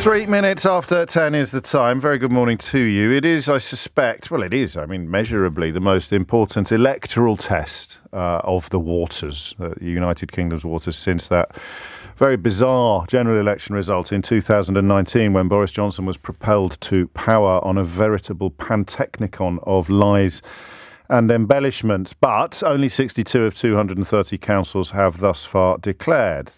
3 minutes after 10 is the time. Very good morning to you. It is, I suspect, well, it is, measurably the most important electoral test of the waters, the United Kingdom's waters, since that very bizarre general election result in 2019 when Boris Johnson was propelled to power on a veritable pantechnicon of lies and embellishments, but only 62 of 230 councils have thus far declared.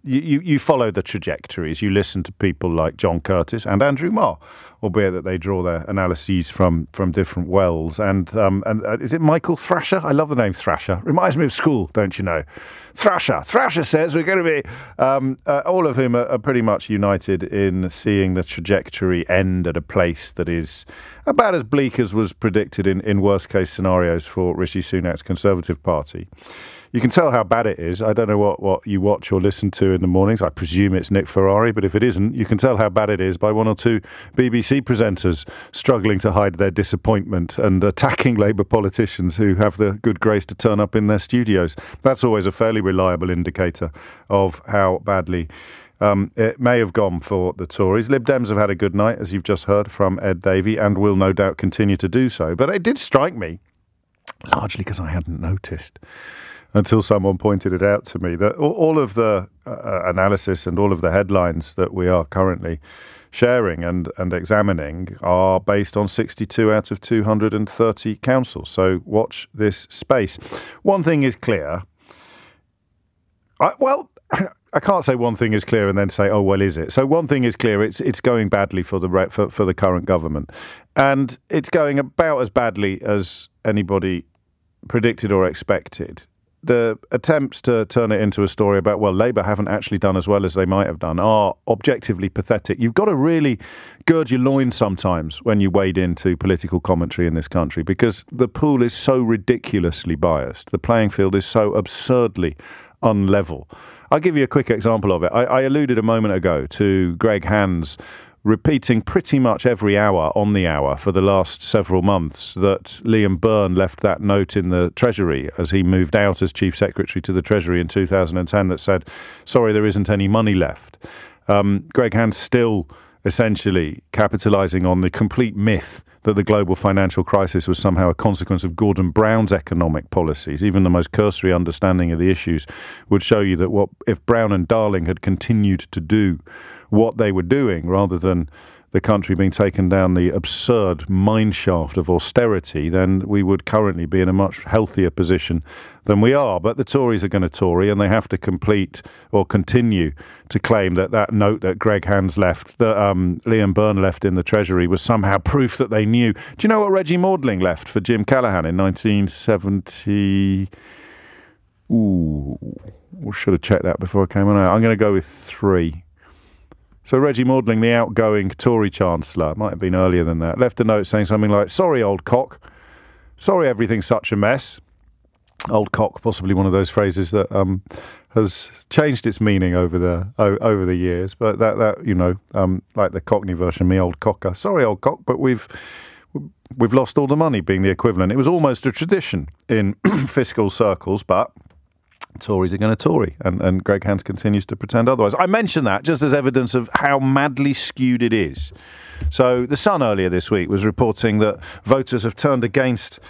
You follow the trajectories. You listen to people like John Curtis and Andrew Marr, albeit that they draw their analyses from different wells. And is it Michael Thrasher? I love the name Thrasher. Reminds me of school, don't you know? Thrasher says we're going to be, all of whom are pretty much united in seeing the trajectory end at a place that is about as bleak as was predicted in worst case scenarios for Rishi Sunak's Conservative Party. You can tell how bad it is. I don't know what you watch or listen to in the mornings. I presume it's Nick Ferrari, but if it isn't, you can tell how bad it is by one or two BBC presenters struggling to hide their disappointment and attacking Labour politicians who have the good grace to turn up in their studios. That's always a fairly reliable indicator of how badly it may have gone for the Tories. Lib Dems have had a good night, as you've just heard from Ed Davey, and will no doubt continue to do so. But it did strike me, largely because I hadn't noticed until someone pointed it out to me, that all of the analysis and all of the headlines that we are currently sharing and examining are based on 62 out of 230 councils. So watch this space. One thing is clear. I can't say one thing is clear and then say, oh, well, is it? So one thing is clear, it's going badly for the current government. And it's going about as badly as anybody predicted or expected. The attempts to turn it into a story about, well, Labour haven't actually done as well as they might have done are objectively pathetic. You've got to really gird your loins sometimes when you wade into political commentary in this country, because the pool is so ridiculously biased. The playing field is so absurdly unlevel. I'll give you a quick example of it. I alluded a moment ago to Greg Hand's repeating pretty much every hour on the hour for the last several months that Liam Byrne left that note in the Treasury as he moved out as Chief Secretary to the Treasury in 2010 that said, sorry, there isn't any money left. Greg Hand's still essentially capitalising on the complete myth that the global financial crisis was somehow a consequence of Gordon Brown's economic policies. Even the most cursory understanding of the issues would show you that if Brown and Darling had continued to do what they were doing, rather than the country being taken down the absurd mineshaft of austerity, then we would currently be in a much healthier position than we are. But the Tories are going to Tory, and they have to complete or continue to claim that note that Greg Hand's left, that Liam Byrne left in the Treasury, was somehow proof that they knew. Do you know what Reggie Maudling left for Jim Callaghan in 1970? Should have checked that before I came on. I'm going to go with 3. So Reggie Maudling, the outgoing Tory Chancellor, might have been earlier than that, left a note saying something like, sorry, old cock. Sorry everything's such a mess. Old cock, possibly one of those phrases that has changed its meaning over the years. But that like the Cockney version, me old cocker. Sorry, old cock, but we've lost all the money, being the equivalent. It was almost a tradition in fiscal circles, but Tories are going to Tory, and Greg Hand continues to pretend otherwise. I mention that just as evidence of how madly skewed it is. So The Sun earlier this week was reporting that voters have turned against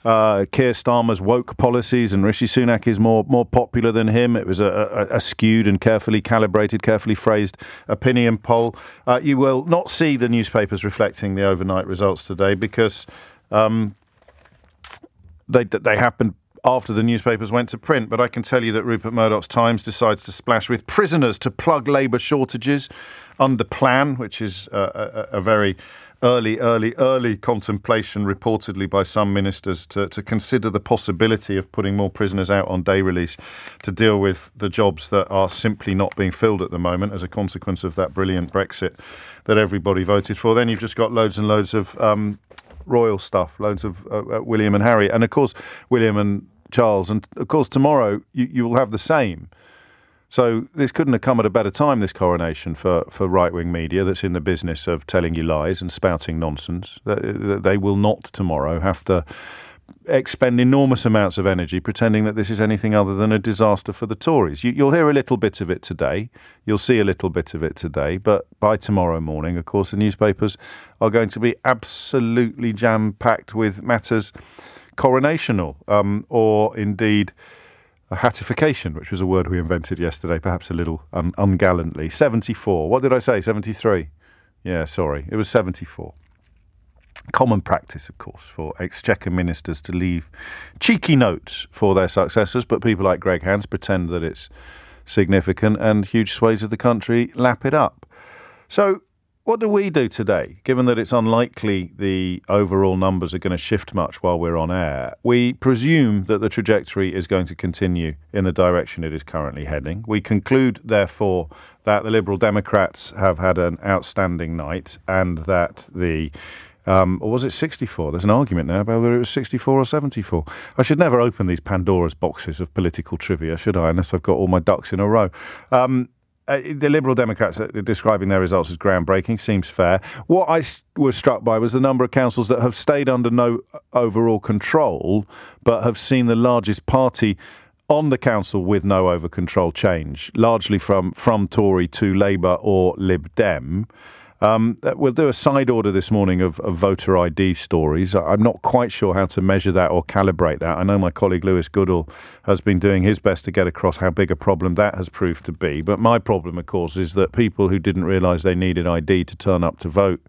Keir Starmer's woke policies, and Rishi Sunak is more popular than him. It was a skewed and carefully calibrated, carefully phrased opinion poll. You will not see the newspapers reflecting the overnight results today because they happened after the newspapers went to print. But I can tell you that Rupert Murdoch's Times decides to splash with prisoners to plug Labour shortages under plan, which is a very early contemplation reportedly by some ministers to consider the possibility of putting more prisoners out on day release to deal with the jobs that are simply not being filled at the moment as a consequence of that brilliant Brexit that everybody voted for. Then you've just got loads and loads of royal stuff, loads of William and Harry, and of course William and Charles, and of course tomorrow you will have the same. So this couldn't have come at a better time, this coronation, for right-wing media that's in the business of telling you lies and spouting nonsense. They will not tomorrow have to expend enormous amounts of energy pretending that this is anything other than a disaster for the Tories. You'll hear a little bit of it today. You'll see a little bit of it today. But by tomorrow morning, of course, the newspapers are going to be absolutely jam-packed with matters coronational, or indeed a hattification, which was a word we invented yesterday, perhaps a little ungallantly. 74. What did I say? 73? Yeah, sorry. It was 74. Common practice, of course, for Exchequer ministers to leave cheeky notes for their successors, but people like Greg Hands pretend that it's significant and huge swathes of the country lap it up. So what do we do today, given that it's unlikely the overall numbers are going to shift much while we're on air? We presume that the trajectory is going to continue in the direction it is currently heading. We conclude, therefore, that the Liberal Democrats have had an outstanding night and that the or was it 64? There's an argument now about whether it was 64 or 74. I should never open these Pandora's boxes of political trivia, should I, unless I've got all my ducks in a row. The Liberal Democrats are describing their results as groundbreaking, seems fair. What I was struck by was the number of councils that have stayed under no overall control, but have seen the largest party on the council with no over control change, largely from Tory to Labour or Lib Dem. We'll do a side order this morning of voter ID stories. I'm not quite sure how to measure that or calibrate that. I know my colleague Lewis Goodall has been doing his best to get across how big a problem that has proved to be. But my problem, of course, is that people who didn't realise they needed ID to turn up to vote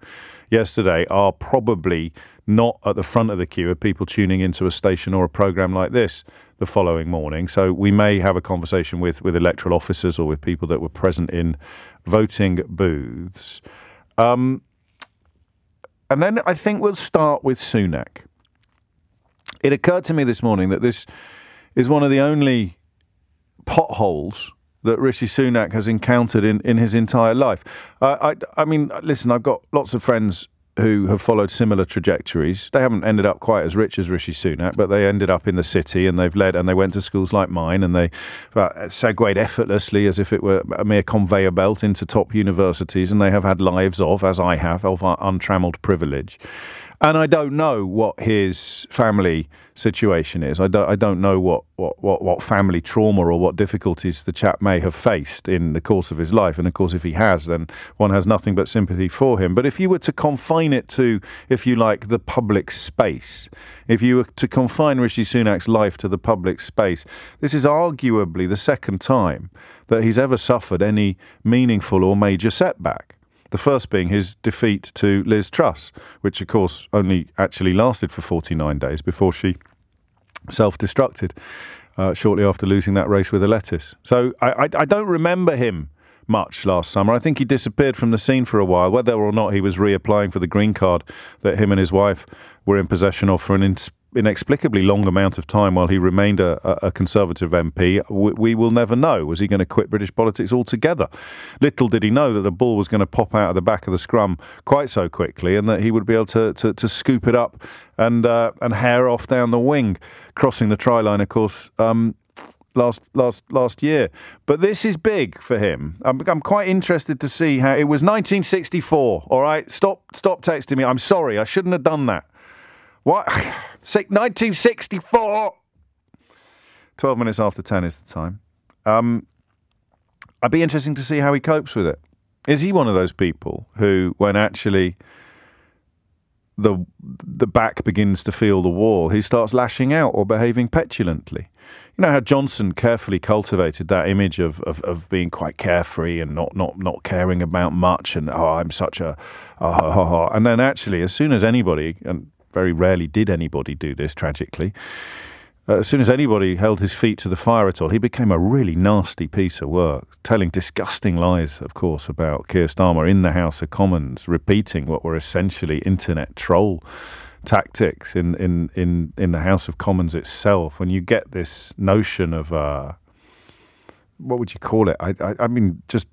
yesterday are probably not at the front of the queue of people tuning into a station or a programme like this the following morning. So we may have a conversation with electoral officers or with people that were present in voting booths. And then I think we'll start with Sunak. It occurred to me this morning that this is one of the only potholes that Rishi Sunak has encountered in his entire life. I mean, listen, I've got lots of friends who have followed similar trajectories. They haven't ended up quite as rich as Rishi Sunak, but they ended up in the city and they've led and they went to schools like mine and they segued effortlessly as if it were a mere conveyor belt into top universities, and they have had lives of, as I have, of untrammeled privilege. And I don't know what his family situation is. I don't know what family trauma or what difficulties the chap may have faced in the course of his life. And of course, if he has, then one has nothing but sympathy for him. But if you were to confine it to, if you like, the public space, if you were to confine Rishi Sunak's life to the public space, this is arguably the second time that he's ever suffered any meaningful or major setback. The first being his defeat to Liz Truss, which, of course, only actually lasted for 49 days before she self-destructed shortly after losing that race with a lettuce. So I don't remember him much last summer. I think he disappeared from the scene for a while, whether or not he was reapplying for the green card that him and his wife were in possession of for an inexplicably long amount of time while he remained a Conservative MP. We will never know. Was he going to quit British politics altogether? Little did he know that the ball was going to pop out of the back of the scrum quite so quickly, and that he would be able to scoop it up and hair off down the wing, crossing the try line, of course, last year. But this is big for him. I'm quite interested to see how it was 1964. All right, stop texting me. I'm sorry, I shouldn't have done that. What? 1964. 12 minutes after 10 is the time. I'd be interesting to see how he copes with it. Is he one of those people who, when actually the back begins to feel the wall, he starts lashing out or behaving petulantly? You know how Johnson carefully cultivated that image of being quite carefree and not caring about much, and I'm such a and then actually, as soon as anybody, and very rarely did anybody do this, tragically, as soon as anybody held his feet to the fire at all, he became a really nasty piece of work, telling disgusting lies, of course, about Keir Starmer in the House of Commons, repeating what were essentially internet troll tactics in the House of Commons itself. When you get this notion of, what would you call it? I mean, just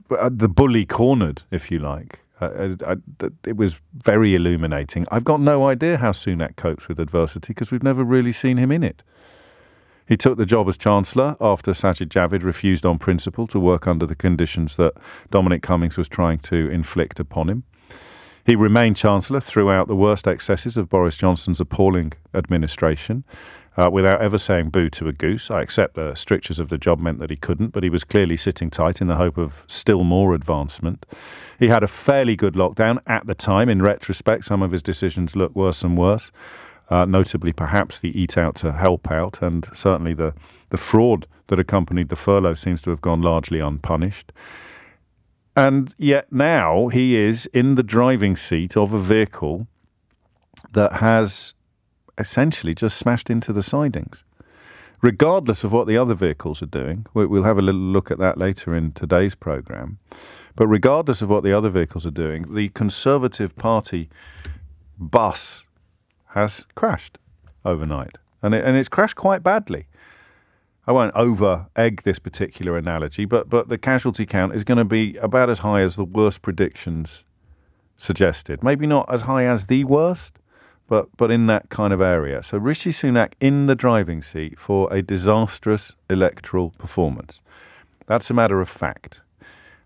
the bully cornered, if you like. It was very illuminating. I've got no idea how Sunak copes with adversity because we've never really seen him in it. He took the job as Chancellor after Sajid Javid refused on principle to work under the conditions that Dominic Cummings was trying to inflict upon him. He remained Chancellor throughout the worst excesses of Boris Johnson's appalling administration, without ever saying boo to a goose. I accept the strictures of the job meant that he couldn't, but he was clearly sitting tight in the hope of still more advancement. He had a fairly good lockdown at the time. In retrospect, some of his decisions look worse and worse, notably perhaps the eat out to help out, and certainly the fraud that accompanied the furlough seems to have gone largely unpunished. And yet now he is in the driving seat of a vehicle that has essentially just smashed into the sidings. Regardless of what the other vehicles are doing, we'll have a little look at that later in today's programme, but regardless of what the other vehicles are doing, the Conservative Party bus has crashed overnight. And it's crashed quite badly. I won't over-egg this particular analogy, but the casualty count is going to be about as high as the worst predictions suggested. Maybe not as high as the worst, but in that kind of area. So Rishi Sunak in the driving seat for a disastrous electoral performance. That's a matter of fact.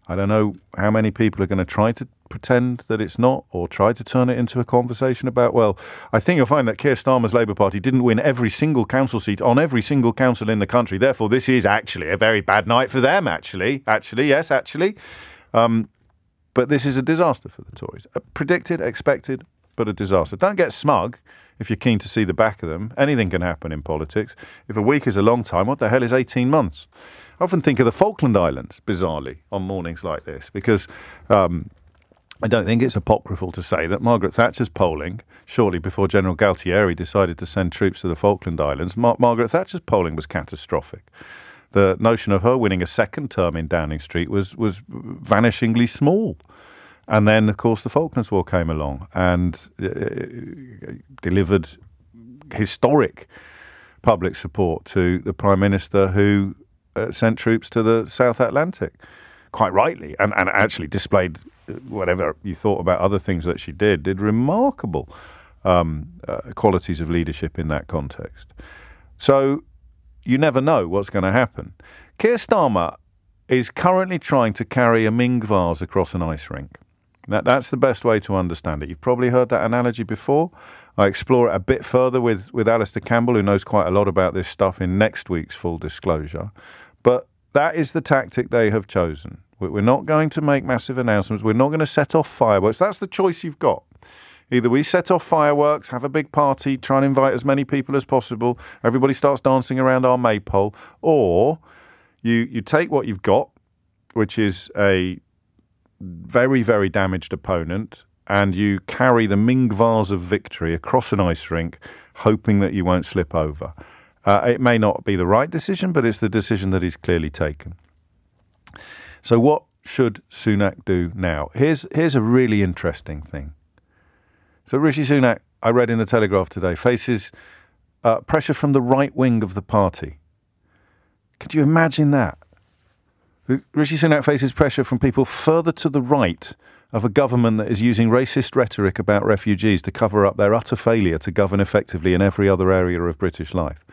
I don't know how many people are going to try to pretend that it's not, or try to turn it into a conversation about, well, I think you'll find that Keir Starmer's Labour Party didn't win every single council seat on every single council in the country. Therefore, this is actually a very bad night for them, actually. But this is a disaster for the Tories. Predicted, expected, but a disaster. Don't get smug if you're keen to see the back of them. Anything can happen in politics. If a week is a long time, what the hell is 18 months? I often think of the Falkland Islands, bizarrely, on mornings like this, because I don't think it's apocryphal to say that Margaret Thatcher's polling, shortly before General Galtieri decided to send troops to the Falkland Islands, Margaret Thatcher's polling was catastrophic. The notion of her winning a second term in Downing Street was vanishingly small. And then, of course, the Falklands War came along and delivered historic public support to the Prime Minister who sent troops to the South Atlantic, quite rightly, and actually displayed, whatever you thought about other things that she did remarkable qualities of leadership in that context. So you never know what's going to happen. Keir Starmer is currently trying to carry a Ming vase across an ice rink. That's the best way to understand it. You've probably heard that analogy before. I explore it a bit further with Alistair Campbell, who knows quite a lot about this stuff, in next week's Full Disclosure. But that is the tactic they have chosen. We're not going to make massive announcements. We're not going to set off fireworks. That's the choice you've got. Either we set off fireworks, have a big party, try and invite as many people as possible, everybody starts dancing around our maypole, or you take what you've got, which is a very, very damaged opponent, and you carry the Ming vase of victory across an ice rink, hoping that you won't slip over. It may not be the right decision, but it's the decision that is clearly taken. So what should Sunak do now? Here's a really interesting thing. So Rishi Sunak, I read in the Telegraph today, faces pressure from the right wing of the party. Could you imagine that? Rishi Sunak faces pressure from people further to the right of a government that is using racist rhetoric about refugees to cover up their utter failure to govern effectively in every other area of British life.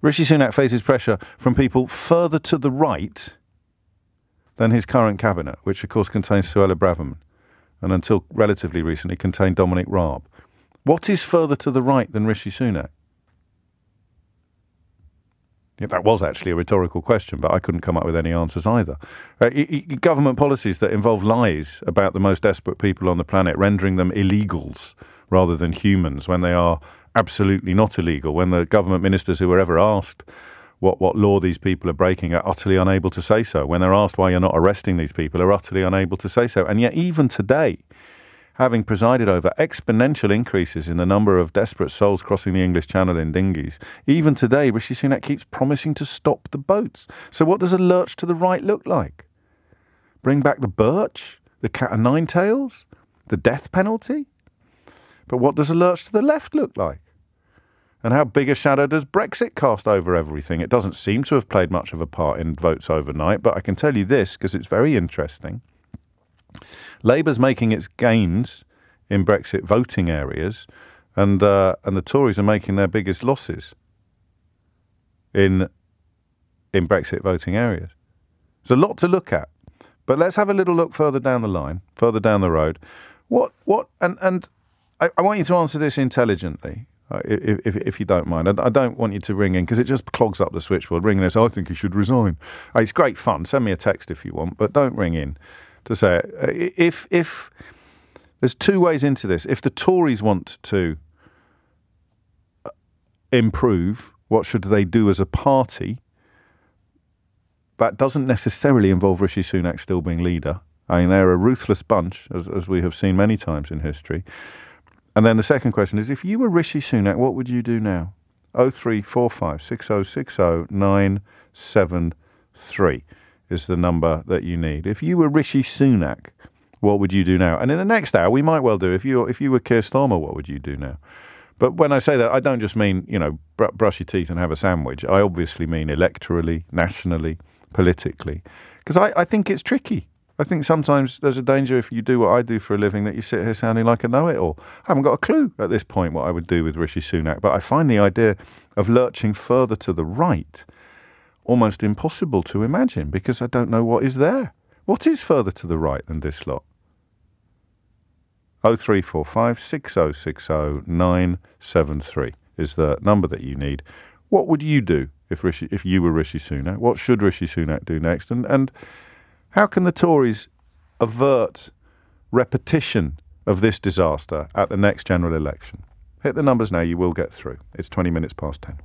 Rishi Sunak faces pressure from people further to the right than his current cabinet, which of course contains Suella Braverman, and until relatively recently contained Dominic Raab. What is further to the right than Rishi Sunak? Yeah, that was actually a rhetorical question, but I couldn't come up with any answers either. Government policies that involve lies about the most desperate people on the planet, rendering them illegals rather than humans when they are absolutely not illegal, when the government ministers who were ever asked what law these people are breaking are utterly unable to say so. When they're asked why you're not arresting these people, are utterly unable to say so. And yet even today, having presided over exponential increases in the number of desperate souls crossing the English Channel in dinghies, even today Rishi Sunak keeps promising to stop the boats. So what does a lurch to the right look like? Bring back the birch? The cat o' nine tails? The death penalty? But what does a lurch to the left look like? And how big a shadow does Brexit cast over everything? It doesn't seem to have played much of a part in votes overnight, but I can tell you this, because it's very interesting. Labour's making its gains in Brexit voting areas, and the Tories are making their biggest losses in Brexit voting areas. There's a lot to look at, but let's have a little look further down the line, further down the road. And I want you to answer this intelligently, if you don't mind. I don't want you to ring in because it just clogs up the switchboard. Ring in and say, I think he should resign. It's great fun. Send me a text if you want, but don't ring in to say it. If there's two ways into this. If the Tories want to improve, what should they do as a party? That doesn't necessarily involve Rishi Sunak still being leader. I mean, they're a ruthless bunch, as we have seen many times in history. And then the second question is, if you were Rishi Sunak, what would you do now? 0345 6060 973 is the number that you need. If you were Rishi Sunak, what would you do now? And in the next hour, we might well do, if you were Keir Starmer, what would you do now? But when I say that, I don't just mean, brush your teeth and have a sandwich. I obviously mean electorally, nationally, politically. Because I think it's tricky. I think sometimes there's a danger if you do what I do for a living that you sit here sounding like a know-it-all. I haven't got a clue at this point what I would do with Rishi Sunak, but I find the idea of lurching further to the right almost impossible to imagine because I don't know what is there. What is further to the right than this lot? 0345 6060 973 is the number that you need. What would you do if you were Rishi Sunak? What should Rishi Sunak do next? And how can the Tories avert repetition of this disaster at the next general election? Hit the numbers now, you will get through. It's 20 minutes past 10.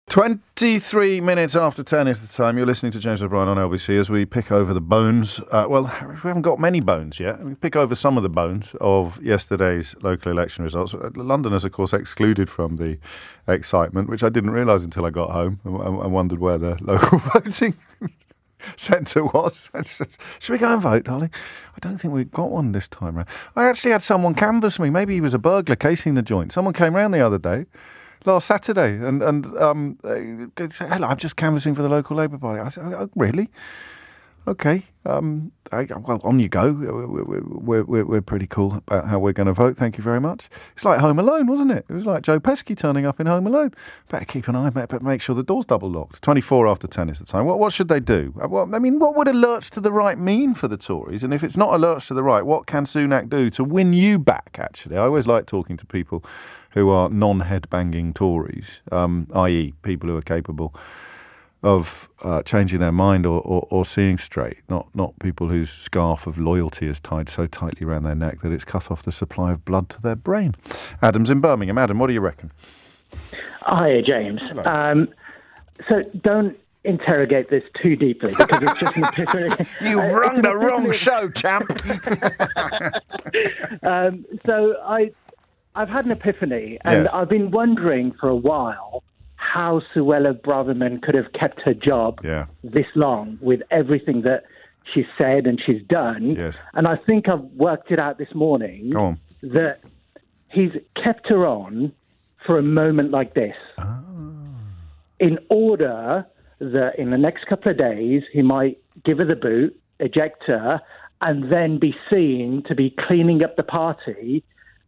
23 minutes after 10 is the time. You're listening to James O'Brien on LBC as we pick over the bones. We haven't got many bones yet. We pick over some of the bones of yesterday's local election results. Londoners, of course, excluded from the excitement, which I didn't realise until I got home and wondered where the local voting centre was. Should we go and vote, darling? I don't think we've got one this time round. I actually had someone canvass me. Maybe he was a burglar casing the joint. Someone came round the other day, last Saturday, and said, hello, I'm just canvassing for the local Labour Party. I said, oh, really? Okay. Well, on you go. We're pretty cool about how we're going to vote. Thank you very much. It's like Home Alone, wasn't it? It was like Joe Pesci turning up in Home Alone. Better keep an eye, better make sure the door's double locked. 24 after 10 is the time. What should they do? What would a lurch to the right mean for the Tories? And if it's not a lurch to the right, what can Sunak do to win you back, actually? I always like talking to people who are non-head-banging Tories, i.e. people who are capable of changing their mind or seeing straight, not people whose scarf of loyalty is tied so tightly around their neck that it's cut off the supply of blood to their brain. Adam's in Birmingham. Adam, what do you reckon? Hi, James. So don't interrogate this too deeply because it's just an epiphany. You've rung the wrong show, champ. So I've had an epiphany, and Yes. I've been wondering for a while how Suella Braverman could have kept her job this long with everything that she's said and she's done. Yes. And I think I've worked it out this morning that he's kept her on for a moment like this in order that in the next couple of days he might give her the boot, eject her, and then be seen to be cleaning up the party,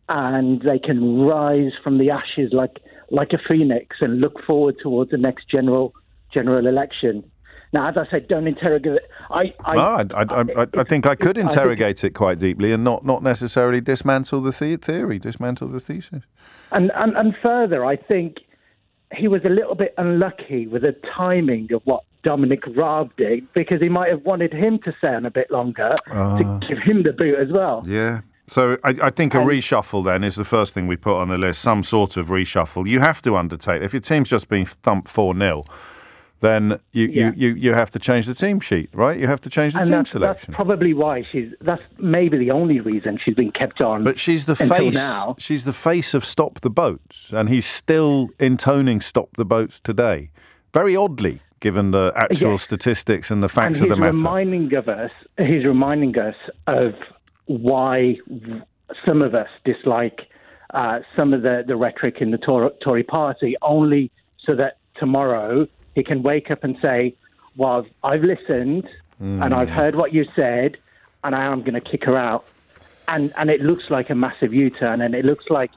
and they can rise from the ashes like a phoenix and look forward towards the next general election. Now, as I said, don't interrogate it. I think I could interrogate it quite deeply and not necessarily dismantle the theory, dismantle the thesis. And further, I think he was a little bit unlucky with the timing of what Dominic Raab did, because he might have wanted him to stay on a bit longer to give him the boot as well. Yeah. So I think a reshuffle then is the first thing we put on the list, some sort of reshuffle. You have to undertake. If your team's just been thumped 4-0, then you have to change the team sheet, right? You have to change the team selection. That's probably why that's maybe the only reason she's been kept on. But she's the face. Now. She's the face of Stop the Boats, and he's still intoning Stop the Boats today. Very oddly, given the actual statistics and the facts of the matter. He's reminding us of why some of us dislike some of the rhetoric in the Tory party, only so that tomorrow he can wake up and say, well, I've listened and I've heard what you said and I am going to kick her out. And it looks like a massive U-turn, and it looks like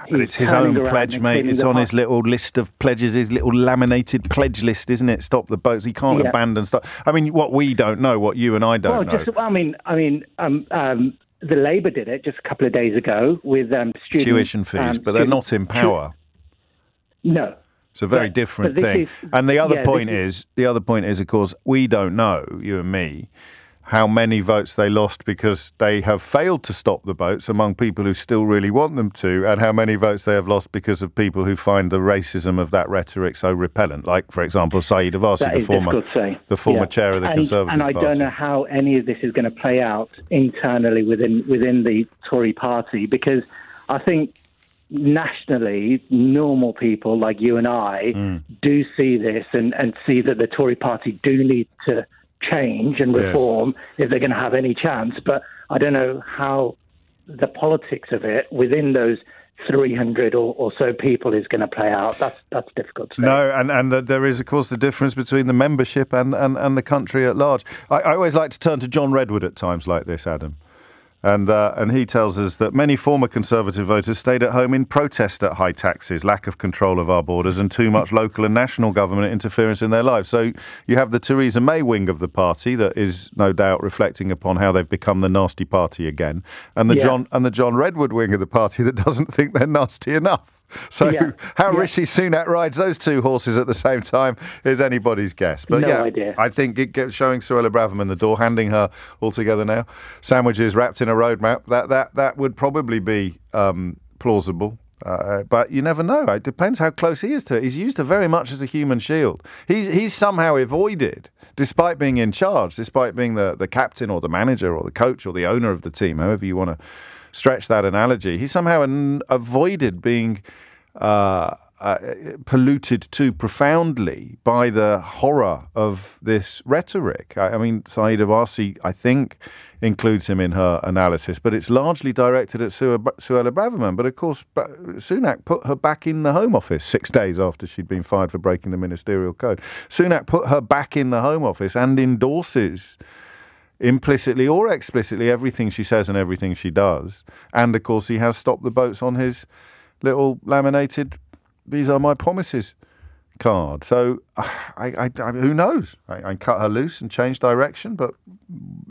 but it's his own pledge, mate. It's on his little list of pledges, his little laminated pledge list, isn't it? Stop the boats. He can't abandon stuff. I mean, what we don't know, what you and I don't know. the Labour did it just a couple of days ago with student tuition fees, but they're not in power. No. It's a very different thing. And the other point is, of course, we don't know, you and me, how many votes they lost because they have failed to stop the boats among people who still really want them to, and how many votes they have lost because of people who find the racism of that rhetoric so repellent. Like, for example, Saeed Avasi, the former chair of the Conservative Party. And I don't know how any of this is going to play out internally within the Tory party, because I think nationally, normal people like you and I do see this and see that the Tory party do need to change and reform if they're going to have any chance. But I don't know how the politics of it within those 300 or so people is going to play out. That's difficult to say. No, and there is, of course, the difference between the membership and the country at large. I always like to turn to John Redwood at times like this, Adam. And he tells us that many former Conservative voters stayed at home in protest at high taxes, lack of control of our borders and too much local and national government interference in their lives. So you have the Theresa May wing of the party that is no doubt reflecting upon how they've become the nasty party again, and the John Redwood wing of the party that doesn't think they're nasty enough. So how Rishi Sunak rides those two horses at the same time is anybody's guess. But no idea. I think showing Suella Braverman the door, handing her all together now, sandwiches wrapped in a roadmap, that would probably be plausible. But you never know. It depends how close he is to it. He's used her very much as a human shield. He's somehow avoided, despite being in charge, despite being the captain or the manager or the coach or the owner of the team, however you want to stretch that analogy. He somehow avoided being polluted too profoundly by the horror of this rhetoric. I mean, Saeed Avasi, I think, includes him in her analysis, but it's largely directed at Suella Braverman. But of course, Sunak put her back in the Home Office 6 days after she'd been fired for breaking the ministerial code. Sunak put her back in the Home Office and endorses implicitly or explicitly everything she says and everything she does. And of course, he has stopped the boats on his little laminated "These are my promises" card. So I who knows? I cut her loose and change direction, but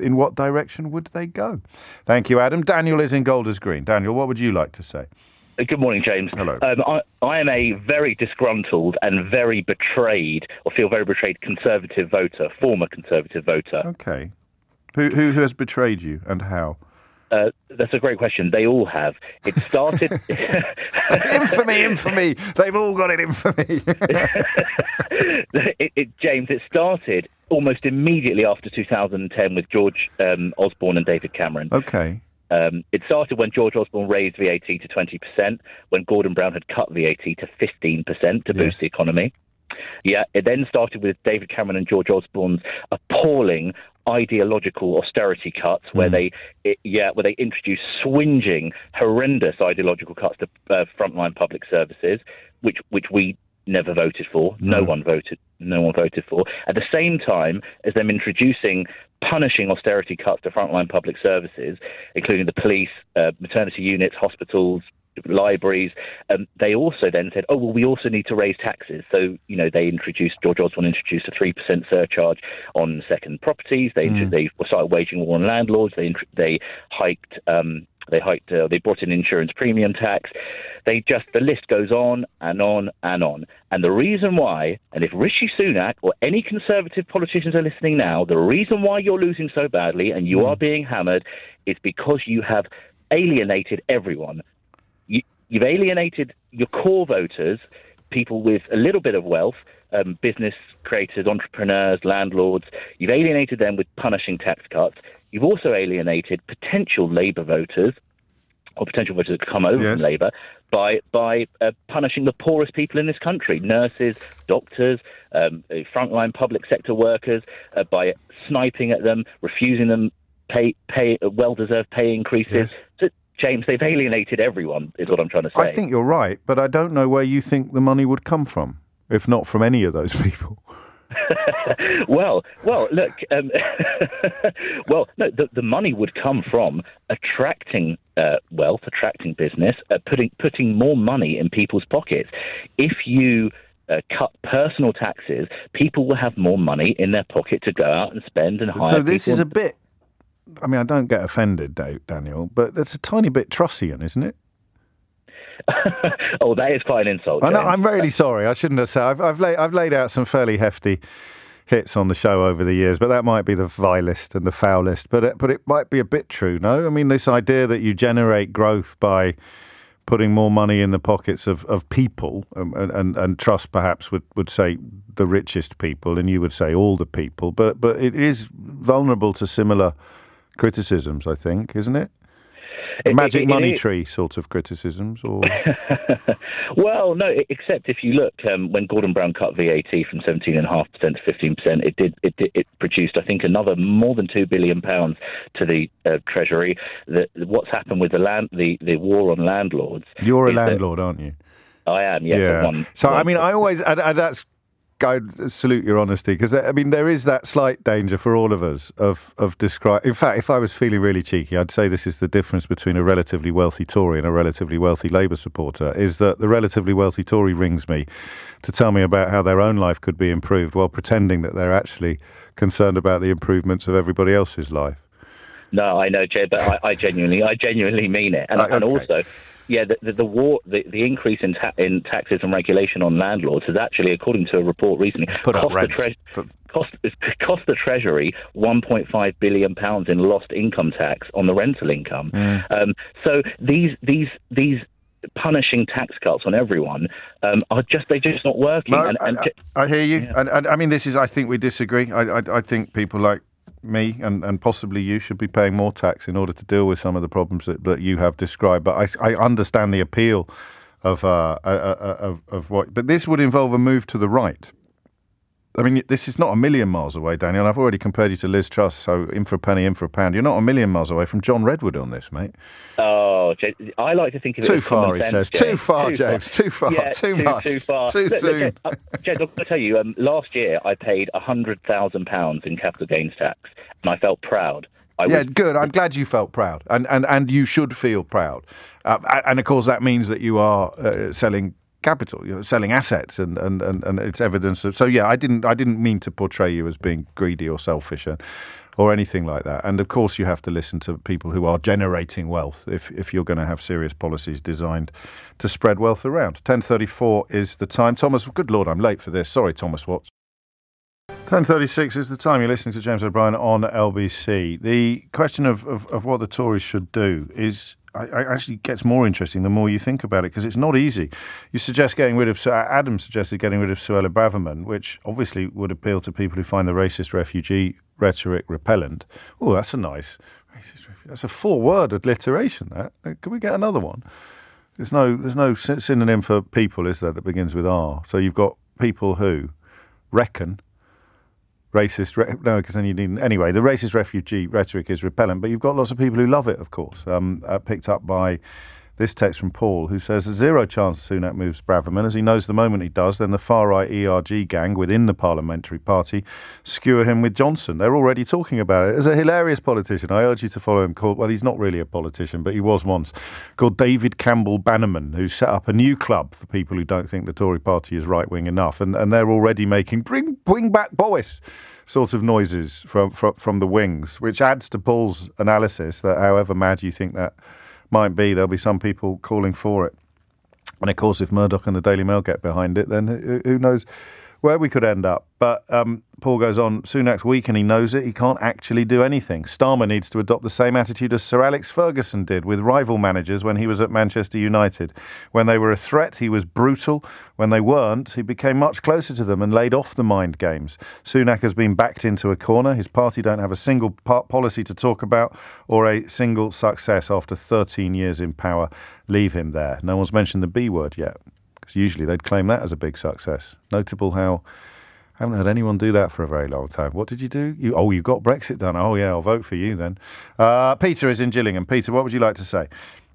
in what direction would they go? Thank you, Adam. Daniel is in Golders Green. Daniel, what would you like to say? Good morning, James. Hello. I am a very disgruntled and very betrayed, or feel very betrayed, Conservative voter, former Conservative voter. Okay. Who has betrayed you and how? That's a great question. They all have. It started... Infamy. They've all got it, infamy. James, it started almost immediately after 2010 with George Osborne and David Cameron. Okay. It started when George Osborne raised VAT to 20%, when Gordon Brown had cut VAT to 15% to boost the economy. Yeah, it then started with David Cameron and George Osborne's appalling ideological austerity cuts, where they introduced swinging, horrendous ideological cuts to frontline public services, which we never voted for. No one voted for. At the same time as them introducing punishing austerity cuts to frontline public services, including the police, maternity units, hospitals, libraries, they also then said, we also need to raise taxes. So, George Osborne introduced a 3% surcharge on second properties. They started waging war on landlords. They brought in insurance premium tax. The list goes on and on and on. And the reason why, and if Rishi Sunak or any Conservative politicians are listening now, the reason why you're losing so badly and you are being hammered is because you have alienated everyone. You've alienated your core voters, people with a little bit of wealth, business creators, entrepreneurs, landlords. You've alienated them with punishing tax cuts. You've also alienated potential Labour voters, or potential voters that come over from Labour, by punishing the poorest people in this country, nurses, doctors, frontline public sector workers, by sniping at them, refusing them well-deserved pay increases. So, James, they've alienated everyone, is what I'm trying to say. I think you're right, but I don't know where you think the money would come from, if not from any of those people. Well, look, the money would come from attracting wealth, attracting business, putting more money in people's pockets. If you cut personal taxes, people will have more money in their pocket to go out and spend and hire. So this is a bit I mean, I don't get offended, Daniel, but that's a tiny bit Trussian, isn't it? Oh, that is quite an insult. I know, I'm really sorry. I shouldn't have said. I've laid out some fairly hefty hits on the show over the years, but that might be the vilest and the foulest. But it might be a bit true, no? I mean, this idea that you generate growth by putting more money in the pockets of people, and Truss perhaps would say the richest people, and you would say all the people. But it is vulnerable to similar criticisms, I think, isn't it? Magic money tree sort of criticisms, or well, no. Except if you look, when Gordon Brown cut VAT from 17.5% to 15%, it produced, I think, another more than £2 billion to the Treasury. What's happened with the war on landlords? You're a landlord, aren't you? I am. Yes, yeah. So I mean, I always that's. I salute your honesty, because I mean there is that slight danger for all of us of describe. In fact, if I was feeling really cheeky, I'd say this is the difference between a relatively wealthy Tory and a relatively wealthy Labour supporter, is that the relatively wealthy Tory rings me to tell me about how their own life could be improved while pretending that they're actually concerned about the improvements of everybody else's life. No, I know, Jay, but I genuinely mean it, and also. Yeah, the increase in taxes and regulation on landlords has actually, according to a report recently, cost the Treasury £1.5 billion in lost income tax on the rental income. So these punishing tax cuts on everyone are just not working. No, I hear you, yeah. and I mean I think we disagree. I think people like me and possibly you should be paying more tax in order to deal with some of the problems that you have described. But I understand the appeal of what. But this would involve a move to the right. I mean, this is not a million miles away, Daniel. I've already compared you to Liz Truss, so in for a penny, in for a pound. You're not a million miles away from John Redwood on this, mate. Oh, I like to think of it too far, he says. Too far, James. Too far. Yeah, too much. Too far. Too soon. James, I'm going to tell you, last year I paid £100,000 in capital gains tax, and I felt proud. Good. I'm glad you felt proud, and you should feel proud. And of course, that means that you are selling capital, you're selling assets, and it's evidence of. So yeah, I didn't mean to portray you as being greedy or selfish or anything like that. And of course, you have to listen to people who are generating wealth if you're going to have serious policies designed to spread wealth around. 10:34 is the time. Thomas, good Lord, I'm late for this. Sorry, Thomas Watts. 10:36 is the time. You're listening to James O'Brien on LBC. The question of what the Tories should do is actually gets more interesting the more you think about it, because it's not easy. You suggest getting rid of. Adam suggested getting rid of Suella Braverman, which obviously would appeal to people who find the racist refugee rhetoric repellent. Oh, that's a nice racist. That's a 4-word alliteration. That can we get another one? There's no synonym for people, is there, that begins with R? So you've got people who reckon. Racist, no, because then you need. Anyway, the racist refugee rhetoric is repellent, but you've got lots of people who love it, of course. Picked up by this text from Paul, who says, zero chance Sunak moves Braverman, as he knows the moment he does, then the far-right ERG gang within the parliamentary party skewer him with Johnson. They're already talking about it. As a hilarious politician, I urge you to follow him, well, he's not really a politician, but he was once, called David Campbell Bannerman, who set up a new club for people who don't think the Tory party is right-wing enough, and they're already making bring back Boris sort of noises from the wings, which adds to Paul's analysis that however mad you think that might be, there'll be some people calling for it. And of course, if Murdoch and the Daily Mail get behind it, then who knows where we could end up. But Paul goes on, Sunak's weak and he knows it. He can't actually do anything. Starmer needs to adopt the same attitude as Sir Alex Ferguson did with rival managers when he was at Manchester United. When they were a threat, he was brutal. When they weren't, he became much closer to them and laid off the mind games. Sunak has been backed into a corner. His party don't have a single policy to talk about or a single success after 13 years in power. Leave him there. No one's mentioned the B word yet. Usually they'd claim that as a big success. Notable how I haven't had anyone do that for a very long time. What did you do? You got Brexit done. Oh, yeah, I'll vote for you then. Peter is in Gillingham. Peter, what would you like to say?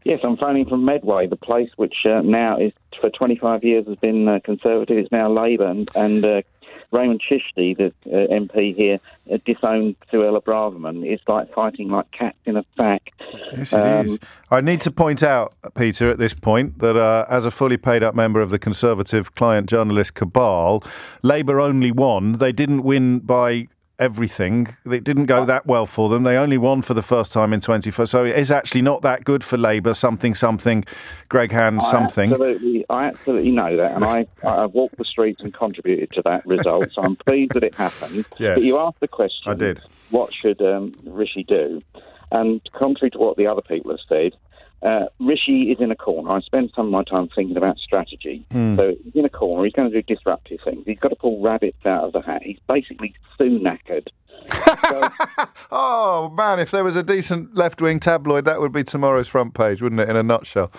Yes, I'm phoning from Medway, the place which now is for 25 years has been Conservative. It's now Labour, and Raymond Chishti, the MP here, disowned Suella Braverman. It's like fighting like cats in a sack. Yes, it is. I need to point out, Peter, at this point, that as a fully paid-up member of the Conservative client journalist cabal, Labour only won. They didn't win by everything. It didn't go that well for them. They only won for the first time in 24. So it is actually not that good for Labour. Something. Greg Hand, something. I absolutely know that, and I walked the streets and contributed to that result. So I'm pleased that it happened. Yes. But you asked the question. I did. What should Rishi do? And contrary to what the other people have said, Rishi is in a corner. I spend some of my time thinking about strategy. So he's in a corner. He's going to do disruptive things. He's got to pull rabbits out of the hat. He's basically knackered. Oh, man, if there was a decent left-wing tabloid, that would be tomorrow's front page, wouldn't it, in a nutshell?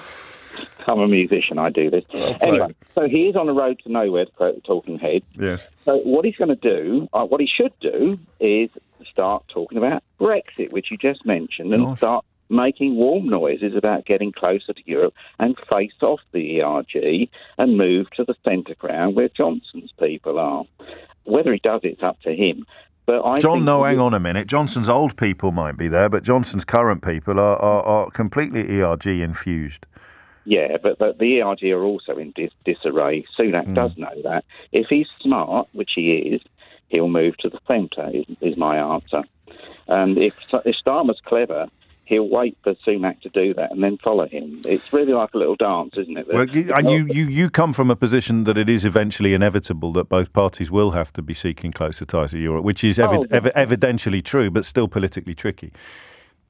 I'm a musician, I do this. Anyway, so he is on a road to nowhere, talking head. Yes. So what he's going to do, what he should do, is start talking about Brexit, which you just mentioned, and start making warm noises about getting closer to Europe and face off the ERG and move to the centre ground where Johnson's people are. Whether he does it's up to him. But hang on a minute. Johnson's old people might be there, but Johnson's current people are completely ERG infused. Yeah, but the ERG are also in disarray. Sunak does know that. If he's smart, which he is, he'll move to the centre, is my answer. And if Starmer's clever, he'll wait for Sunak to do that and then follow him. It's really like a little dance, isn't it? Well, you come from a position that it is eventually inevitable that both parties will have to be seeking closer ties to Europe, which is evidentially true, but still politically tricky.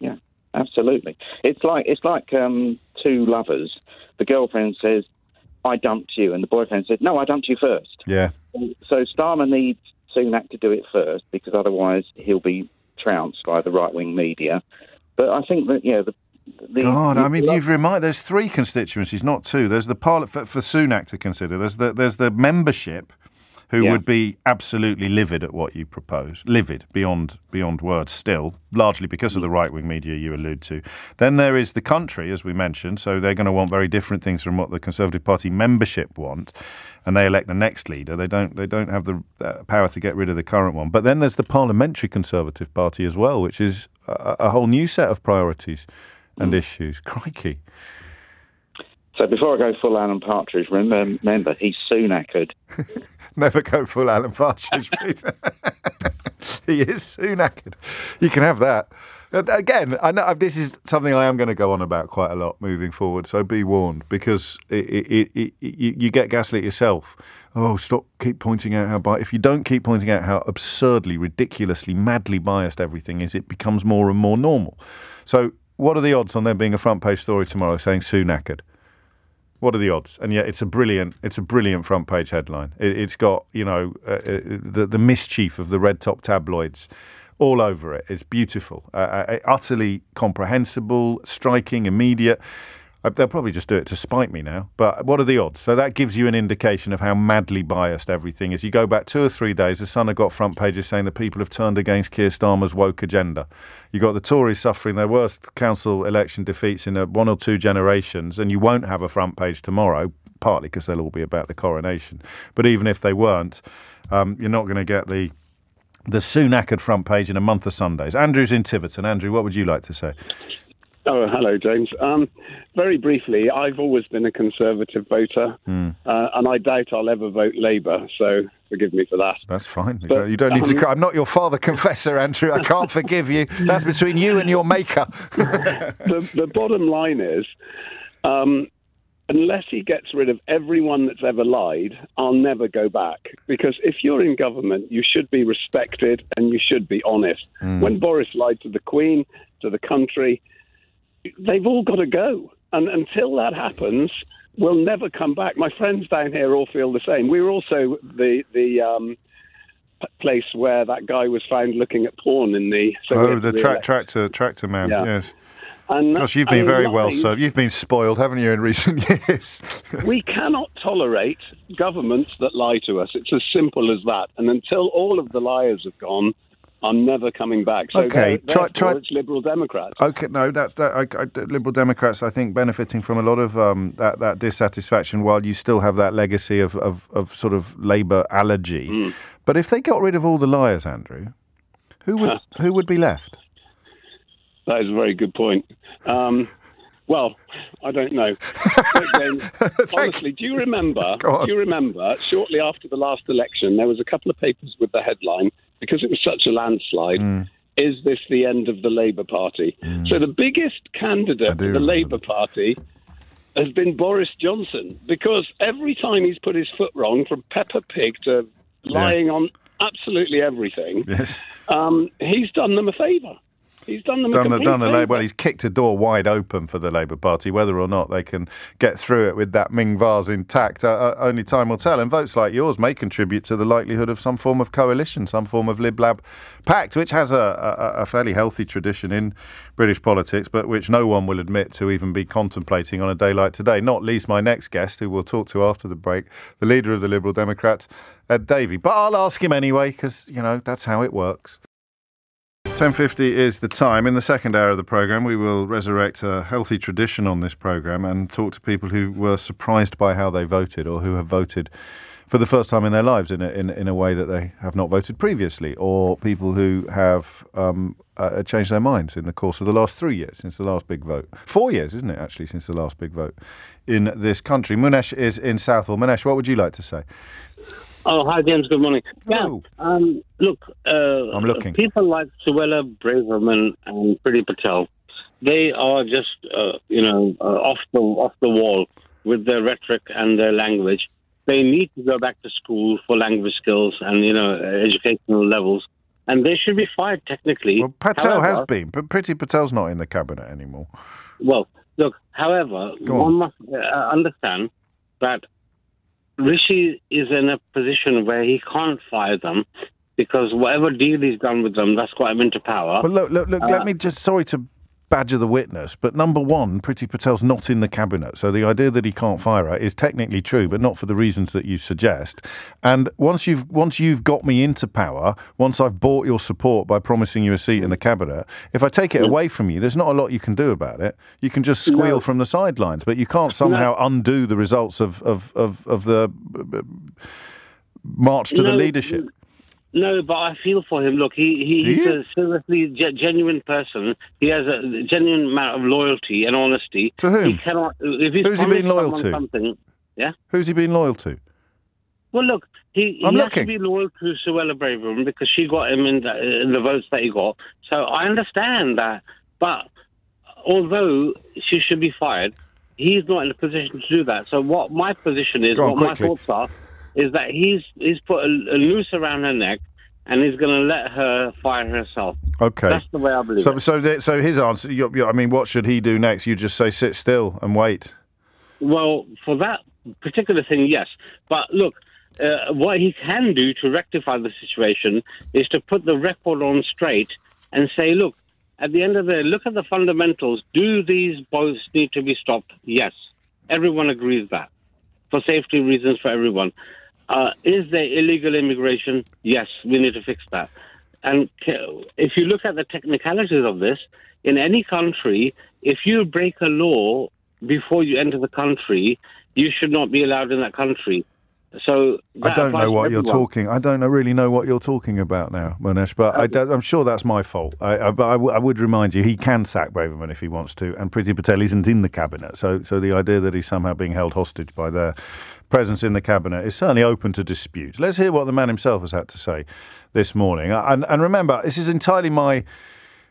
Yeah, absolutely. It's like two lovers. The girlfriend says, "I dumped you," and the boyfriend says, "No, I dumped you first." Yeah. So Starmer needs Sunak to do it first, because otherwise he'll be trounced by the right-wing media. But I think that, you've reminded. There's three constituencies, not two. There's the Parliament for Sunak to consider. There's the membership, who would be absolutely livid at what you propose, livid beyond words. Still, largely because of the right-wing media you allude to. Then there is the country, as we mentioned. So they're going to want very different things from what the Conservative Party membership want, and they elect the next leader. They don't have the power to get rid of the current one. But then there's the Parliamentary Conservative Party as well, which is a whole new set of priorities and issues. Crikey. So before I go full Alan Partridge, remember, he's Sunaked. Never go full Alan Partridge, please. He is Sunaked. You can have that. Again, I know this is something I am going to go on about quite a lot moving forward, so be warned, because you get gaslit yourself. Oh, keep pointing out if you don't keep pointing out how absurdly, ridiculously, madly biased everything is, it becomes more and more normal. So what are the odds on there being a front page story tomorrow saying Sunaked? What are the odds? And yet it's a brilliant front page headline. It's got, the mischief of the red top tabloids all over it. It's beautiful, utterly comprehensible, striking, immediate. They'll probably just do it to spite me now. But what are the odds? So that gives you an indication of how madly biased everything is. You go back 2 or 3 days, the Sun have got front pages saying the people have turned against Keir Starmer's woke agenda. You got the Tories suffering their worst council election defeats in 1 or 2 generations, and you won't have a front page tomorrow, partly because they'll all be about the coronation. But even if they weren't, you're not going to get the Sunaked front page in a month of Sundays. Andrew's in Tiverton. Andrew, what would you like to say? Oh, hello, James. Very briefly, I've always been a Conservative voter, and I doubt I'll ever vote Labour, so forgive me for that. That's fine. But, you don't need to cry. I'm not your father confessor, Andrew. I can't forgive you. That's between you and your maker. The bottom line is, unless he gets rid of everyone that's ever lied, I'll never go back. Because if you're in government, you should be respected and you should be honest. When Boris lied to the Queen, to the country, they've all got to go. And until that happens, we'll never come back. My friends down here all feel the same. We were also the place where that guy was found looking at porn in the... tractor man, yes. And gosh, you've been very well served. You've been spoiled, haven't you, in recent years? We cannot tolerate governments that lie to us. It's as simple as that. And until all of the liars have gone, I'm never coming back. So okay, try. It's Liberal Democrats. Okay, no, that's Liberal Democrats. I think benefiting from a lot of that dissatisfaction, while you still have that legacy of sort of Labour allergy. But if they got rid of all the liars, Andrew, who would be left? That is a very good point. Well, I don't know. Honestly, do you remember shortly after the last election, there was a couple of papers with the headline, because it was such a landslide, is this the end of the Labour Party? So the biggest candidate for the Labour Party has been Boris Johnson, because every time he's put his foot wrong, from Peppa Pig to lying on absolutely everything, he's done them a favour. He's done them a complete favour. Well, he's kicked a door wide open for the Labour Party. Whether or not they can get through it with that Ming vase intact, only time will tell. And votes like yours may contribute to the likelihood of some form of coalition, some form of Lib-Lab pact, which has a fairly healthy tradition in British politics, but which no one will admit to even be contemplating on a day like today, not least my next guest, who we'll talk to after the break, the leader of the Liberal Democrats, Ed Davey. But I'll ask him anyway, because, you know, that's how it works. 10:50 is the time. In the second hour of the programme, we will resurrect a healthy tradition on this programme and talk to people who were surprised by how they voted, or who have voted for the first time in their lives in a way that they have not voted previously, or people who have changed their minds in the course of the last 3 years since the last big vote. 4 years, isn't it, actually, since the last big vote in this country. Munesh is in Southall. Munesh, what would you like to say? Oh, hi, James. Good morning. Hello. Yeah, look, I'm looking. People like Suella Braverman and Priti Patel, they are just, off the wall with their rhetoric and their language. They need to go back to school for language skills and, educational levels, and they should be fired technically. Well, Patel has been, but Priti Patel's not in the cabinet anymore. Well, look, however, one must understand that Rishi is in a position where he can't fire them, because whatever deal he's done with them, that's got him into power. But look, let me just, sorry to badger the witness, but number one, Priti Patel's not in the cabinet, so the idea that he can't fire her is technically true, but not for the reasons that you suggest. And once you've got me into power, once I've bought your support by promising you a seat in the cabinet, if I take it away from you, there's not a lot you can do about it. You can just squeal from the sidelines, but you can't somehow undo the results of the march to the leadership. No, but I feel for him. Look, he's a seriously genuine person. He has a genuine amount of loyalty and honesty. To whom? He cannot. If he's Who's he been loyal to? Yeah. Who's he been loyal to? Well, look, he has to be loyal to Suella Braverman because she got him in the votes that he got. So I understand that. But although she should be fired, he's not in a position to do that. So what my position is, my thoughts are, is that he's put a noose around her neck, and he's going to let her fire herself. Okay, that's the way I believe it. So his answer, I mean, what should he do next? You just say sit still and wait. Well, for that particular thing, yes. But look, what he can do to rectify the situation is to put the record on straight and say, look, at the end of the day, look at the fundamentals. Do these boats need to be stopped? Yes, everyone agrees that, for safety reasons for everyone. Is there illegal immigration? Yes, we need to fix that. And if you look at the technicalities of this, in any country, if you break a law before you enter the country, you should not be allowed in that country. So I don't know what you're talking. I don't really know what you're talking about now, Munesh. But I'm sure that's my fault. But I would remind you, he can sack Braverman if he wants to, and Priti Patel isn't in the cabinet. So the idea that he's somehow being held hostage by their presence in the cabinet is certainly open to dispute. Let's hear what the man himself has had to say this morning. And remember, this is entirely my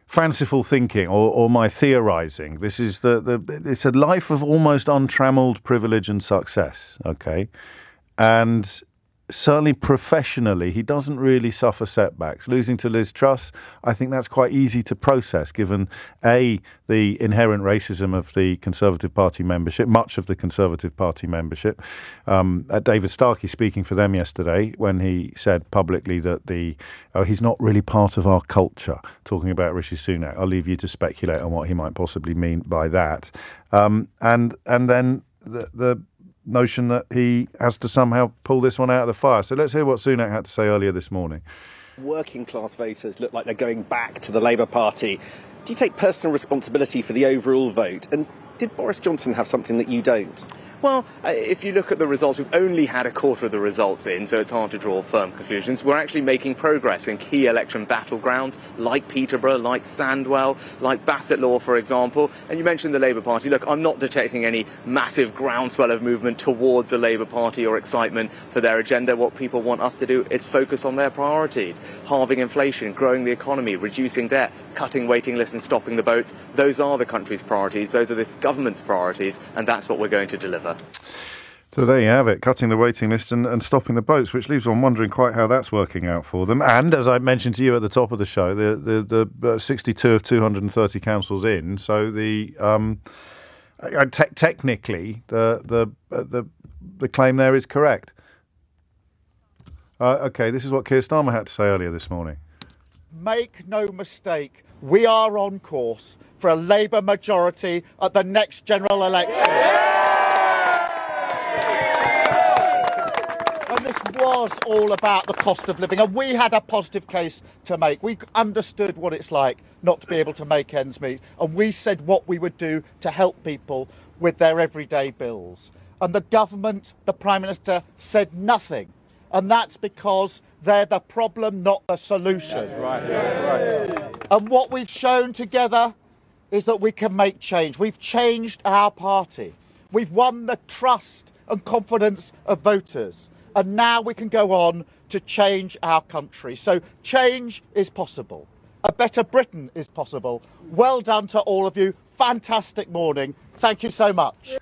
fanciful thinking or my theorising. This is it's a life of almost untrammelled privilege and success. Okay. And certainly professionally, he doesn't really suffer setbacks. Losing to Liz Truss, I think that's quite easy to process, given, A, the inherent racism of the Conservative Party membership, much of the Conservative Party membership. David Starkey speaking for them yesterday when he said publicly that he's not really part of our culture, talking about Rishi Sunak. I'll leave you to speculate on what he might possibly mean by that. And then the notion that he has to somehow pull this one out of the fire. So let's hear what Sunak had to say earlier this morning. Working class voters look like they're going back to the Labour Party. Do you take personal responsibility for the overall vote? And did Boris Johnson have something that you don't? Well, if you look at the results, we've only had a quarter of the results in, so it's hard to draw firm conclusions. We're actually making progress in key election battlegrounds like Peterborough, like Sandwell, like Bassetlaw, for example. And you mentioned the Labour Party. Look, I'm not detecting any massive groundswell of movement towards the Labour Party or excitement for their agenda. What people want us to do is focus on their priorities: halving inflation, growing the economy, reducing debt, cutting waiting lists and stopping the boats. Those are the country's priorities. Those are this government's priorities, and that's what we're going to deliver. So there you have it, cutting the waiting list and stopping the boats, which leaves one wondering quite how that's working out for them. And as I mentioned to you at the top of the show, the 62 of 230 councils in. So technically the claim there is correct. OK, this is what Keir Starmer had to say earlier this morning. Make no mistake, we are on course for a Labour majority at the next general election. And this was all about the cost of living, and we had a positive case to make. We understood what it's like not to be able to make ends meet, and we said what we would do to help people with their everyday bills. And the government, the Prime Minister, said nothing. And that's because they're the problem, not the solution. Right. And what we've shown together is that we can make change. We've changed our party. We've won the trust and confidence of voters. And now we can go on to change our country. So change is possible. A better Britain is possible. Well done to all of you. Fantastic morning. Thank you so much.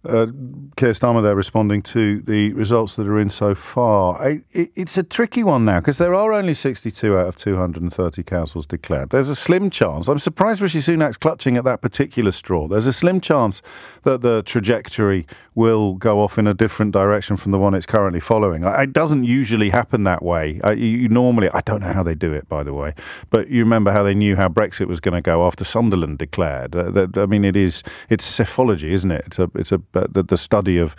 Keir Starmer there responding to the results that are in so far. It's a tricky one now because there are only 62 out of 230 councils declared. There's a slim chance. I'm surprised Rishi Sunak's clutching at that particular straw. There's a slim chance that the trajectory will go off in a different direction from the one it's currently following. It doesn't usually happen that way. You normally, I don't know how they do it, by the way, but you remember how they knew how Brexit was going to go after Sunderland declared. I mean, it's psephology, isn't it? It's the study of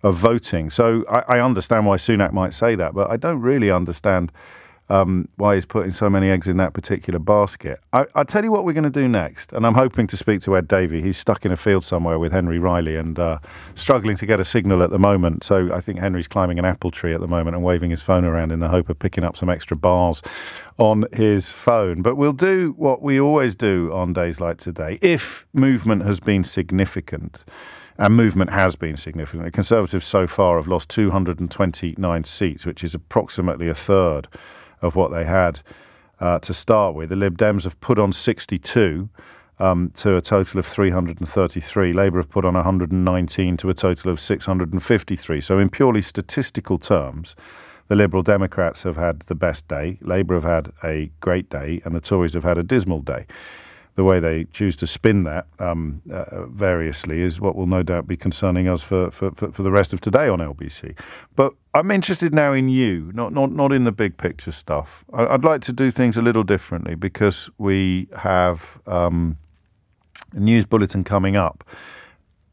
voting. So I understand why Sunak might say that, but I don't really understand why he's putting so many eggs in that particular basket. I'll tell you what we're going to do next, and I'm hoping to speak to Ed Davey. He's stuck in a field somewhere with Henry Riley and struggling to get a signal at the moment. So I think Henry's climbing an apple tree at the moment and waving his phone around in the hope of picking up some extra bars on his phone. But we'll do what we always do on days like today. If movement has been significant, and movement has been significant, the Conservatives so far have lost 229 seats, which is approximately a third of what they had to start with. The Lib Dems have put on 62 to a total of 333. Labour have put on 119 to a total of 653. So in purely statistical terms, the Liberal Democrats have had the best day, Labour have had a great day, and the Tories have had a dismal day. The way they choose to spin that variously is what will no doubt be concerning us for the rest of today on LBC. But I'm interested now in you, not in the big picture stuff. I'd like to do things a little differently because we have a news bulletin coming up,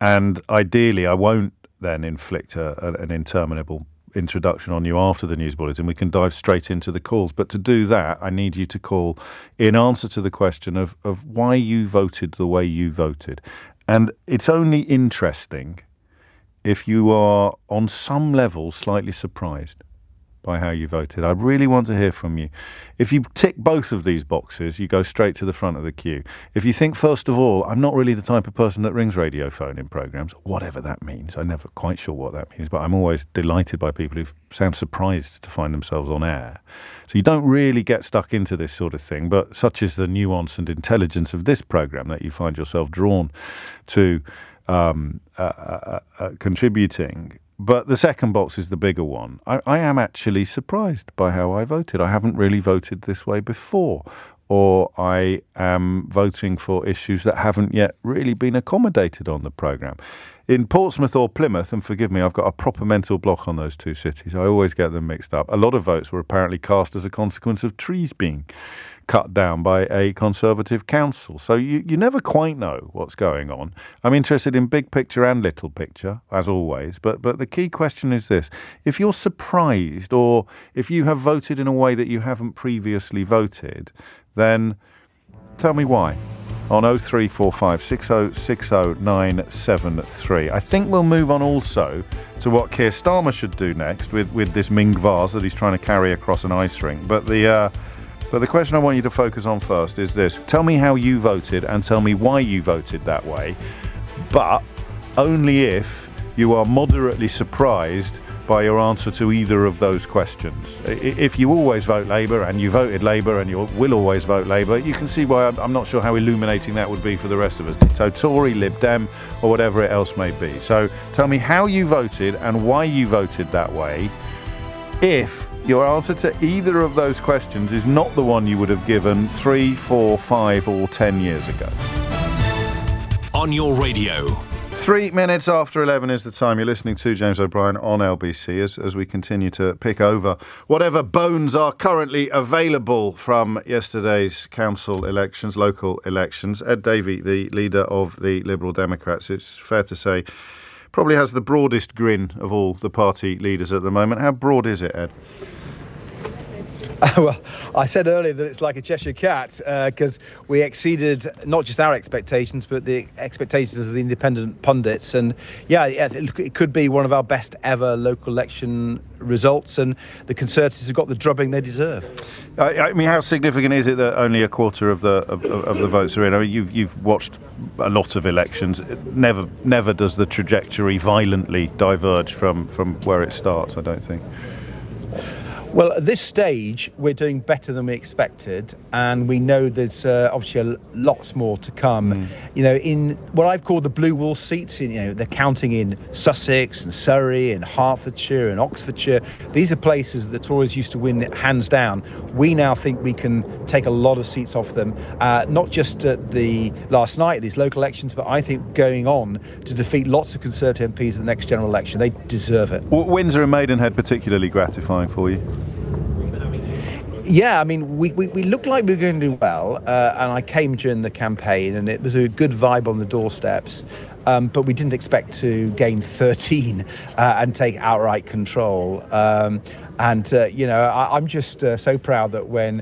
and ideally I won't then inflict an interminable introduction on you after the news bulletin. We can dive straight into the calls, but to do that I need you to call in answer to the question of why you voted the way you voted. And it's only interesting if you are on some level slightly surprised by how you voted. I really want to hear from you. If you tick both of these boxes, you go straight to the front of the queue. If you think, first of all, I'm not really the type of person that rings radio phone in programmes, whatever that means, I'm never quite sure what that means, but I'm always delighted by people who sound surprised to find themselves on air. So you don't really get stuck into this sort of thing, but such is the nuance and intelligence of this programme that you find yourself drawn to contributing. But the second box is the bigger one. I am actually surprised by how I voted. I haven't really voted this way before, or I am voting for issues that haven't yet really been accommodated on the programme. In Portsmouth or Plymouth, and forgive me, I've got a proper mental block on those two cities. I always get them mixed up. A lot of votes were apparently cast as a consequence of trees being cut down by a Conservative council. So you never quite know what's going on. I'm interested in big picture and little picture, as always. But the key question is this. If you're surprised, or if you have voted in a way that you haven't previously voted, then tell me why. on 0345 6060973. I think we'll move on also to what Keir Starmer should do next with this Ming vase that he's trying to carry across an ice rink. But the question I want you to focus on first is this. Tell me how you voted and tell me why you voted that way, but only if you are moderately surprised by your answer to either of those questions. If you always vote Labour and you voted Labour and you will always vote Labour, you can see why I'm not sure how illuminating that would be for the rest of us. So Tory, Lib Dem or whatever it else may be. So tell me how you voted and why you voted that way if your answer to either of those questions is not the one you would have given 3, 4, 5 or 10 years ago. On your radio. 3 minutes after 11 is the time. You're listening to James O'Brien on LBC as we continue to pick over whatever bones are currently available from yesterday's council elections, local elections. Ed Davey, the leader of the Liberal Democrats, it's fair to say, probably has the broadest grin of all the party leaders at the moment. How broad is it, Ed? Well, I said earlier that it's like a Cheshire cat because we exceeded not just our expectations, but the expectations of the independent pundits. And yeah, it could be one of our best ever local election results, and the Conservatives have got the drubbing they deserve. I mean, how significant is it that only a quarter of the votes are in? I mean, you've watched a lot of elections. Never does the trajectory violently diverge from where it starts, I don't think. Well, at this stage, we're doing better than we expected, and we know there's obviously lots more to come. You know, in what I've called the blue wall seats, they're counting in Sussex and Surrey and Hertfordshire and Oxfordshire. These are places that the Tories used to win hands down. We now think we can take a lot of seats off them, not just at the last night, these local elections, but I think going on to defeat lots of Conservative MPs in the next general election. They deserve it. Windsor and Maidenhead particularly gratifying for you? Yeah, I mean, we looked like we were going to do well, and I came during the campaign, and it was a good vibe on the doorsteps, but we didn't expect to gain 13 and take outright control. I'm just so proud that when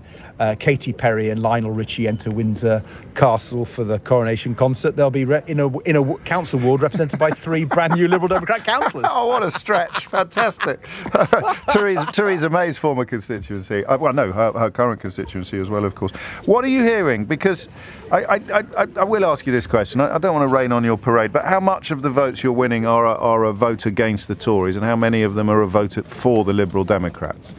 Katy Perry and Lionel Richie enter Windsor Castle for the coronation concert, they'll be in a council ward represented by 3 brand new Liberal Democrat councillors. Oh, what a stretch! Fantastic. Theresa May's former constituency. Her current constituency as well, of course. What are you hearing? Because I will ask you this question. I don't want to rain on your parade, but how much of the votes you're winning are a vote against the Tories, and how many of them are a vote for the Liberal Democrats?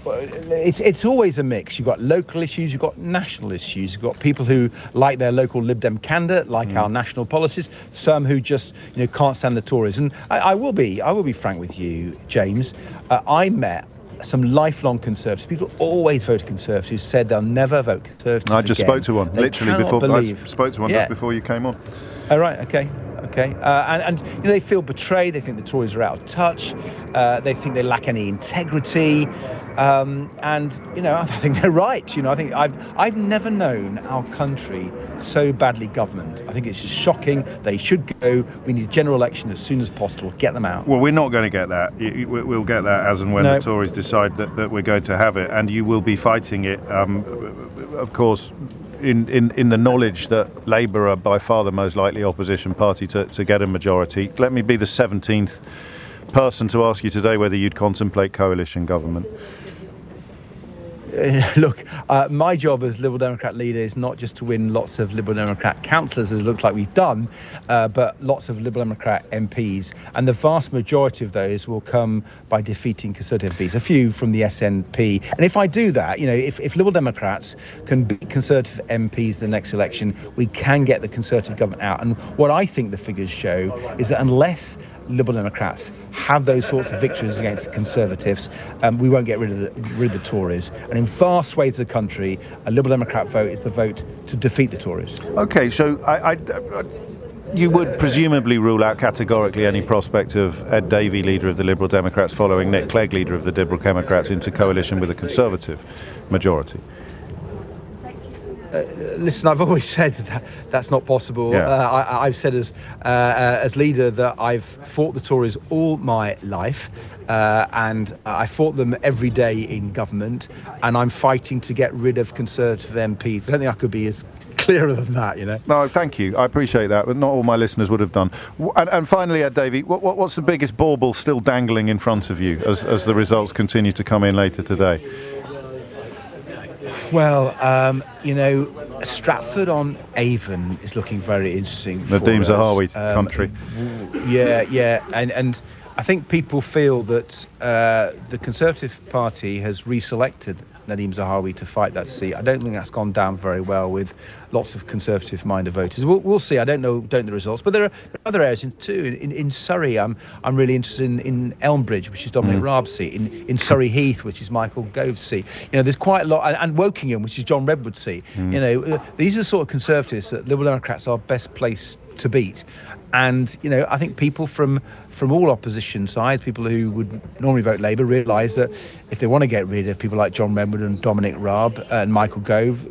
It's always a mix. You've got local issues, you've got national issues, you've got people who like their local Lib Dem candidate, like our national policies, some who just can't stand the Tories. And I will be frank with you, James. I met some lifelong Conservatives, people who always voted Conservative, who said they'll never vote Conservative. I just spoke to one, they literally before I spoke to one just before you came on. Oh, right, okay. And they feel betrayed. They think the Tories are out of touch. They think they lack any integrity. I think they're right. I think I've never known our country so badly governed. I think it's just shocking. They should go. We need a general election as soon as possible. Get them out. Well, we're not going to get that. We'll get that as and when the Tories decide that we're going to have it, and you will be fighting it, of course, in the knowledge that Labour are by far the most likely opposition party to get a majority. Let me be the 17th person to ask you today whether you'd contemplate coalition government. Look, my job as Liberal Democrat leader is not just to win lots of Liberal Democrat councillors, as it looks like we've done, but lots of Liberal Democrat MPs. And the vast majority of those will come by defeating Conservative MPs, a few from the SNP. And if I do that, if Liberal Democrats can beat Conservative MPs in the next election, we can get the Conservative government out. And what I think the figures show is that unless Liberal Democrats have those sorts of victories against the Conservatives, we won't get rid of the Tories. And in vast swathes of the country, a Liberal Democrat vote is the vote to defeat the Tories. OK, so you would presumably rule out categorically any prospect of Ed Davey, leader of the Liberal Democrats, following Nick Clegg, leader of the Liberal Democrats, into coalition with a Conservative majority. Listen, I've always said that's not possible. Yeah. I've said as leader that I've fought the Tories all my life, and I fought them every day in government, and I'm fighting to get rid of Conservative MPs. I don't think I could be as clearer than that, you know. No, thank you. I appreciate that, but not all my listeners would have done. And finally, Ed Davey, what's the biggest bauble still dangling in front of you as the results continue to come in later today? Well, Stratford-on-Avon is looking very interesting. Nadeem Zahawi country. Yeah, and I think people feel that the Conservative Party has reselected Nadeem Zahawi to fight that seat. I don't think that's gone down very well with lots of Conservative-minded voters. We'll see. I don't know the results, but there are other areas too. In Surrey, I'm really interested in Elmbridge, which is Dominic Raab's seat. In Surrey Heath, which is Michael Gove's seat. There's quite a lot, and Wokingham, which is John Redwood's seat. These are the sort of Conservatives that Liberal Democrats are best placed to beat. And I think people from all opposition sides, people who would normally vote Labour, realise that if they want to get rid of people like John Redwood and Dominic Raab and Michael Gove,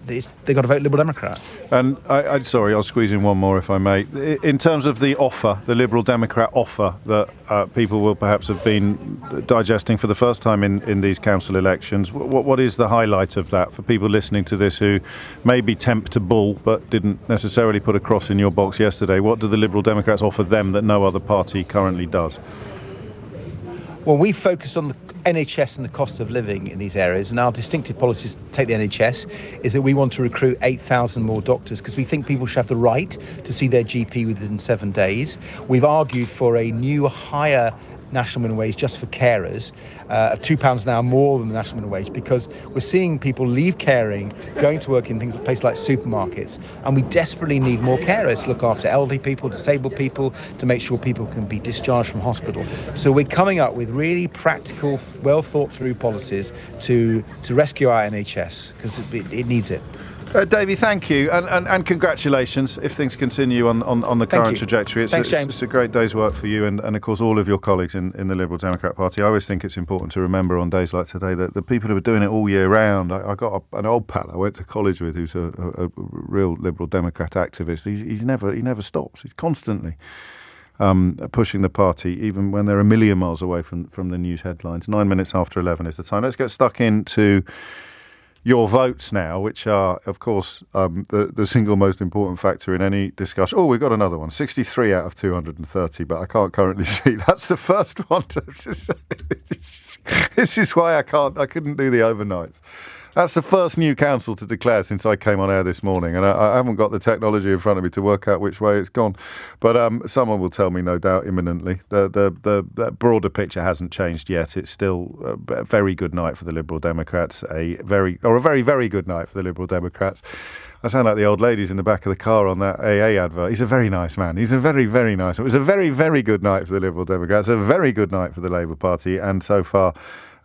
they've got to vote Liberal Democrat. And I'm sorry, I'll squeeze in one more if I may. In terms of the offer, the Liberal Democrat offer that people will perhaps have been digesting for the first time in these council elections, what is the highlight of that for people listening to this who may be temptable but didn't necessarily put a cross in your box yesterday? What do the Liberal Democrats offer them that no other party currently does? Well, we focus on the NHS and the cost of living in these areas, and our distinctive policies to take the NHS is that we want to recruit 8,000 more doctors because we think people should have the right to see their GP within 7 days. We've argued for a new higher national minimum wage just for carers of £2 an hour more than the national minimum wage, because we're seeing people leave caring, going to work in places like supermarkets, and we desperately need more carers to look after elderly people, disabled people, to make sure people can be discharged from hospital. So we're coming up with really practical, well thought through policies to rescue our NHS because it needs it. Davey, thank you, and congratulations if things continue on the current trajectory. Thanks, James. It's a great day's work for you and of course all of your colleagues in the Liberal Democrat Party. I always think it's important to remember on days like today that the people who are doing it all year round. I got an old pal I went to college with who's a real Liberal Democrat activist. He never stops. He's constantly pushing the party, even when they're a million miles away from the news headlines. 9 minutes after 11 is the time. Let's get stuck into your votes now, which are, of course, the single most important factor in any discussion. Oh, we've got another one. 63 out of 230, but I can't currently see. That's the first one. This is why I couldn't do the overnights. That's the first new council to declare since I came on air this morning, and I haven't got the technology in front of me to work out which way it's gone. But someone will tell me, no doubt, imminently. The broader picture hasn't changed yet. It's still a very good night for the Liberal Democrats, a very, very good night for the Liberal Democrats. I sound like the old ladies in the back of the car on that AA advert. He's a very nice man. He's a very, very nice man. It was a very, very good night for the Liberal Democrats, a very good night for the Labour Party, and so far,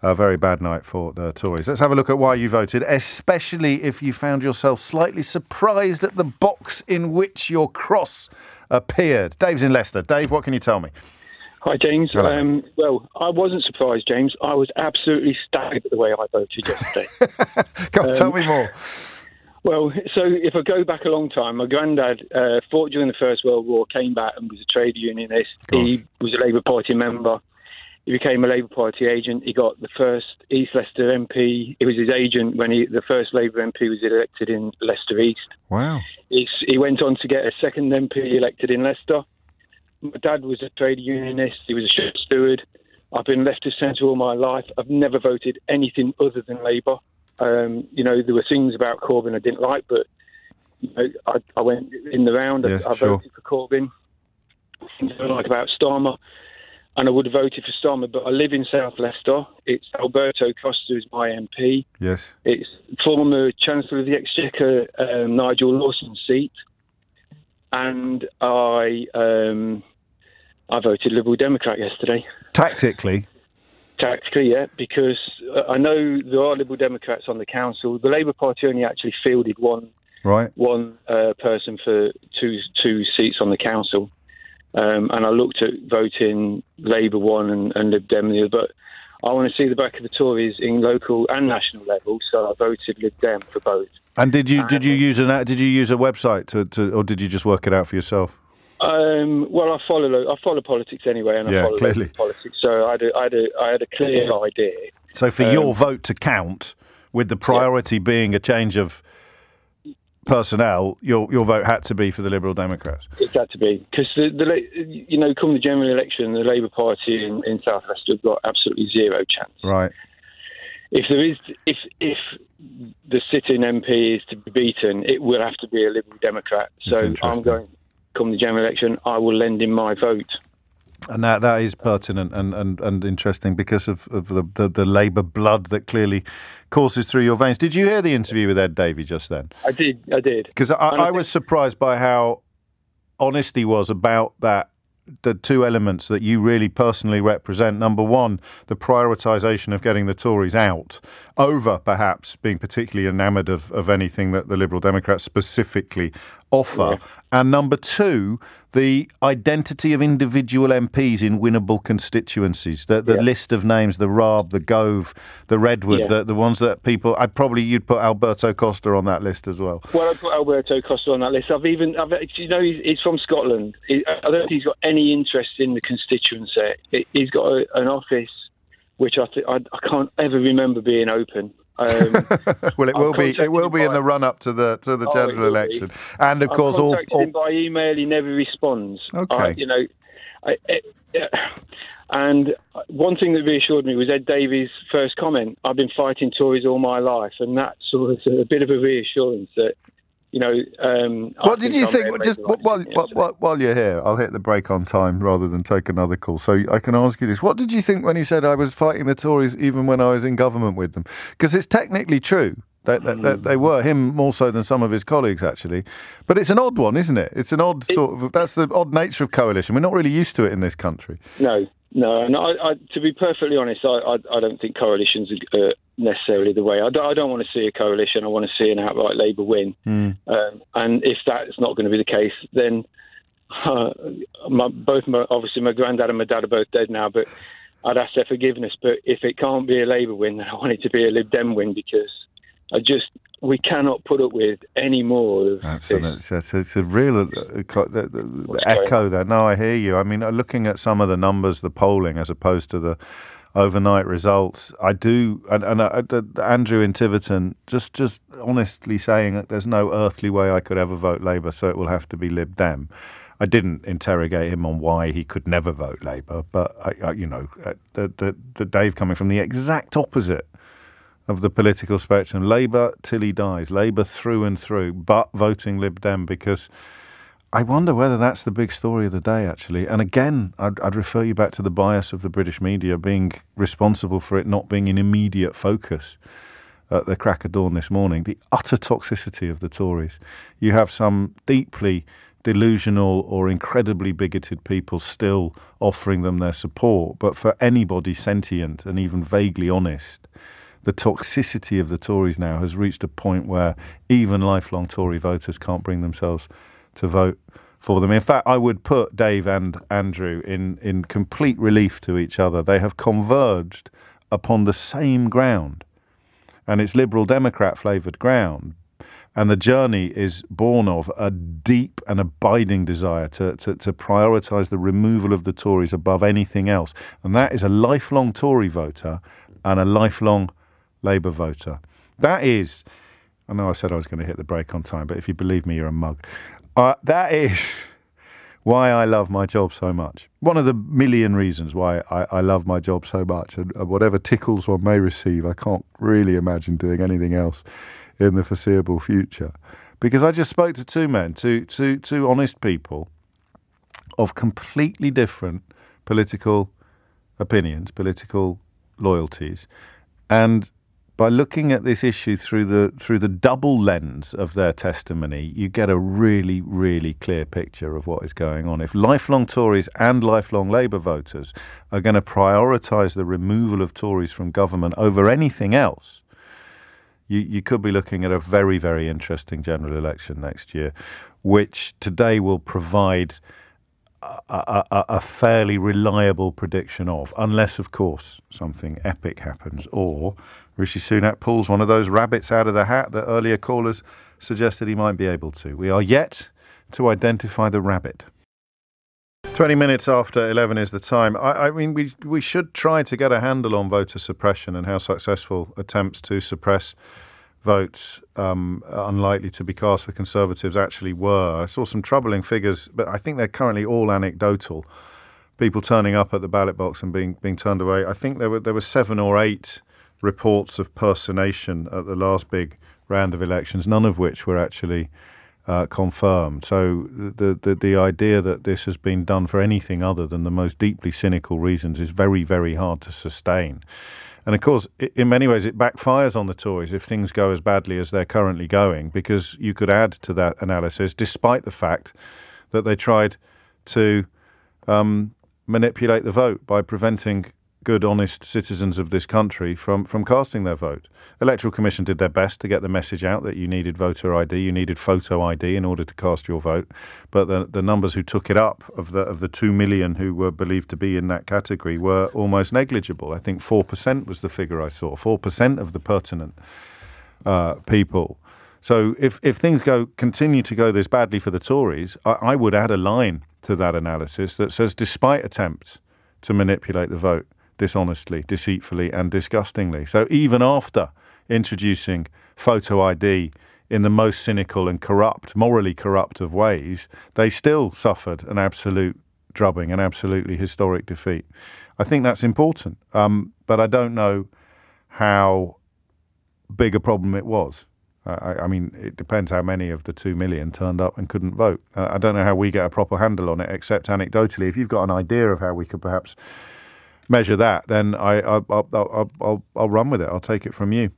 a very bad night for the Tories. Let's have a look at why you voted, especially if you found yourself slightly surprised at the box in which your cross appeared. Dave's in Leicester. Dave, what can you tell me? Hi, James. Well, I wasn't surprised, James. I was absolutely staggered at the way I voted yesterday. Go on, tell me more. Well, so if I go back a long time, my granddad fought during the First World War, came back and was a trade unionist. He was a Labour Party member. He became a Labour Party agent. He got the first East Leicester MP. He was his agent when the first Labour MP was elected in Leicester East. Wow. He went on to get a second MP elected in Leicester. My dad was a trade unionist. He was a ship steward. I've been left of centre all my life. I've never voted anything other than Labour. There were things about Corbyn I didn't like, but I went in the round. Yes, I voted for Corbyn. Things I don't like about Starmer. And I would have voted for Starmer, but I live in South Leicester. It's Alberto Costa is my MP. Yes. It's former Chancellor of the Exchequer, Nigel Lawson's seat. And I voted Liberal Democrat yesterday. Tactically? Tactically, yeah, because I know there are Liberal Democrats on the council. The Labour Party only actually fielded one person for two seats on the council. And I looked at voting Labour one and Lib Dem the other, but I want to see the back of the Tories in local and national level, so I voted Lib Dem for both. And did you use a website to or did you just work it out for yourself? Well, I follow politics anyway, and I follow clearly politics, so I had a clear idea. So for your vote to count, with the priority being a change of personnel, your vote had to be for the Liberal Democrats. It had to be, because come the general election, the Labour Party in South Leicester have got absolutely zero chance. Right. If the sitting MP is to be beaten, it will have to be a Liberal Democrat. So I'm going, come the general election, I will lend in my vote. And that is pertinent and interesting because of the Labour blood that clearly courses through your veins. Did you hear the interview with Ed Davey just then? I did. Because I was surprised by how honest he was about that. The two elements that you really personally represent. Number one, the prioritisation of getting the Tories out over perhaps being particularly enamoured of anything that the Liberal Democrats specifically offer. Yeah. And number two, the identity of individual MPs in winnable constituencies. The list of names, the Raab, the Gove, the Redwood, the ones that people... you'd put Alberto Costa on that list as well. Well, I'd put Alberto Costa on that list. He's from Scotland. I don't think he's got any interest in the constituency. He's got an office which I can't ever remember being open. Well, it will be. It will be in the run up to the general election, and of course, all him by email. He never responds. Okay, and one thing that reassured me was Ed Davies' first comment. I've been fighting Tories all my life, and that's sort of a bit of a reassurance that. What did you think? Just while you're here, I'll hit the break on time rather than take another call. So I can ask you this: what did you think when he said I was fighting the Tories even when I was in government with them? Because it's technically true that they were, him more so than some of his colleagues actually. But it's an odd one, isn't it? It's an odd that's the odd nature of coalition. We're not really used to it in this country. No. And to be perfectly honest, I don't think coalitions are necessarily the way. I don't want to see a coalition. I want to see an outright Labour win. And if that's not going to be the case, then obviously my granddad and my dad are both dead now, but I'd ask their forgiveness. But if it can't be a Labour win, then I want it to be a Lib Dem win, because we cannot put up with any more of this. It's a real echo there. No, I hear you. I mean, looking at some of the numbers, the polling, as opposed to the overnight results, I do, and Andrew in Tiverton just honestly saying that there's no earthly way I could ever vote Labour, so it will have to be Lib Dem. I didn't interrogate him on why he could never vote Labour, but the Dave coming from the exact opposite of the political spectrum, Labour till he dies, Labour through and through, but voting Lib Dem, because I wonder whether that's the big story of the day, actually. And again, I'd refer you back to the bias of the British media being responsible for it not being in immediate focus at the crack of dawn this morning. The utter toxicity of the Tories. You have some deeply delusional or incredibly bigoted people still offering them their support, but for anybody sentient and even vaguely honest, the toxicity of the Tories now has reached a point where even lifelong Tory voters can't bring themselves to vote for them. In fact, I would put Dave and Andrew in complete relief to each other. They have converged upon the same ground, and it's Liberal Democrat flavoured ground. And the journey is born of a deep and abiding desire to prioritise the removal of the Tories above anything else. And that is a lifelong Tory voter and a lifelong Labour voter. That is, I know I said I was going to hit the break on time, but if you believe me, you're a mug. That is why I love my job so much. One of the million reasons why I love my job so much, and whatever tickles one may receive, I can't really imagine doing anything else in the foreseeable future. Because I just spoke to two men, two honest people of completely different political opinions, political loyalties, and by looking at this issue through the double lens of their testimony, you get a really, really clear picture of what is going on. If lifelong Tories and lifelong Labour voters are going to prioritise the removal of Tories from government over anything else, you could be looking at a very, very interesting general election next year, which today will provide a fairly reliable prediction of, unless, of course, something epic happens or Rishi Sunak pulls one of those rabbits out of the hat that earlier callers suggested he might be able to. We are yet to identify the rabbit. 20 minutes after 11 is the time. I mean, we should try to get a handle on voter suppression and how successful attempts to suppress votes unlikely to be cast for Conservatives actually were. I saw some troubling figures, but I think they're currently all anecdotal. People turning up at the ballot box and being turned away. I think there were 7 or 8 reports of personation at the last big round of elections, none of which were actually confirmed. So the idea that this has been done for anything other than the most deeply cynical reasons is very, very hard to sustain. And of course, in many ways, it backfires on the Tories if things go as badly as they're currently going, because you could add to that analysis, despite the fact that they tried to manipulate the vote by preventing good, honest citizens of this country from casting their vote. Electoral Commission did their best to get the message out that you needed voter ID, you needed photo ID in order to cast your vote. But the numbers who took it up of the 2 million who were believed to be in that category were almost negligible. I think 4% was the figure I saw, 4% of the pertinent people. So if things continue to go this badly for the Tories, I would add a line to that analysis that says, despite attempts to manipulate the vote dishonestly, deceitfully and disgustingly. So even after introducing photo ID in the most cynical and corrupt, morally corrupt of ways, they still suffered an absolute drubbing, an absolutely historic defeat. I think that's important, but I don't know how big a problem it was. I mean, it depends how many of the 2 million turned up and couldn't vote. I don't know how we get a proper handle on it, except anecdotally. If you've got an idea of how we could perhaps measure that, then I'll run with it. I'll take it from you.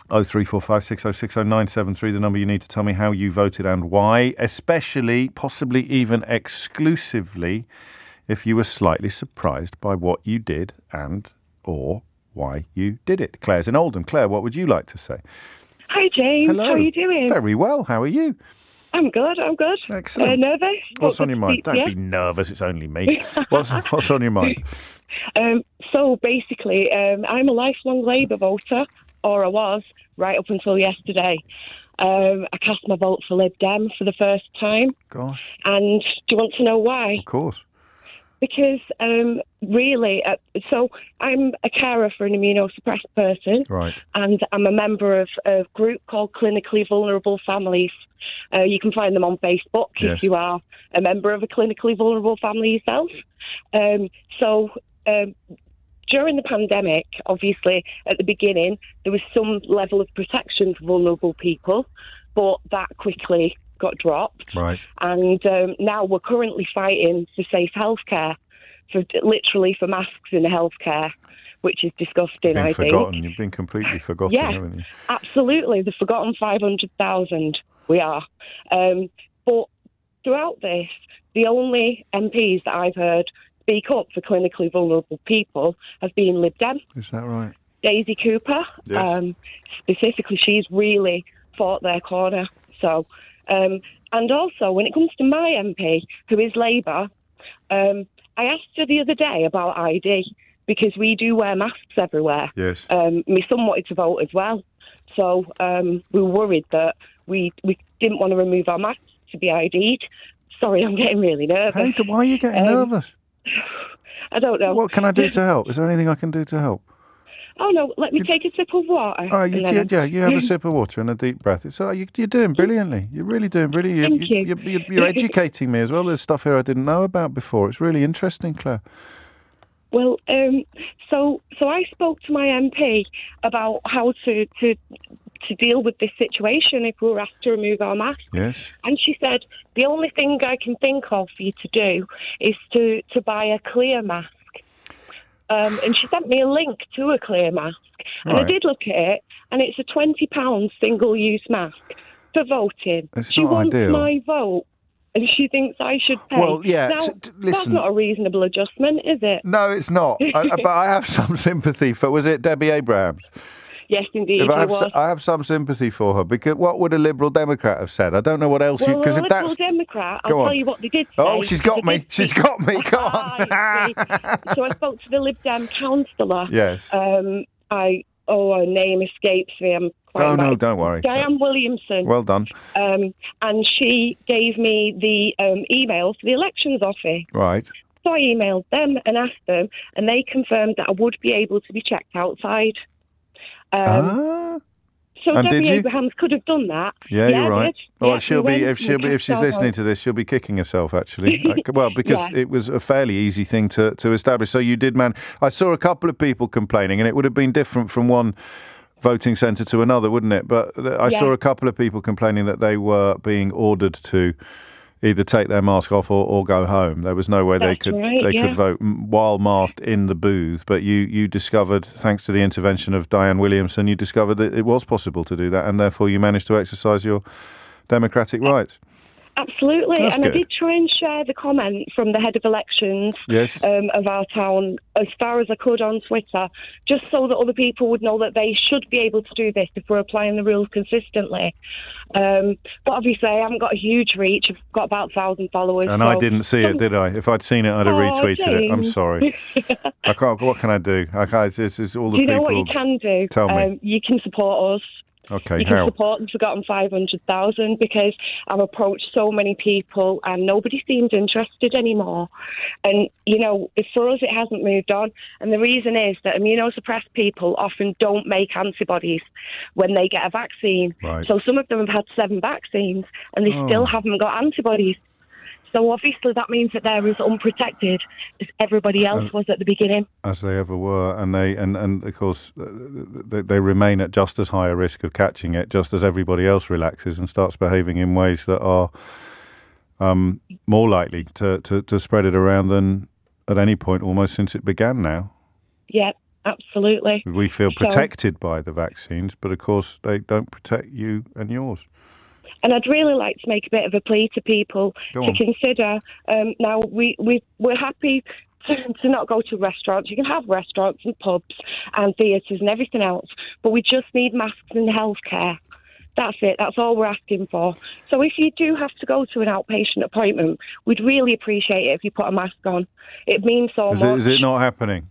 03456060973, the number you need to tell me how you voted and why, especially, possibly even exclusively, if you were slightly surprised by what you did and or why you did it. Claire's in Oldham. Claire, what would you like to say? Hi, James. Hello. How are you doing? Very well. How are you? I'm good. Excellent. Nervous? What's on your mind? Don't be nervous. It's only me. What's on your mind? So basically, I'm a lifelong Labour voter, or I was, right up until yesterday. I cast my vote for Lib Dem for the first time. Gosh. And do you want to know why? Of course. Because really, so I'm a carer for an immunosuppressed person, right? And I'm a member of a group called Clinically Vulnerable Families. You can find them on Facebook if you are a member of a clinically vulnerable family yourself. During the pandemic, obviously, at the beginning, there was some level of protection for vulnerable people, but that quickly got dropped. Right. And now we're currently fighting for safe healthcare, for masks in healthcare, which is disgusting, I think. You've been completely forgotten, haven't you? Absolutely. The forgotten 500,000. We are. But throughout this, the only MPs that I've heard speak up for clinically vulnerable people have been Lib Dem. Is that right? Daisy Cooper. Yes. Specifically, she's really fought their corner. So, and also, when it comes to my MP, who is Labour, I asked her the other day about ID, because we do wear masks everywhere. Yes. My son wanted to vote as well. So we were worried that we didn't want to remove our masks to be ID'd. Sorry, I'm getting really nervous. Hey, why are you getting nervous? I don't know. What can I do to help? Is there anything I can do to help? Oh, no, let me take a sip of water. All right, you have a sip of water and a deep breath. You're doing brilliantly. You're really doing brilliantly. Thank you. You're educating me as well. There's stuff here I didn't know about before. It's really interesting, Claire. Well, so I spoke to my MP about how to deal with this situation if we were asked to remove our masks. Yes. And she said, the only thing I can think of for you to do is to buy a clear mask. And she sent me a link to a clear mask. And I did look at it, and it's a £20 single-use mask for voting. She wants my vote, and she thinks I should pay. Well, yeah, now, listen. That's not a reasonable adjustment, is it? No, it's not. But I have some sympathy for... Was it Debbie Abrahams? Yes, indeed. I have some sympathy for her, because what would a Liberal Democrat have said? I don't know what else. Well, a Liberal Democrat, I'll tell you what they did say. Oh, she's got me. She's got me. Go on. So I spoke to the Lib Dem councillor. Yes. Her name escapes me. I'm quite no, don't worry. Diane Williamson. Well done. And she gave me the email for the elections office. Right. So I emailed them and asked them, and they confirmed that I would be able to be checked outside. So And Debbie did you? Abrahams could have done that. Yeah, you're right. I did. Well, Yeah, she'll we be went, if she's listening to this, she'll be kicking herself actually. Well, because it was a fairly easy thing to establish. So you did, man. I saw a couple of people complaining, and it would have been different from one voting centre to another, wouldn't it? But I saw a couple of people complaining that they were being ordered to either take their mask off or go home. There was no way they could vote while masked in the booth. But you discovered, thanks to the intervention of Diane Williamson, you discovered that it was possible to do that, and therefore you managed to exercise your democratic rights. Absolutely. That's and good. I did try and share the comment from the head of elections of our town as far as I could on Twitter, just so that other people would know that they should be able to do this if we're applying the rules consistently. But obviously I haven't got a huge reach. I've got about 1,000 followers. And I didn't see it, did I? If I'd seen it, I'd have retweeted it. I'm sorry. I can't. What can I do? This is all the people. Do you know what you can do? Tell me. You can support us. Okay, you can support the Forgotten 500,000 because I've approached so many people and nobody seems interested anymore. And, you know, for us, it hasn't moved on. And the reason is that immunosuppressed people often don't make antibodies when they get a vaccine. Right. So some of them have had 7 vaccines and they still haven't got antibodies. So obviously that means that they're as unprotected as everybody else was at the beginning. As they ever were, and of course they remain at just as high a risk of catching it, just as everybody else relaxes and starts behaving in ways that are more likely to spread it around than at any point almost since it began now. Yeah, absolutely. We feel protected by the vaccines, but of course they don't protect you and yours. And I'd really like to make a bit of a plea to people to consider. Now, we're happy to not go to restaurants. You can have restaurants and pubs and theatres and everything else, but we just need masks in healthcare. That's it. That's all we're asking for. So if you do have to go to an outpatient appointment, we'd really appreciate it if you put a mask on. It means so much. Is it not happening?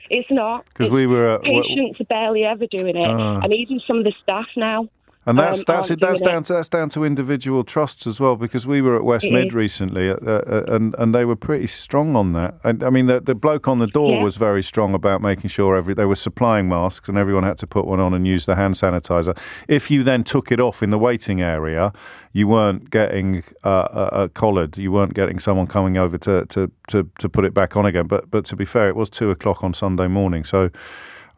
It's not. Because we were patients are barely ever doing it, and even some of the staff now. And that's down to individual trusts as well, because we were at West Mid recently, and they were pretty strong on that. And I mean, the bloke on the door was very strong about making sure they were supplying masks and everyone had to put one on and use the hand sanitizer. If you then took it off in the waiting area, you weren't getting collared. You weren't getting someone coming over to put it back on again. But to be fair, it was 2:00 on Sunday morning, so.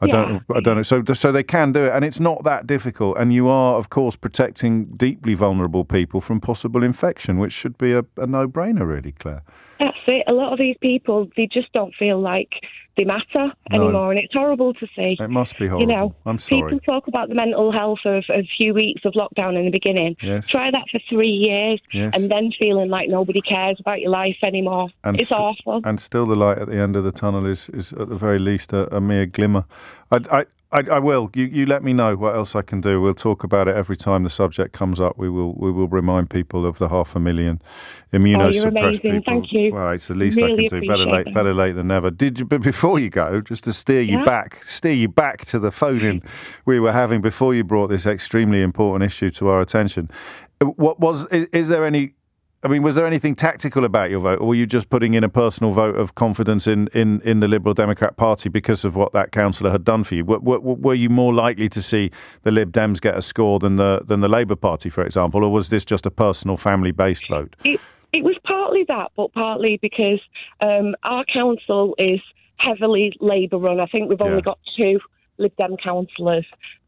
I don't know. So they can do it, and it's not that difficult. And you are, of course, protecting deeply vulnerable people from possible infection, which should be a no-brainer, really, Claire. That's it. A lot of these people, they just don't feel like they matter anymore, and it's horrible to see. It must be horrible. I'm sorry. People talk about the mental health of a few weeks of lockdown in the beginning. Yes. Try that for 3 years, and then feeling like nobody cares about your life anymore. And it's awful. And still the light at the end of the tunnel is at the very least a mere glimmer. I will. You let me know what else I can do. We'll talk about it every time the subject comes up. We will remind people of the 500,000 immunosuppressed people. Thank you. Well, it's the least I can do. Better late than never. But before you go, just to steer you back to the phone-in we were having before you brought this extremely important issue to our attention. Was there anything tactical about your vote, or were you just putting in a personal vote of confidence in the Liberal Democrat Party because of what that councillor had done for you? Were you more likely to see the Lib Dems get a score than the Labour Party, for example, or was this just a personal, family-based vote? It was partly that, but partly because our council is heavily Labour-run. I think we've only got 2 Lib Dem councillors.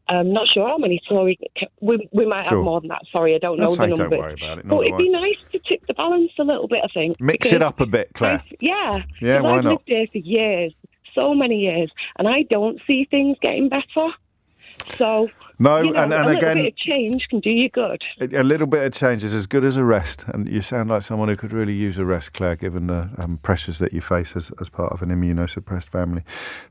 I'm not sure how many Tory. We might have more than that. Sorry, I don't know the numbers. Don't worry about it. But it'd be nice to tip the balance a little bit, I think. Mix it up a bit, Claire. Yeah, why not? I've lived here for years, so many years, and I don't see things getting better. So no, and a little bit of change can do you good. A little bit of change is as good as a rest, and you sound like someone who could really use a rest, Claire, given the pressures that you face as part of an immunosuppressed family.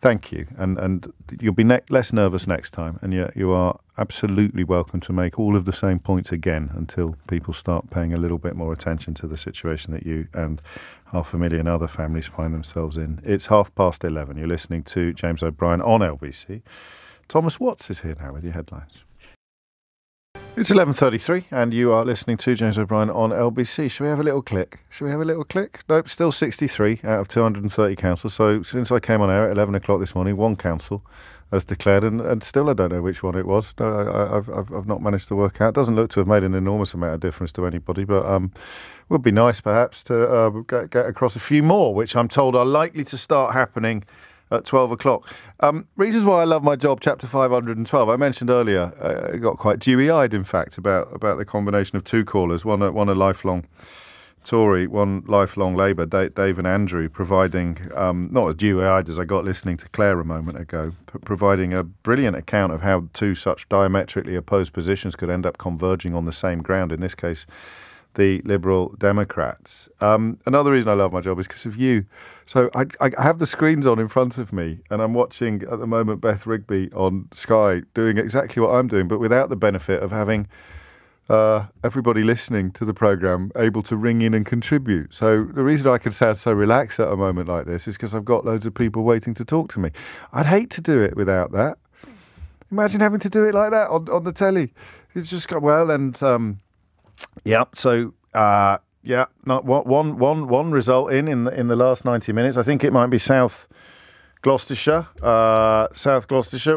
Thank you, and you'll be less nervous next time, and you are absolutely welcome to make all of the same points again until people start paying a little bit more attention to the situation that you and 500,000 other families find themselves in. It's 11:30. You're listening to James O'Brien on LBC. Thomas Watts is here now with your headlines. It's 11:33 and you are listening to James O'Brien on LBC. Shall we have a little click? Nope, still 63 out of 230 councils. So since I came on air at 11 o'clock this morning, one council has declared, and still I don't know which one it was. No, I've not managed to work out. It doesn't look to have made an enormous amount of difference to anybody, but would be nice perhaps to get across a few more, which I'm told are likely to start happening at 12 o'clock. Reasons why I love my job, chapter 512. I mentioned earlier, I got quite dewy-eyed, in fact, about the combination of two callers, one a lifelong Tory, one lifelong Labour, Dave and Andrew, providing, not as dewy-eyed as I got listening to Claire a moment ago, but providing a brilliant account of how two such diametrically opposed positions could end up converging on the same ground, in this case, the Liberal Democrats. Another reason I love my job is because of you. So I have the screens on in front of me, and I'm watching at the moment Beth Rigby on Sky doing exactly what I'm doing, but without the benefit of having everybody listening to the programme able to ring in and contribute. So the reason I can sound so relaxed at a moment like this is because I've got loads of people waiting to talk to me. I'd hate to do it without that. Imagine having to do it like that on the telly. It's just got, well, and yeah, so not one result in the last 90 minutes. I think it might be South Gloucestershire,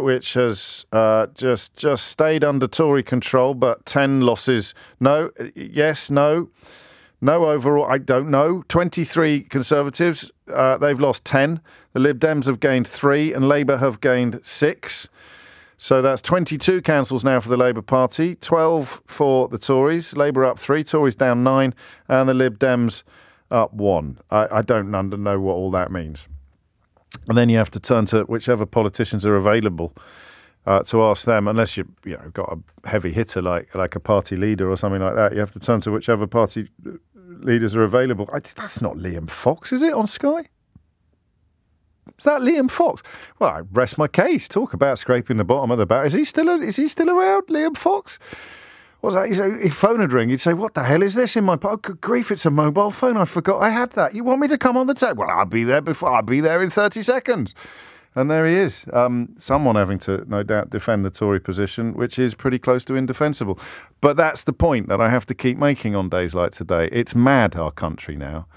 which has just stayed under Tory control, but 10 losses. No, yes, no overall. I don't know. 23 Conservatives, they've lost 10. The Lib Dems have gained 3, and Labour have gained 6. So that's 22 councils now for the Labour Party, 12 for the Tories. Labour up 3, Tories down 9, and the Lib Dems up 1. I don't know what all that means. And then you have to turn to whichever politicians are available to ask them, unless you've got a heavy hitter like a party leader or something like that. You have to turn to whichever party leaders are available. That's not Liam Fox, is it, on Sky? Is that Liam Fox? Well, I rest my case. Talk about scraping the bottom of the barrel. Is he still around, Liam Fox? What's that? His phone would ring. He'd say, "What the hell is this in my pocket? Oh, good grief, it's a mobile phone. I forgot I had that. You want me to come on the tape? Well, I'll be there in 30 seconds." And there he is. Someone having to, no doubt, defend the Tory position, which is pretty close to indefensible. But that's the point that I have to keep making on days like today. It's mad, our country now.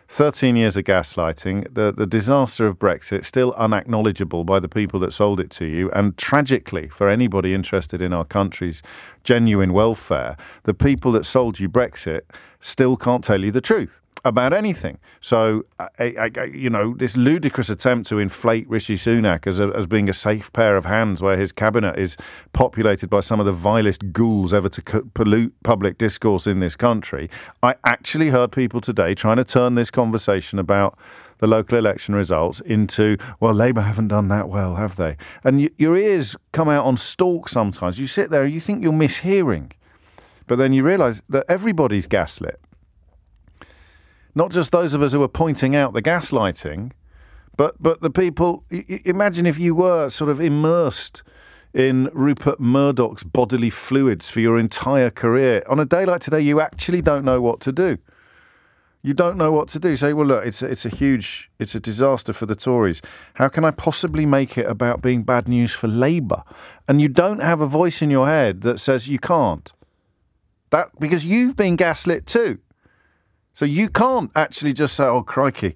13 years of gaslighting, the disaster of Brexit still unacknowledgeable by the people that sold it to you, and tragically, for anybody interested in our country's genuine welfare, the people that sold you Brexit still can't tell you the truth about anything. So, this ludicrous attempt to inflate Rishi Sunak as being a safe pair of hands where his cabinet is populated by some of the vilest ghouls ever to pollute public discourse in this country. I actually heard people today trying to turn this conversation about the local election results into, well, Labour haven't done that well, have they? And your ears come out on stalk sometimes. You sit there and you think you're mishearing. But then you realise that everybody's gaslit. Not just those of us who are pointing out the gaslighting, but the people. Imagine if you were sort of immersed in Rupert Murdoch's bodily fluids for your entire career. On a day like today, you actually don't know what to do. You don't know what to do. You say, well, look, it's a disaster for the Tories. How can I possibly make it about being bad news for Labour? And you don't have a voice in your head that says you can't. Because you've been gaslit too. So you can't actually just say, oh, crikey.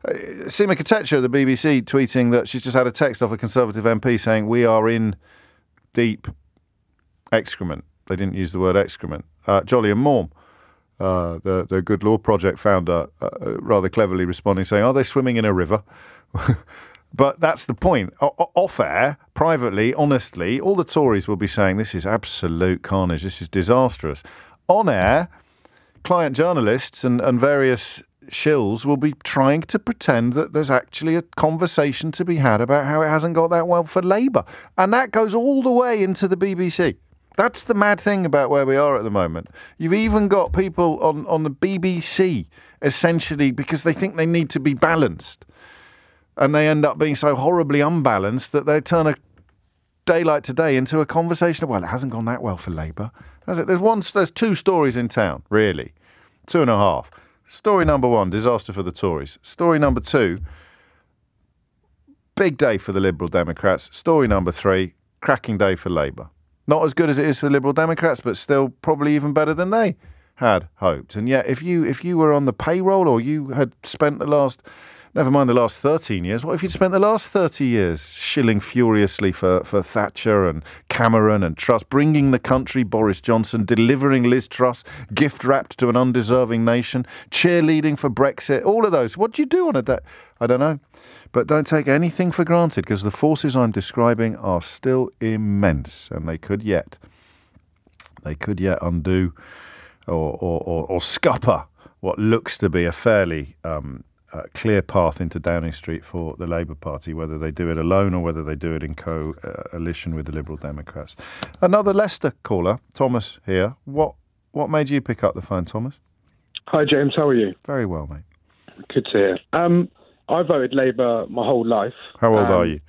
Seema Kotecha at the BBC tweeting that she's just had a text off a Conservative MP saying we are in deep excrement. They didn't use the word excrement. Jolly and Morm, the Good Law Project founder, rather cleverly responding, saying, are they swimming in a river? But that's the point. Off air, privately, honestly, all the Tories will be saying this is absolute carnage, this is disastrous. On air, client journalists and various shills will be trying to pretend that there's actually a conversation to be had about how it hasn't got that well for Labour. And that goes all the way into the BBC. That's the mad thing about where we are at the moment. You've even got people on the BBC, essentially, because they think they need to be balanced. And they end up being so horribly unbalanced that they turn a day like today into a conversation of, well, it hasn't gone that well for Labour. There's 2 stories in town, really. 2.5. Story number 1, disaster for the Tories. Story number 2, big day for the Liberal Democrats. Story number 3, cracking day for Labour. Not as good as it is for the Liberal Democrats, but still probably even better than they had hoped. And yet, if you were on the payroll, or you had spent the last 13 years, what if you'd spent the last 30 years shilling furiously for Thatcher and Cameron and Truss, bringing the country, Boris Johnson, delivering Liz Truss, gift-wrapped to an undeserving nation, cheerleading for Brexit, all of those. What do you do on a day? I don't know. But don't take anything for granted, because the forces I'm describing are still immense, and they could yet undo or scupper what looks to be a fairly clear path into Downing Street for the Labour Party, whether they do it alone or whether they do it in coalition with the Liberal Democrats. Another Leicester caller, Thomas here. What made you pick up the phone, Thomas? Hi, James. How are you? Very well, mate. Good to hear. I voted Labour my whole life. How old are you?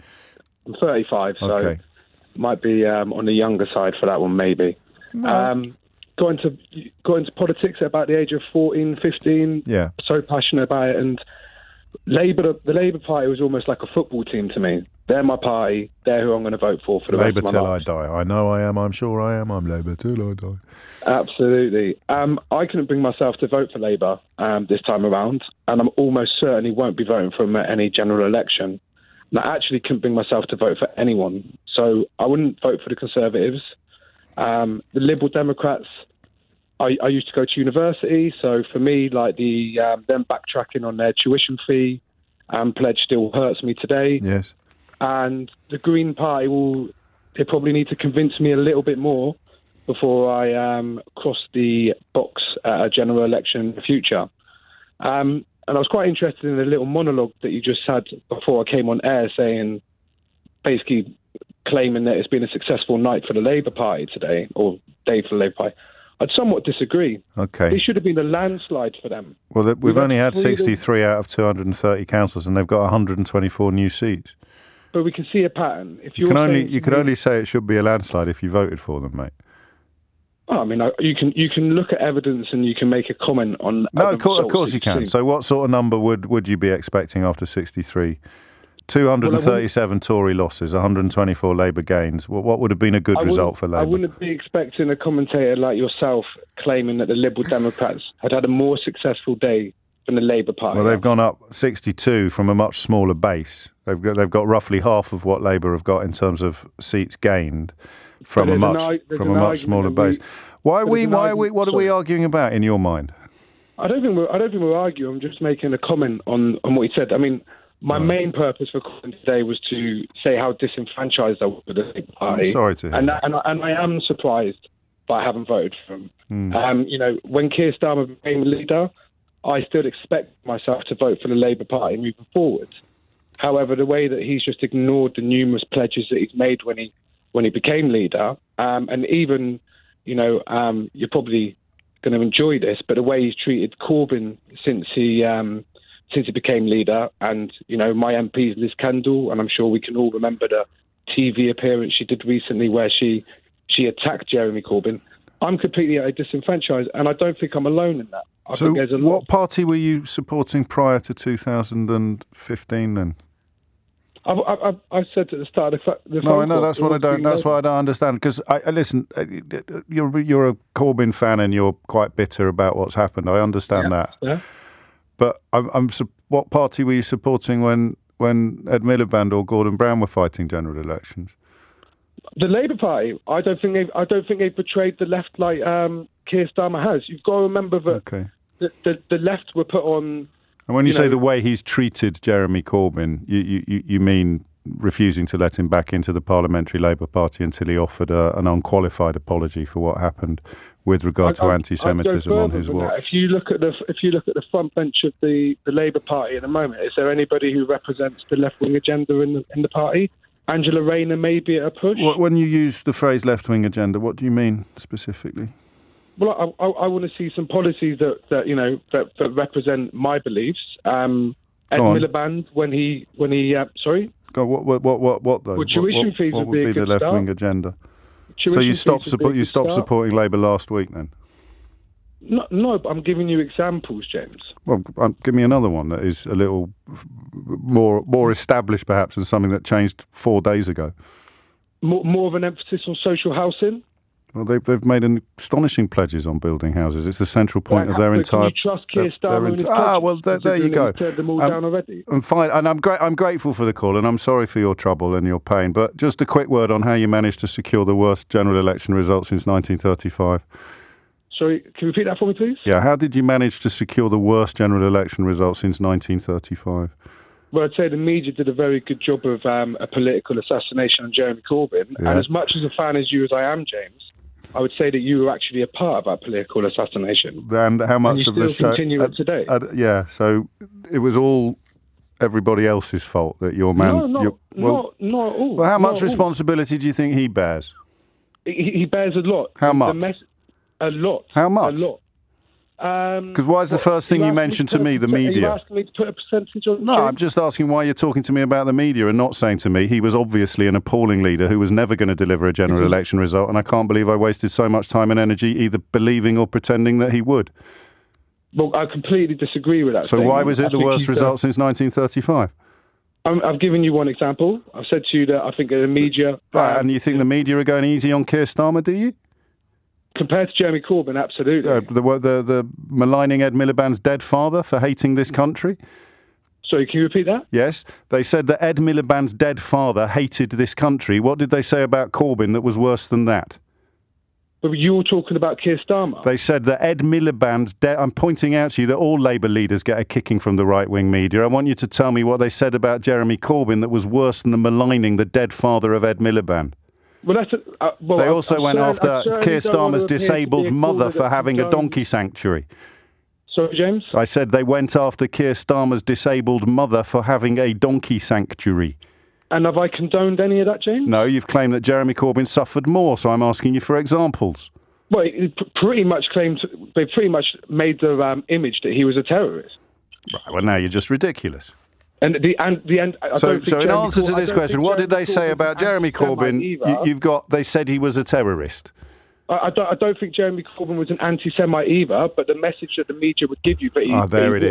I'm 35, okay. So might be on the younger side for that one, maybe. No. Got into politics at about the age of 14, 15. Yeah. So passionate about it. And the Labour Party was almost like a football team to me. They're my party. They're who I'm going to vote for the Labour rest of my till life. I die. I know I am. I'm sure I am. I'm Labour till I die. Absolutely. I couldn't bring myself to vote for Labour this time around, and I'm almost certainly won't be voting for them at any general election. And I actually couldn't bring myself to vote for anyone. So I wouldn't vote for the Conservatives. The Liberal Democrats, I used to go to university, so for me, like them backtracking on their tuition fee pledge still hurts me today. Yes. And the Green Party they probably need to convince me a little bit more before I cross the box at a general election in the future. And I was quite interested in the little monologue that you just had before I came on air, basically claiming that it's been a successful night for the Labour Party today, or day for the Labour Party. I'd somewhat disagree. Okay. It should have been a landslide for them. Well, we've only had 63 out of 230 councils, and they've got 124 new seats. But we can see a pattern. If you can only say it should be a landslide if you voted for them, mate. Oh, I mean, you can look at evidence and you can make a comment on. No, of course you can. So, what sort of number would you be expecting after 63? 237 Tory losses, 124 Labour gains. What would have been a good result for Labour? I wouldn't be expecting a commentator like yourself claiming that the Liberal Democrats had a more successful day than the Labour Party. Well, they've gone up 62 from a much smaller base. They've got roughly half of what Labour have got in terms of seats gained from a much smaller base. What are we arguing about in your mind? I don't think we're arguing. I'm just making a comment on what he said. I mean, my main purpose for calling today was to say how disenfranchised I was with the Labour Party. I'm sorry to hear that. And I am surprised that I haven't voted for him. When Keir Starmer became leader, I still expect myself to vote for the Labour Party moving forward. However, the way that he's just ignored the numerous pledges that he's made when he became leader, and even, you're probably going to enjoy this, but the way he's treated Corbyn since he became leader, and my MP is Liz Kendall, and I'm sure we can all remember the TV appearance she did recently where she attacked Jeremy Corbyn. I'm completely disenfranchised, and I don't think I'm alone in that. I think there's a lot. What party were you supporting prior to 2015 then? I said at the start of the no, I know that's what I don't. That's what I don't understand. Because listen, you're a Corbyn fan and you're quite bitter about what's happened. I understand that. Yeah. But what party were you supporting when Ed Miliband or Gordon Brown were fighting general elections? The Labour Party. I don't think they've betrayed the left like Keir Starmer has. You've got to remember that the left were put on. And when you say the way he's treated Jeremy Corbyn, you mean refusing to let him back into the Parliamentary Labour Party until he offered an unqualified apology for what happened with regard to anti-Semitism on his watch. If you look at the front bench of the Labour Party at the moment, is there anybody who represents the left-wing agenda in the party? Angela Rayner may be at a push. When you use the phrase left-wing agenda, what do you mean specifically? Well, I want to see some policies that represent my beliefs. Ed Miliband, when he sorry. Go on, what though? Well, tuition fees would be the left-wing agenda. So you stopped supporting Labour last week then? No, but I'm giving you examples, James. Well, give me another one that is a little more established, perhaps, than something that changed 4 days ago. more of an emphasis on social housing. Well, they've made an astonishing pledges on building houses. It's the central point of their entire. Can you trust Keir Starmer? Well, there you go. Turned them all down already. I'm fine, and I'm grateful for the call, and I'm sorry for your trouble and your pain. But just a quick word on how you managed to secure the worst general election result since 1935. Sorry, can you repeat that for me, please? Yeah, how did you manage to secure the worst general election result since 1935? Well, I'd say the media did a very good job of a political assassination on Jeremy Corbyn. Yeah. And as much as a fan as you as I am, James, I would say that you were actually a part of that political assassination. And how much of the show? Continue it today. Yeah, so it was all everybody else's fault that your man. Not at all. Well, how much responsibility do you think he bears? He bears a lot. How much? A lot. How much? A lot. Because why is the first thing you mentioned to me the media? Are you asking me to put a percentage on? No, I'm just asking why you're talking to me about the media and not saying to me he was obviously an appalling leader who was never going to deliver a general election result, and I can't believe I wasted so much time and energy either believing or pretending that he would. Well, I completely disagree with that. So why was it the worst result since 1935? I've given you one example. I've said to you that I think the media... Right, and you think the media are going easy on Keir Starmer, do you? Compared to Jeremy Corbyn, absolutely. The maligning Ed Miliband's dead father for hating this country? Sorry, can you repeat that? Yes. They said that Ed Miliband's dead father hated this country. What did they say about Corbyn that was worse than that? But you were talking about Keir Starmer. They said that Ed Miliband's dead... I'm pointing out to you that all Labour leaders get a kicking from the right-wing media. I want you to tell me what they said about Jeremy Corbyn that was worse than the maligning the dead father of Ed Miliband. Well, they also went after Keir Starmer's disabled mother for having a donkey sanctuary. Sorry, James? I said they went after Keir Starmer's disabled mother for having a donkey sanctuary. And have I condoned any of that, James? No, you've claimed that Jeremy Corbyn suffered more, so I'm asking you for examples. Well, they pretty much made the image that he was a terrorist. Right, well, now you're just ridiculous. And the end. So in answer to this question, what did they say about Jeremy Corbyn? They said he was a terrorist. I don't think Jeremy Corbyn was an anti-Semite either, but the message that the media would give you... There it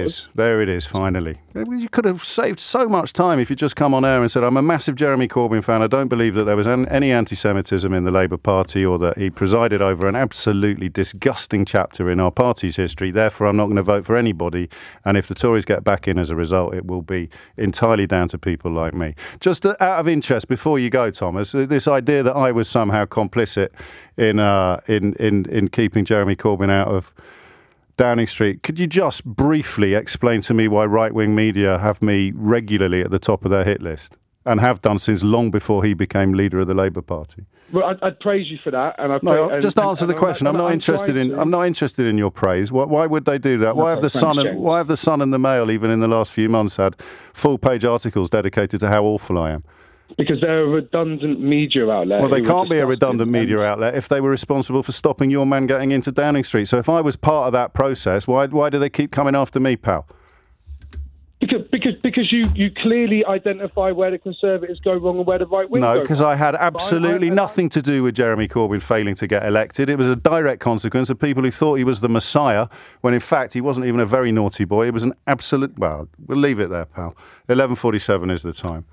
is, finally. You could have saved so much time if you'd just come on air and said, I'm a massive Jeremy Corbyn fan. I don't believe that there was any anti-Semitism in the Labour Party or that he presided over an absolutely disgusting chapter in our party's history. Therefore, I'm not going to vote for anybody. And if the Tories get back in as a result, it will be entirely down to people like me. Just out of interest, before you go, Thomas, this idea that I was somehow complicit in keeping Jeremy Corbyn out of Downing Street. Could you just briefly explain to me why right-wing media have me regularly at the top of their hit list and have done since long before he became leader of the Labour Party? Well, I'd praise you for that. Just answer the question. I'm not interested in your praise. Why would they do that? Why have the Sun and the Mail, even in the last few months, had full-page articles dedicated to how awful I am? Because they're a redundant media outlet. Well, they can't be a redundant media outlet if they were responsible for stopping your man getting into Downing Street. So if I was part of that process, why do they keep coming after me, pal? Because you clearly identify where the Conservatives go wrong and where the right wing No, because I had absolutely nothing to do with Jeremy Corbyn failing to get elected. It was a direct consequence of people who thought he was the Messiah, when in fact he wasn't even a very naughty boy. It was an absolute... Well, we'll leave it there, pal. 11:47 is the time.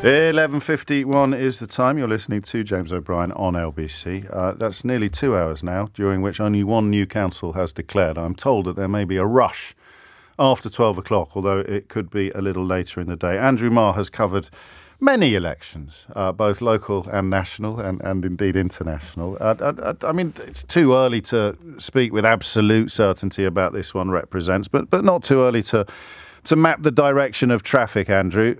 11:51 is the time. You're listening to James O'Brien on LBC. That's nearly 2 hours now, during which only one new council has declared. I'm told that there may be a rush after 12 o'clock, although it could be a little later in the day. Andrew Marr has covered many elections, both local and national, and indeed international. I mean, it's too early to speak with absolute certainty about this one represents, but not too early to map the direction of traffic, Andrew.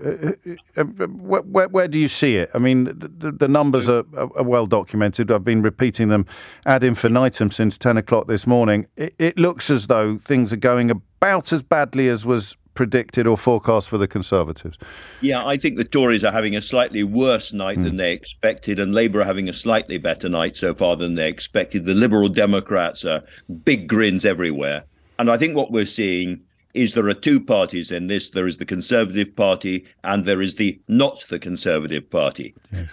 Where do you see it? I mean, the numbers are well documented. I've been repeating them ad infinitum since 10 o'clock this morning. It looks as though things are going about as badly as was predicted or forecast for the Conservatives. Yeah, I think the Tories are having a slightly worse night than they expected, and Labour are having a slightly better night so far than they expected. The Liberal Democrats are big grins everywhere. And I think what we're seeing is there are two parties in this. There is the Conservative Party and there is the not the Conservative Party. Yes.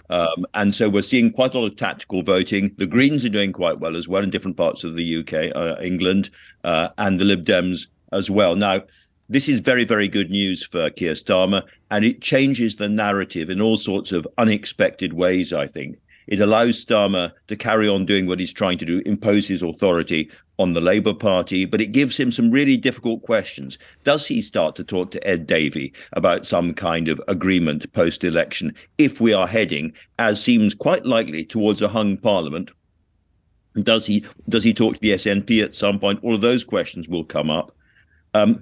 And so we're seeing quite a lot of tactical voting. The Greens are doing quite well as well in different parts of the UK, England, and the Lib Dems as well. Now, this is very, very good news for Keir Starmer, and it changes the narrative in all sorts of unexpected ways, I think. It allows Starmer to carry on doing what he's trying to do, impose his authority on the Labour Party, but it gives him some really difficult questions. Does he start to talk to Ed Davey about some kind of agreement post-election if we are heading, as seems quite likely, towards a hung parliament? Does he talk to the SNP at some point? All of those questions will come up.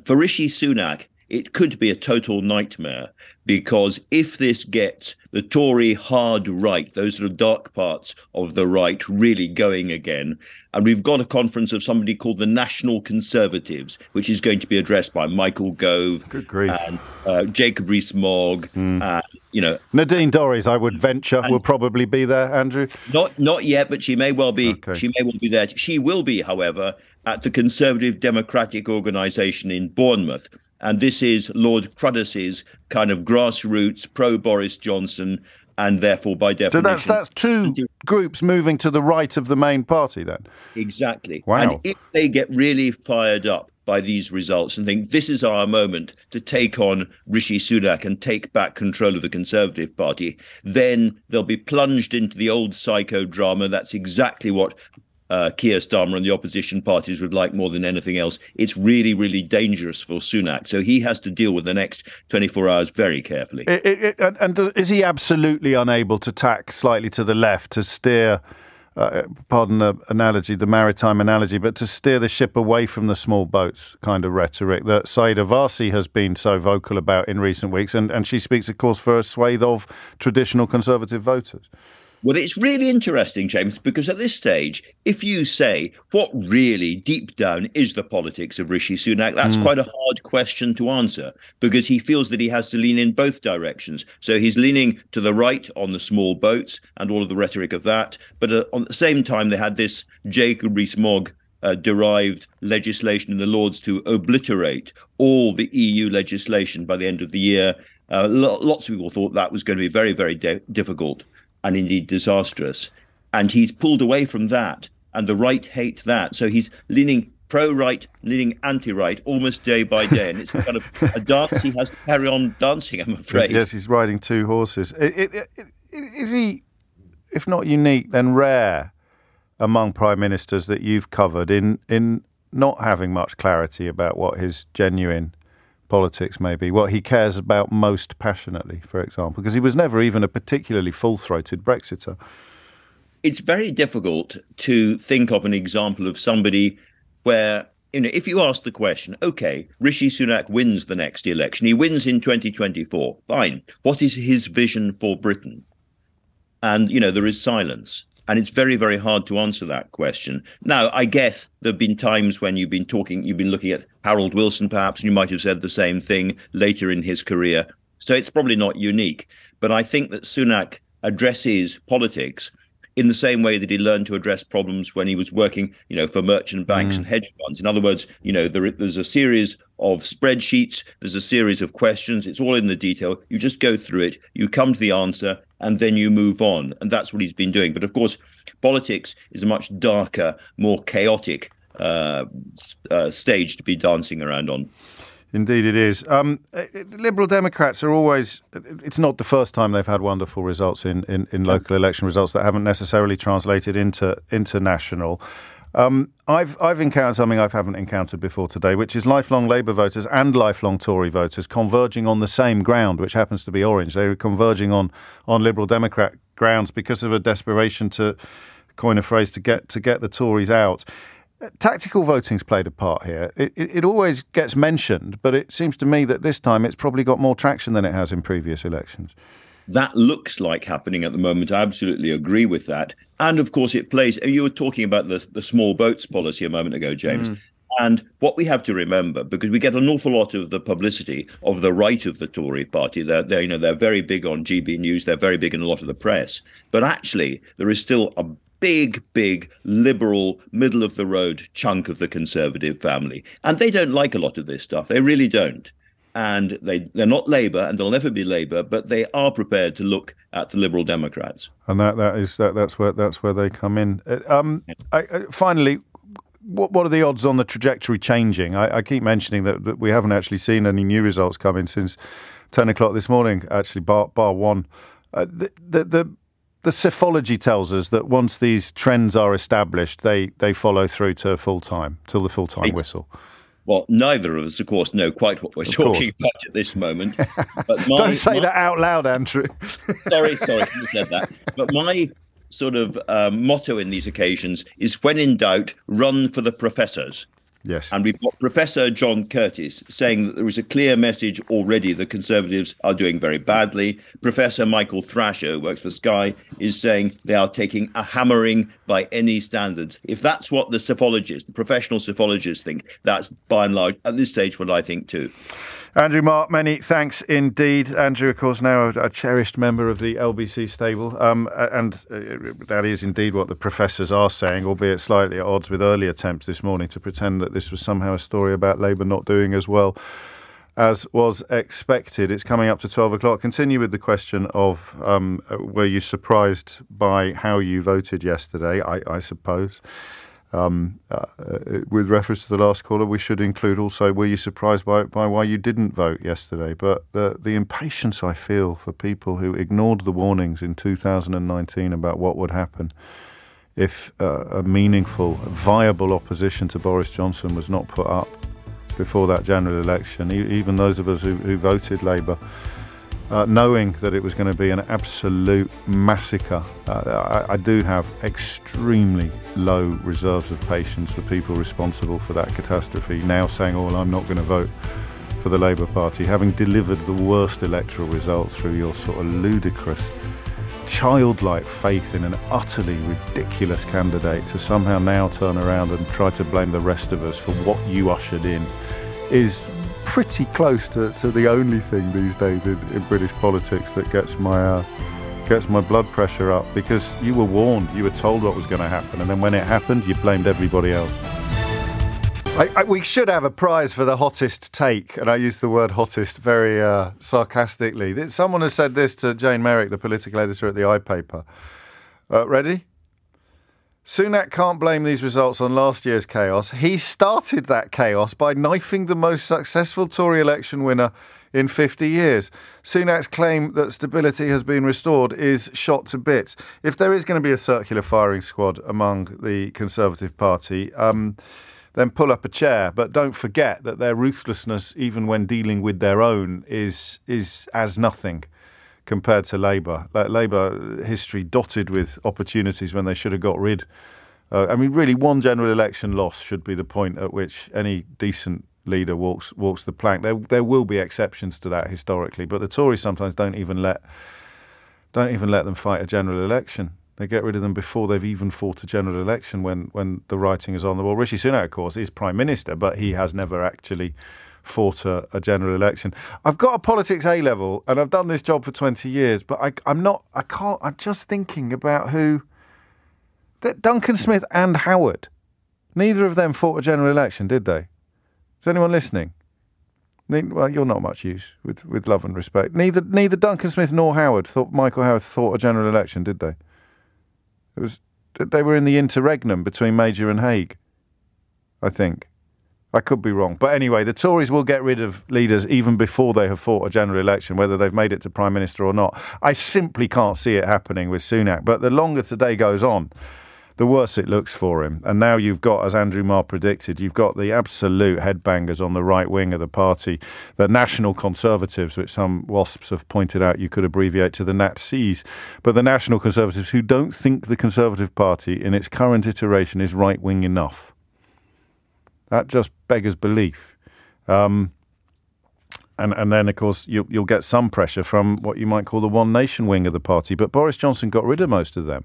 For Rishi Sunak, it could be a total nightmare, because if this gets the Tory hard right, those sort of dark parts of the right really going again, and we've got a conference of somebody called the National Conservatives, which is going to be addressed by Michael Gove and Jacob Rees-Mogg, Nadine Dorries, I would venture, will probably be there, Andrew. Not yet, but she may well be. Okay. She may well be there. She will be, however, at the Conservative Democratic Organisation in Bournemouth. And this is Lord Cruddas' kind of grassroots pro-Boris Johnson, and therefore, by definition... So that's two groups moving to the right of the main party, then? Exactly. Wow. And if they get really fired up by these results and think this is our moment to take on Rishi Sunak and take back control of the Conservative Party, then they'll be plunged into the old psychodrama. That's exactly what Keir Starmer and the opposition parties would like more than anything else. It's really, really dangerous for Sunak. So he has to deal with the next 24 hours very carefully. Is he absolutely unable to tack slightly to the left to steer, pardon the analogy, the maritime analogy, but to steer the ship away from the small boats kind of rhetoric that Saida Varsi has been so vocal about in recent weeks? And she speaks, of course, for a swathe of traditional Conservative voters. Well, it's really interesting, James, because at this stage, if you say what really deep down is the politics of Rishi Sunak, that's quite a hard question to answer, because he feels that he has to lean in both directions. So he's leaning to the right on the small boats and all of the rhetoric of that. But at the same time, they had this Jacob Rees-Mogg derived legislation in the Lords to obliterate all the EU legislation by the end of the year. Lots of people thought that was going to be very, very difficult and indeed disastrous. And he's pulled away from that, and the right hate that. So he's leaning pro-right, leaning anti-right almost day by day. And it's kind of a dance he has to carry on dancing, I'm afraid. Yes, he's riding two horses. Is he, if not unique, then rare among prime ministers that you've covered in not having much clarity about what his genuine politics may be, what he cares about most passionately, for example, because he was never even a particularly full-throated Brexiter. It's very difficult to think of an example of somebody where, if you ask the question, OK, Rishi Sunak wins the next election, he wins in 2024, fine. What is his vision for Britain? And, there is silence. And it's very, very hard to answer that question. Now, I guess there have been times when you've been looking at Harold Wilson, perhaps, and you might have said the same thing later in his career. So it's probably not unique. But I think that Sunak addresses politics in the same way that he learned to address problems when he was working, for merchant banks and hedge funds. In other words, there's a series of spreadsheets, there's a series of questions. It's all in the detail. You just go through it, you come to the answer, and then you move on. And that's what he's been doing. But of course, politics is a much darker, more chaotic stage to be dancing around on. Indeed it is. Liberal Democrats are always, it's not the first time they've had wonderful results in local election results that haven't necessarily translated into national. I've encountered something I haven't encountered before today, which is lifelong Labour voters and lifelong Tory voters converging on the same ground, which happens to be orange. They were converging on Liberal Democrat grounds because of a desperation, to coin a phrase, to get the Tories out. Tactical voting's played a part here. It always gets mentioned, but it seems to me that this time it's probably got more traction than it has in previous elections. That looks like happening at the moment. I absolutely agree with that. And of course, it plays. You were talking about the small boats policy a moment ago, James. And what we have to remember, because we get an awful lot of the publicity of the right of the Tory party, they're very big on GB News. They're very big in a lot of the press. But actually, there is still a big liberal, middle of the road chunk of the Conservative family. And they don't like a lot of this stuff. They really don't. And they're not Labour, and they'll never be Labour, but they are prepared to look at the Liberal Democrats. And that's where they come in. Finally, what are the odds on the trajectory changing? I keep mentioning that we haven't actually seen any new results come in since 10 o'clock this morning, actually, bar one. The psephology tells us that once these trends are established, they follow through to full-time, till the full-time whistle. Well, neither of us, of course, know quite what we're talking about at this moment. But Don't say that out loud, Andrew. Sorry, you said that. But my sort of motto in these occasions is, when in doubt, run for the professors. Yes. And we've got Professor John Curtis saying that there is a clear message already the Conservatives are doing very badly. Professor Michael Thrasher, who works for Sky, is saying they are taking a hammering by any standards. If that's what the professional psephologists think, that's by and large, at this stage, what I think too. Andrew Mark, many thanks indeed. Andrew, of course, now a cherished member of the LBC stable. And that is indeed what the professors are saying, albeit slightly at odds with early attempts this morning to pretend that this was somehow a story about Labour not doing as well as was expected. It's coming up to 12 o'clock. Continue with the question of were you surprised by how you voted yesterday, I suppose. With reference to the last caller, we should include also, were you surprised by why you didn't vote yesterday? But the impatience I feel for people who ignored the warnings in 2019 about what would happen if a meaningful, viable opposition to Boris Johnson was not put up before that general election, even those of us who voted Labour, knowing that it was going to be an absolute massacre. I do have extremely low reserves of patience for people responsible for that catastrophe, now saying, oh, well, I'm not going to vote for the Labour Party, having delivered the worst electoral result through your sort of ludicrous, childlike faith in an utterly ridiculous candidate, to somehow now turn around and try to blame the rest of us for what you ushered in is pretty close to the only thing these days in British politics that gets my blood pressure up, because you were warned, you were told what was going to happen, and then when it happened, you blamed everybody else. We should have a prize for the hottest take, and I use the word hottest very sarcastically. Someone has said this to Jane Merrick, the political editor at the iPaper. Ready? Sunak can't blame these results on last year's chaos. He started that chaos by knifing the most successful Tory election winner in 50 years. Sunak's claim that stability has been restored is shot to bits. If there is going to be a circular firing squad among the Conservative Party, then pull up a chair. But don't forget that their ruthlessness, even when dealing with their own, is as nothing compared to Labour. Labour history dotted with opportunities when they should have got rid. Really, one general election loss should be the point at which any decent leader walks the plank. There will be exceptions to that historically, but the Tories sometimes don't even let them fight a general election. They get rid of them before they've even fought a general election when the writing is on the wall. Rishi Sunak, of course, is Prime Minister, but he has never actually fought a general election. I've got a politics A-level, and I've done this job for 20 years, but I'm just thinking about that Duncan Smith and Howard, neither of them fought a general election, did they? Is anyone listening? Well, you're not much use, with love and respect. Neither Duncan Smith nor Michael Howard thought a general election, did they? They were in the interregnum between Major and Hague, I think. I could be wrong. But anyway, the Tories will get rid of leaders even before they have fought a general election, whether they've made it to Prime Minister or not. I simply can't see it happening with Sunak. But the longer today goes on, the worse it looks for him. And now you've got, as Andrew Marr predicted, you've got the absolute headbangers on the right wing of the party, the National Conservatives, which some WASPs have pointed out you could abbreviate to the Nazis, but the National Conservatives who don't think the Conservative Party in its current iteration is right-wing enough. That just beggars belief. And then, of course, you'll get some pressure from what you might call the One Nation wing of the party. But Boris Johnson got rid of most of them.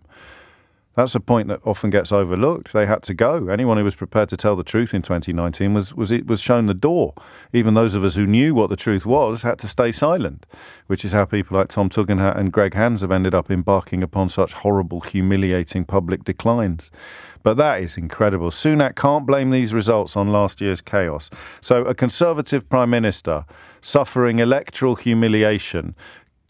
That's a point that often gets overlooked. They had to go. Anyone who was prepared to tell the truth in 2019 was shown the door. Even those of us who knew what the truth was had to stay silent, which is how people like Tom Tugendhat and Greg Hands have ended up embarking upon such horrible, humiliating public declines. But that is incredible. Sunak can't blame these results on last year's chaos. So a Conservative Prime Minister suffering electoral humiliation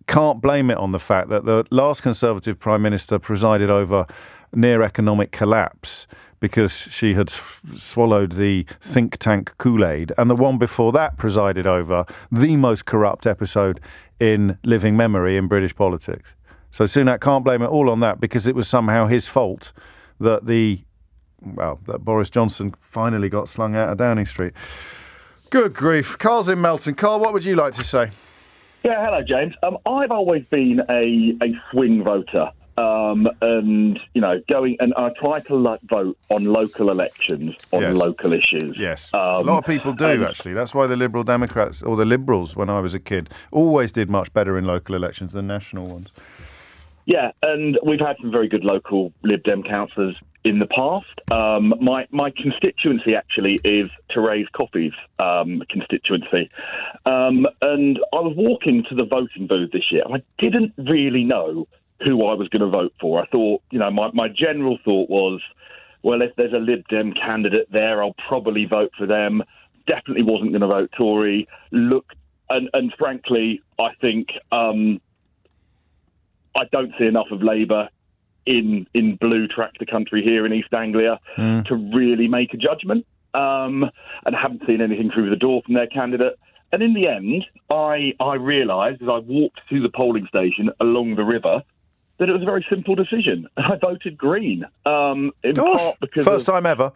can't blame it on the fact that the last Conservative Prime Minister presided over near economic collapse, because she had swallowed the think tank Kool-Aid, and the one before that presided over the most corrupt episode in living memory in British politics. So Sunak can't blame it all on that, because it was somehow his fault that that Boris Johnson finally got slung out of Downing Street. Good grief. Carl's in Melton. Carl, what would you like to say? Yeah, hello, James. I've always been a swing voter. And, going, and I try to vote on local elections, on local issues. Yes. A lot of people do, actually. That's why the Liberal Democrats, or the Liberals when I was a kid, always did much better in local elections than national ones. Yeah, and we've had some very good local Lib Dem councillors in the past. My constituency actually is Therese Coffey's constituency. And I was walking to the voting booth this year, and I didn't really know who I was going to vote for. I thought, my general thought was, well, if there's a Lib Dem candidate there, I'll probably vote for them. Definitely wasn't going to vote Tory. And frankly, I think I don't see enough of Labour in blue tractor country here in East Anglia to really make a judgment. And haven't seen anything through the door from their candidate. And in the end, I realised as I walked to the polling station along the river that it was a very simple decision. I voted Green. Part because first time ever.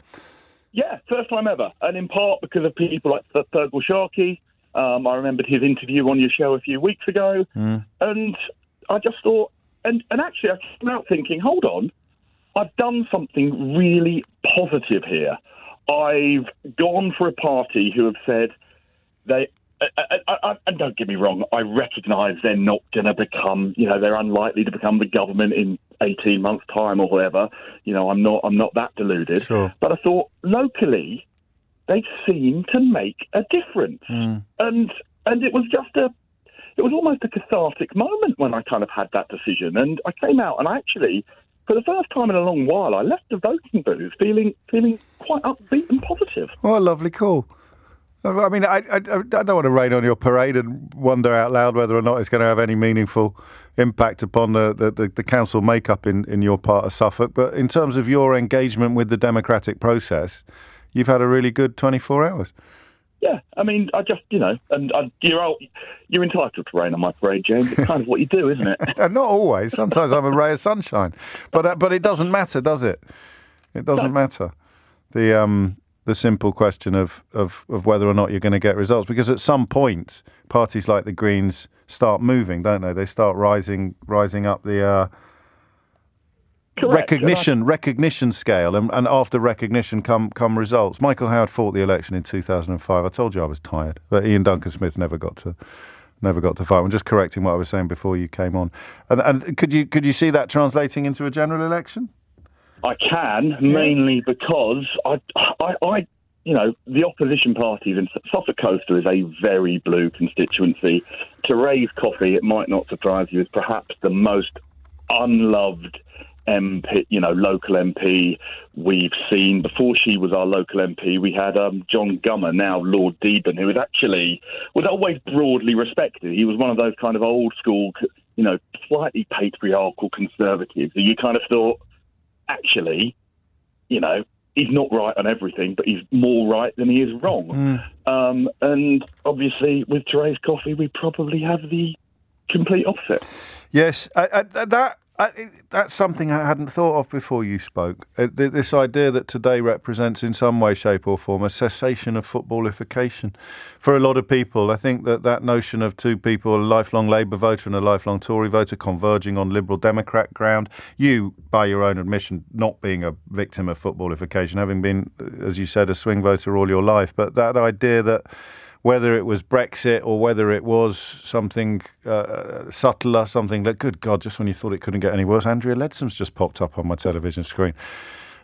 Yeah, first time ever. And in part because of people like Fergal Sharkey. I remembered his interview on your show a few weeks ago. And I just thought, and actually I came out thinking, hold on, I've done something really positive here. I've gone for a party who have said and don't get me wrong, I recognise they're not going to become, they're unlikely to become the government in 18 months' time or whatever. I'm not that deluded. Sure. But I thought locally, they seem to make a difference, and it was it was almost a cathartic moment when I kind of had that decision, and I came out and I actually, for the first time in a long while, I left the voting booth feeling quite upbeat and positive. What a lovely call. I mean, I don't want to rain on your parade and wonder out loud whether or not it's going to have any meaningful impact upon the council makeup in your part of Suffolk. But in terms of your engagement with the democratic process, you've had a really good 24 hours. Yeah, I mean, I just, and you're entitled to rain on my parade, James. It's kind of what you do, isn't it? Not always. Sometimes I'm a ray of sunshine. But it doesn't matter, does it? It doesn't matter. The simple question of whether or not you're going to get results. Because at some point, parties like the Greens start moving, don't they? They start rising up the recognition scale. And after recognition come results. Michael Howard fought the election in 2005. I told you I was tired. But Ian Duncan Smith never got to fight. I'm just correcting what I was saying before you came on. And could you see that translating into a general election? I can, mainly because the opposition parties in Suffolk Coastal is a very blue constituency. Therese Coffey, it might not surprise you, is perhaps the most unloved MP, local MP we've seen. Before she was our local MP, we had John Gummer, now Lord Deben, who was always broadly respected. He was one of those kind of old school, slightly patriarchal conservatives who you kind of thought, actually, he's not right on everything, but he's more right than he is wrong. And obviously, with Therese Coffey, we probably have the complete opposite. Yes, that's something I hadn't thought of before you spoke. This idea that today represents in some way, shape or form a cessation of footballification. For a lot of people, I think that notion of two people, a lifelong Labour voter and a lifelong Tory voter, converging on Liberal Democrat ground, you, by your own admission, not being a victim of footballification, having been, as you said, a swing voter all your life, but that idea that whether it was Brexit or whether it was something subtler, something that, good God, just when you thought it couldn't get any worse, Andrea Leadsom's just popped up on my television screen.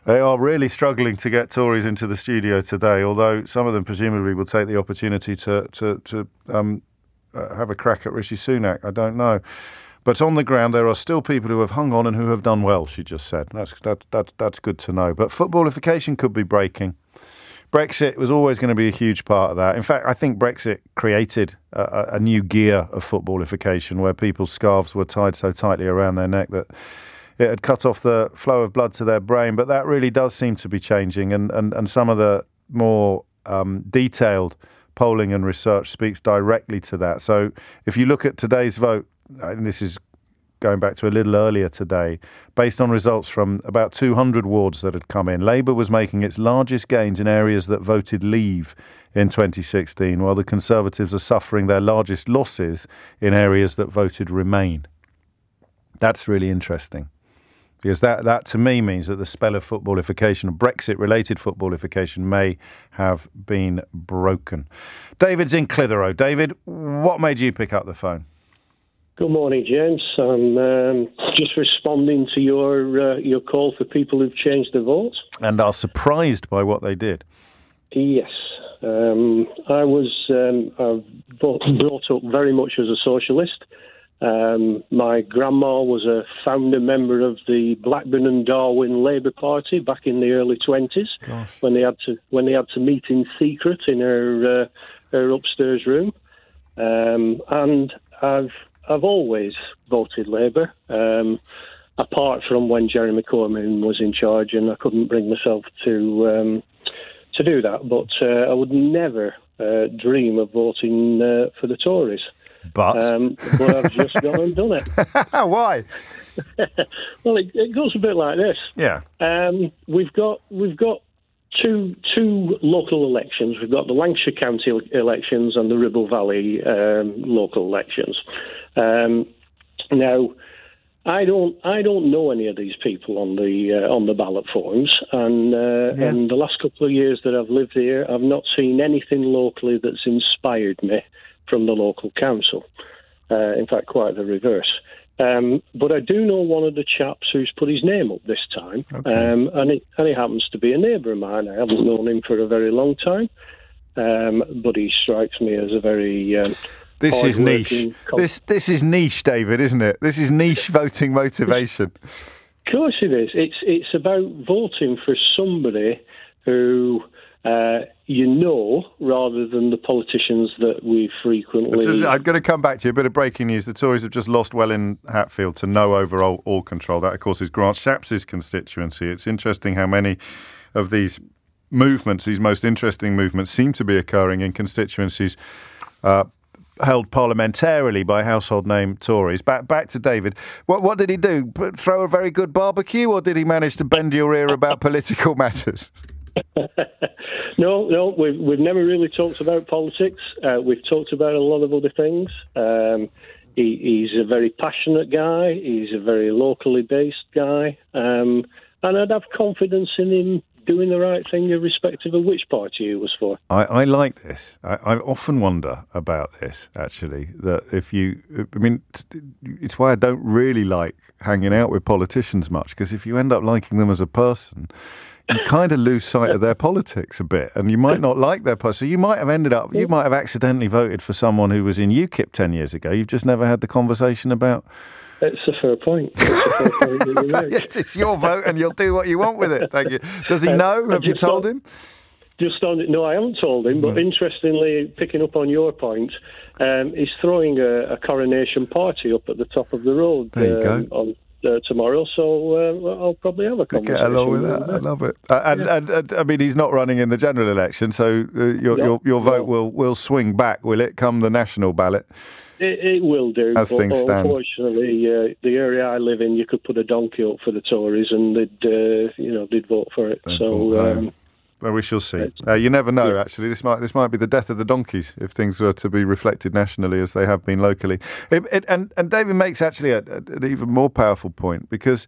They are really struggling to get Tories into the studio today, although some of them presumably will take the opportunity to have a crack at Rishi Sunak. I don't know. But on the ground, there are still people who have hung on and who have done well, she just said. That's good to know. But footballification could be breaking. Brexit was always going to be a huge part of that. In fact, I think Brexit created a new gear of footballification where people's scarves were tied so tightly around their neck that it had cut off the flow of blood to their brain. But that really does seem to be changing, and some of the more detailed polling and research speaks directly to that. So if you look at today's vote, and this is going back to a little earlier today, based on results from about 200 wards that had come in, Labour was making its largest gains in areas that voted Leave in 2016, while the Conservatives are suffering their largest losses in areas that voted Remain. That's really interesting, because that to me means that the spell of footballification, Brexit-related footballification, may have been broken. David's in Clitheroe. David, what made you pick up the phone? Good morning, James. I'm just responding to your call for people who've changed their votes. And are surprised by what they did. Yes. I was brought up very much as a socialist. My grandma was a founder member of the Blackburn and Darwen Labour Party back in the early 20s. Gosh. when they had to meet in secret in her upstairs room. And I've always voted Labour, apart from when Jeremy Corbyn was in charge, and I couldn't bring myself to do that. But I would never dream of voting for the Tories. But I've just gone and done it. Why? Well, it goes a bit like this. Yeah. We've got two local elections. We've got the Lancashire County elections and the Ribble Valley local elections. Now, I don't know any of these people on the ballot forms, and in the last couple of years that I've lived here, I've not seen anything locally that's inspired me from the local council. In fact, quite the reverse. But I do know one of the chaps who's put his name up this time, and he happens to be a neighbour of mine. I haven't known him for a very long time, but he strikes me as a very this is niche. This is niche, David, isn't it? This is niche voting motivation. Of course it is. It's about voting for somebody who rather than the politicians that we frequently... I'm going to come back to you. A bit of breaking news. The Tories have just lost Welwyn Hatfield to no overall control. That, of course, is Grant Shapps' constituency. It's interesting how many of these movements, these most interesting movements, seem to be occurring in constituencies held parliamentarily by household name Tories. Back to David. What did he do? Throw a very good barbecue, or did he manage to bend your ear about political matters? No, we've never really talked about politics. We've talked about a lot of other things. He's a very passionate guy. He's a very locally based guy. And I'd have confidence in him doing the right thing irrespective of which party he was for. I like this. I often wonder about this, actually, that it's why I don't really like hanging out with politicians much, because if you end up liking them as a person, you kind of lose sight of their politics a bit, and you might not like their person. So you might have accidentally voted for someone who was in UKIP 10 years ago. You've just never had the conversation about... It's a fair point. Yes, it's your vote, and you'll do what you want with it. Thank you. Does he know? Have you told him? No, I haven't told him. But interestingly, picking up on your point, he's throwing a coronation party up at the top of the road. There you go. On tomorrow, so I'll probably have a conversation. Get along with that. I love it. And I mean, he's not running in the general election, so your vote will swing back, will it? Come the national ballot. It will do. As things stand. Unfortunately, the area I live in, you could put a donkey up for the Tories, and they'd vote for it. Well, we shall see. You never know. Actually, this might be the death of the donkeys if things were to be reflected nationally as they have been locally. And David makes actually an even more powerful point, because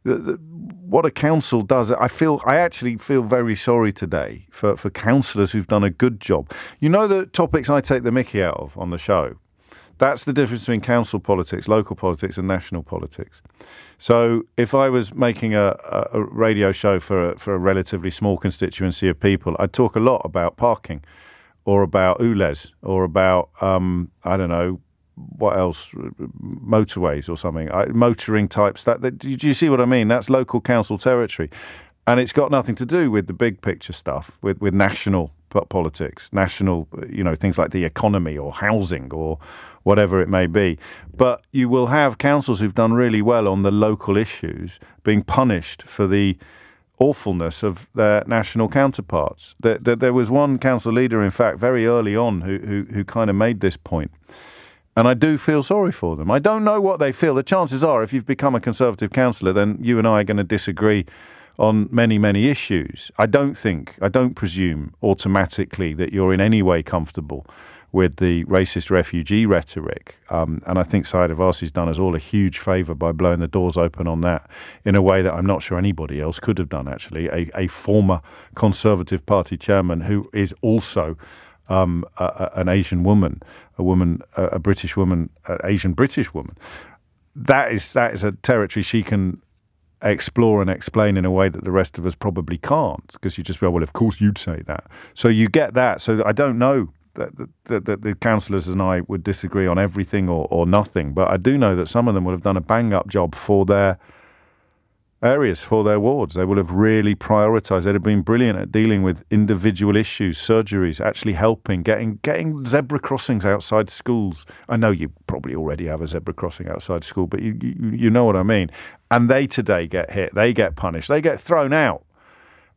what a council does, I actually feel very sorry today for councillors who've done a good job. You know the topics I take the mickey out of on the show? That's the difference between council politics, local politics, and national politics. So if I was making a radio show for a relatively small constituency of people, I'd talk a lot about parking, or about ULEZ, or about, I don't know, what else, motorways or something, motoring type stuff. Do you see what I mean? That's local council territory. And it's got nothing to do with the big picture stuff, with national politics, national, things like the economy or housing or whatever it may be. But you will have councils who've done really well on the local issues being punished for the awfulness of their national counterparts. There was one council leader, in fact, very early on who kind of made this point. And I do feel sorry for them. I don't know what they feel. The chances are, if you've become a Conservative councillor, then you and I are going to disagree on many, many issues. I don't presume automatically that you're in any way comfortable with the racist refugee rhetoric. And I think Syed Avasi's done us all a huge favour by blowing the doors open on that in a way that I'm not sure anybody else could have done, actually. A former Conservative Party chairman who is also an Asian woman, a British woman, Asian British woman. That is a territory she can explore and explain in a way that the rest of us probably can't, because you just go, well, of course you'd say that. So you get that. So I don't know that the councillors and I would disagree on everything or nothing, but I do know that some of them would have done a bang-up job for their areas, for their wards. They will have really prioritised. They'd have been brilliant at dealing with individual issues, surgeries, actually helping, getting zebra crossings outside schools. I know you probably already have a zebra crossing outside school, but you know what I mean. And they today get hit. They get punished. They get thrown out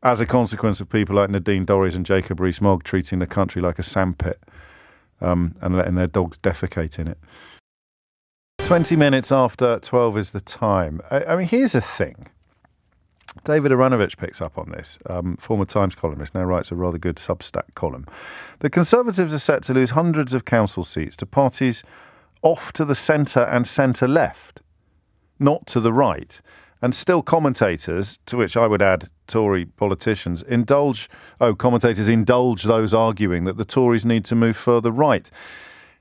as a consequence of people like Nadine Dorries and Jacob Rees-Mogg treating the country like a sandpit and letting their dogs defecate in it. 20 minutes after 12 is the time. I mean, here's a thing. David Aronovich picks up on this, former Times columnist, now writes a rather good Substack column. The Conservatives are set to lose hundreds of council seats to parties off to the centre and centre-left, not to the right. And still commentators, to which I would add Tory politicians, commentators indulge those arguing that the Tories need to move further right.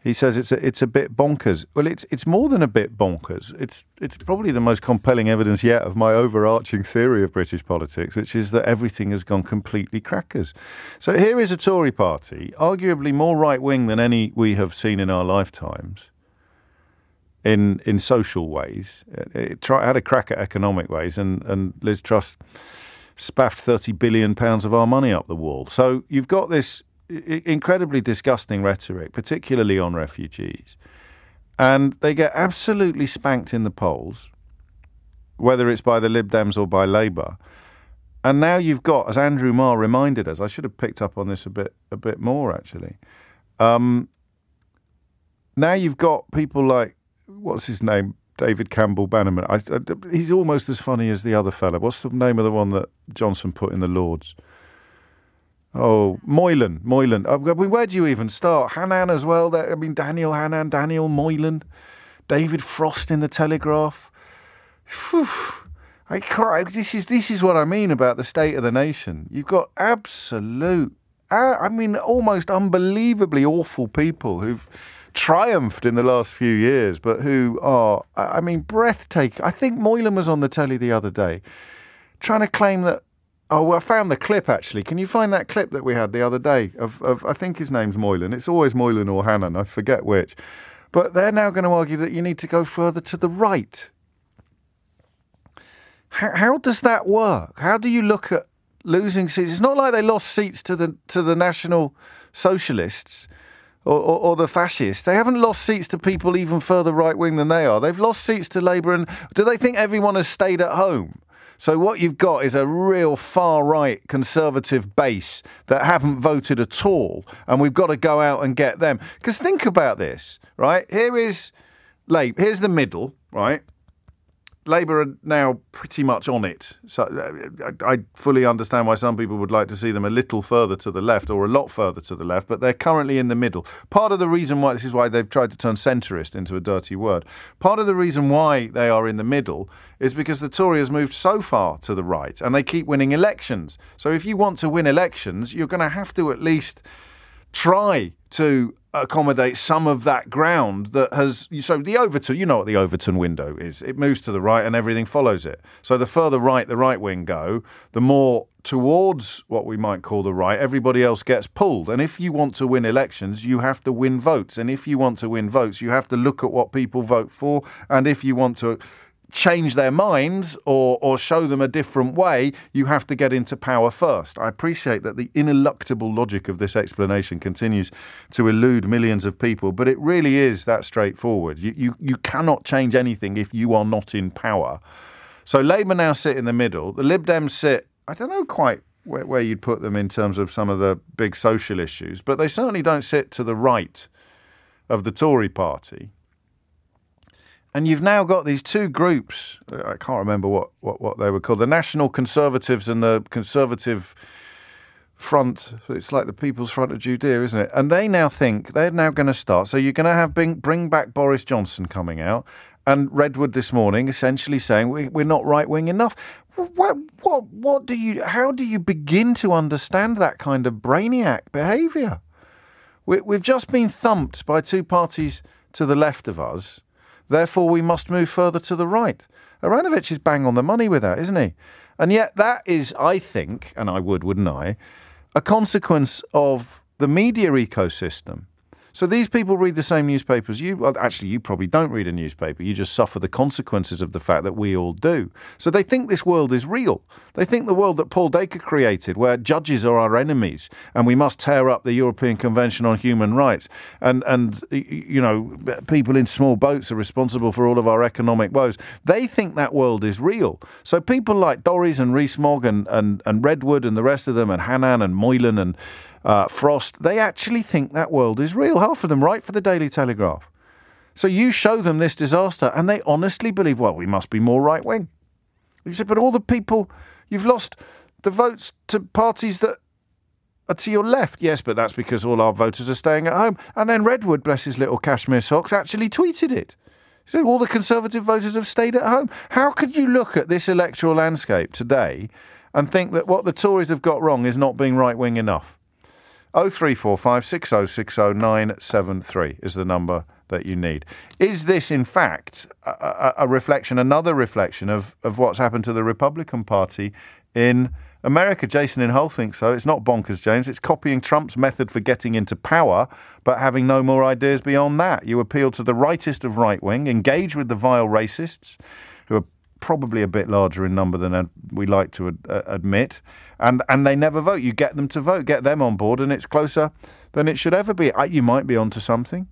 He says it's a bit bonkers. Well, it's more than a bit bonkers. It's probably the most compelling evidence yet of my overarching theory of British politics, which is that everything has gone completely crackers. So here is a Tory party, arguably more right-wing than any we have seen in our lifetimes, in social ways. It had a crack at economic ways, and Liz Truss spaffed £30 billion of our money up the wall. So you've got this incredibly disgusting rhetoric, particularly on refugees, and they get absolutely spanked in the polls, whether it's by the Lib Dems or by Labour. And now you've got, as Andrew Marr reminded us, I should have picked up on this a bit more actually. Now you've got people like, what's his name, David Campbell Bannerman. He's almost as funny as the other fella. What's the name of the one that Johnson put in the Lords? Oh, Moylan. Where do you even start? Hannan as well. Daniel Hannan, Daniel Moylan, David Frost in the Telegraph. Whew. I cry. This is what I mean about the state of the nation. You've got absolute, almost unbelievably awful people who've triumphed in the last few years, but who are, breathtaking. I think Moylan was on the telly the other day trying to claim that. Oh, well, I found the clip, actually. Can you find that clip that we had the other day of I think his name's Moylan. It's always Moylan or Hannan. I forget which. But they're now going to argue that you need to go further to the right. How does that work? How do you look at losing seats? It's not like they lost seats to the National Socialists or the fascists. They haven't lost seats to people even further right-wing than they are. They've lost seats to Labour. And do they think everyone has stayed at home? So what you've got is a real far-right Conservative base that haven't voted at all, and we've got to go out and get them. Because think about this, right? Here's the middle, right? Labour are now pretty much on it. So I fully understand why some people would like to see them a little further to the left or a lot further to the left, but they're currently in the middle. Part of the reason why, this is why they've tried to turn centrist into a dirty word, part of the reason why they are in the middle is because the Tory has moved so far to the right and they keep winning elections. So if you want to win elections, you're going to have to at least try to accommodate some of that ground that has. So the Overton, you know what the Overton window is. It moves to the right and everything follows it. So the further right the right wing go, the more towards what we might call the right, everybody else gets pulled. And if you want to win elections, you have to win votes. And if you want to win votes, you have to look at what people vote for. And if you want to change their minds or show them a different way, you have to get into power first. I appreciate that the ineluctable logic of this explanation continues to elude millions of people, but it really is that straightforward. You cannot change anything if you are not in power. So Labour now sit in the middle. The Lib Dems sit, I don't know quite where you'd put them in terms of some of the big social issues, but they certainly don't sit to the right of the Tory party. And you've now got these two groups, I can't remember what they were called, the National Conservatives and the Conservative Front. It's like the People's Front of Judea, isn't it? And they now think they're now going to start. So you're going to have Bring Back Boris Johnson coming out, and Redwood this morning essentially saying we're not right-wing enough. How do you begin to understand that kind of brainiac behaviour? We've just been thumped by two parties to the left of us. Therefore, we must move further to the right. Aaronovitch is bang on the money with that, isn't he? And yet that is, I think, and I wouldn't I, a consequence of the media ecosystem. So these people read the same newspaper as you. Well, actually, you probably don't read a newspaper. You just suffer the consequences of the fact that we all do. So they think this world is real. They think the world that Paul Dacre created, where judges are our enemies and we must tear up the European Convention on Human Rights and you know, people in small boats are responsible for all of our economic woes. They think that world is real. So people like Dorries and Rees-Mogg and Redwood and the rest of them and Hannan and Moylan and Frost, they actually think that world is real. Half of them write for the Daily Telegraph. So you show them this disaster and they honestly believe, well, we must be more right-wing. You say, but all the people, you've lost the votes to parties that are to your left. Yes, but that's because all our voters are staying at home. And then Redwood, bless his little cashmere socks, actually tweeted it. He said all the Conservative voters have stayed at home. How could you look at this electoral landscape today and think that what the Tories have got wrong is not being right-wing enough? 0345 6060 973 is the number that you need. Is this, in fact, a reflection, another reflection of what's happened to the Republican Party in America? Jason in Hull thinks so. It's not bonkers, James. It's copying Trump's method for getting into power, but having no more ideas beyond that. You appeal to the rightist of right-wing, engage with the vile racists, who are probably a bit larger in number than we like to admit, and they never vote. You get them to vote, get them on board, and it's closer than it should ever be. You might be onto something,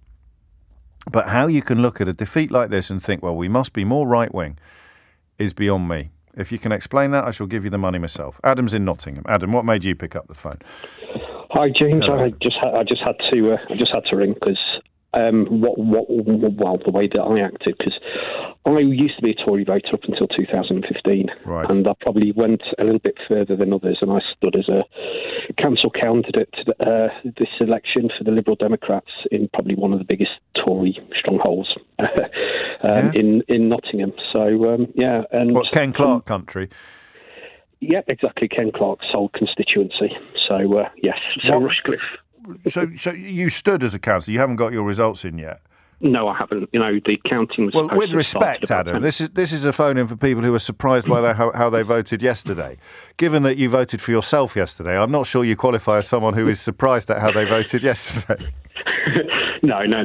but how you can look at a defeat like this and think, well, we must be more right-wing, is beyond me. If you can explain that, I shall give you the money myself. Adam's in Nottingham. Adam, what made you pick up the phone? Hi, James. Hello. I just had to ring because the way that I acted, because I used to be a Tory voter up until 2015, right. And I probably went a little bit further than others, and I stood as a council candidate to this election for the Liberal Democrats in probably one of the biggest Tory strongholds in Nottingham. So, and what, Ken Clarke country? Yeah, exactly, Ken Clarke's old constituency. So, yes, so Rushcliffe. So you stood as a councillor. You haven't got your results in yet. No, I haven't. You know, the counting was... Well, with respect, Adam, this is a phone-in for people who are surprised by how they voted yesterday. Given that you voted for yourself yesterday, I'm not sure you qualify as someone who is surprised at how they voted yesterday. No. I know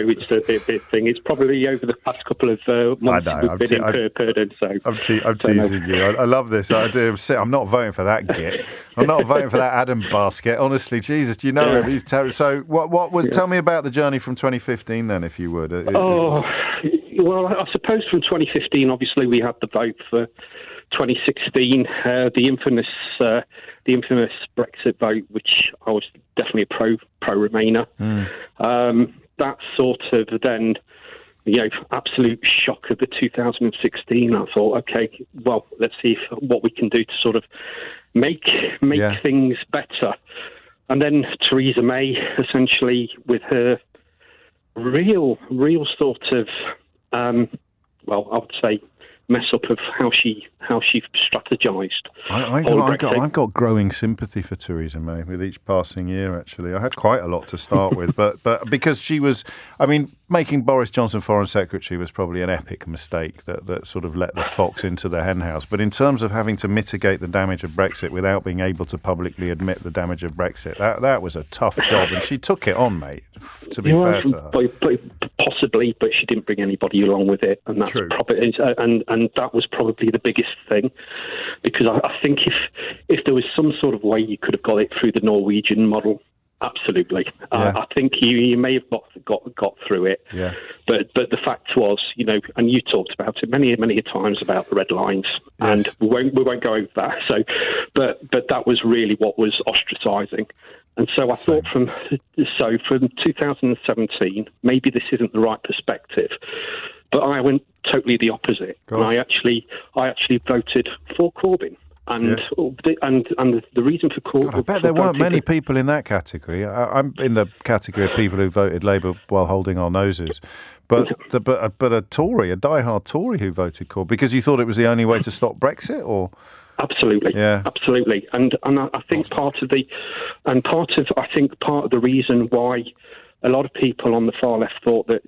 it's a bit thing. It's probably over the past couple of months we've been in Purden. So I'm teasing you. I love this idea of I'm not voting for that git. I'm not voting for that Adam Basket. Honestly, Jesus, do you know him? He's terrible. So what was? Tell me about the journey from 2015 then, if you would. Well, I suppose from 2015, obviously we had the vote for 2016, the infamous Brexit vote, which I was definitely a pro-Remainer. That sort of then, absolute shock of the 2016. I thought, okay, well, let's see what we can do to sort of make things better. And then Theresa May, essentially, with her real sort of, I would say, mess up of how she how she strategised. I've got growing sympathy for Theresa May with each passing year, actually. I had quite a lot to start with, but because she was, I mean, making Boris Johnson Foreign Secretary was probably an epic mistake that sort of let the fox into the henhouse. But in terms of having to mitigate the damage of Brexit without being able to publicly admit the damage of Brexit, that was a tough job, and she took it on, mate, to be fair to her. Possibly, but she didn't bring anybody along with it, and that's probably and that was probably the biggest thing, because I think if there was some sort of way you could have got it through the Norwegian model, absolutely. I think you may have got through it. Yeah. But the fact was, and you talked about it many times about the red lines, and we won't go over that. So, but that was really what was ostracising. And so I thought from 2017, maybe this isn't the right perspective, but I went totally the opposite. And I actually voted for Corbyn. And the reason for Corbyn... I bet there weren't many people in that category. I'm in the category of people who voted Labour while holding our noses. But a Tory, a diehard Tory who voted Corbyn, because you thought it was the only way to stop Brexit, or... Absolutely, absolutely, and I think part of the reason why a lot of people on the far left thought that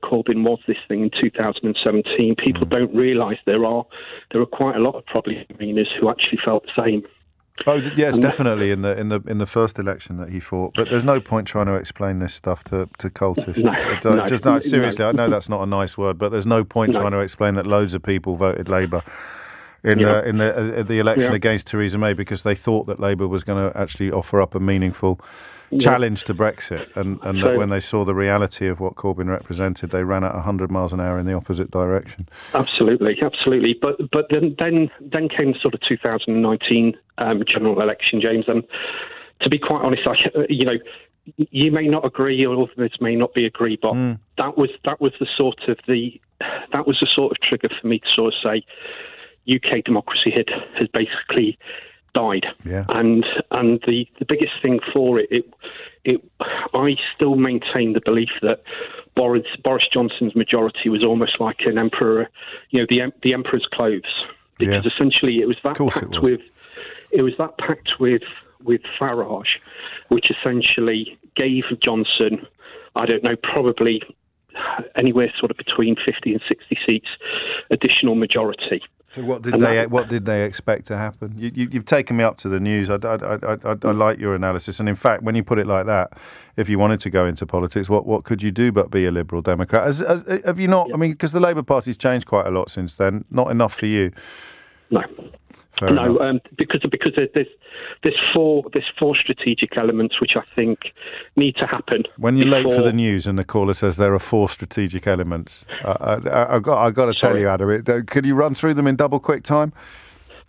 Corbyn was this thing in 2017. People don't realise there are quite a lot of probably Remainers who actually felt the same. Oh yes, definitely in the first election that he fought. But there's no point trying to explain this stuff to cultists. Seriously, I know that's not a nice word, but there's no point trying to explain that loads of people voted Labour in the election against Theresa May because they thought that Labour was going to actually offer up a meaningful challenge to Brexit, and that when they saw the reality of what Corbyn represented, they ran at 100 miles an hour in the opposite direction. Absolutely. But then came sort of 2019 general election, James, and to be quite honest, you may not agree, or others may not be agree, but that was the sort of trigger for me to sort of say, UK democracy has basically died. Yeah. And the biggest thing for it, I still maintain the belief that Boris Johnson's majority was almost like an emperor, the emperor's clothes, because essentially it was that pact with Farage, which essentially gave Johnson, I don't know, probably anywhere sort of between 50 and 60 seats additional majority. So what did they expect to happen? You've taken me up to the news. I like your analysis, and in fact, when you put it like that, if you wanted to go into politics, what could you do but be a Liberal Democrat? Have you not? I mean, because the Labour Party's changed quite a lot since then. Not enough for you. No. Because there's four strategic elements which I think need to happen. When you're late for the news and the caller says there are 4 strategic elements, I've got to tell you, Adam, could you run through them in double quick time?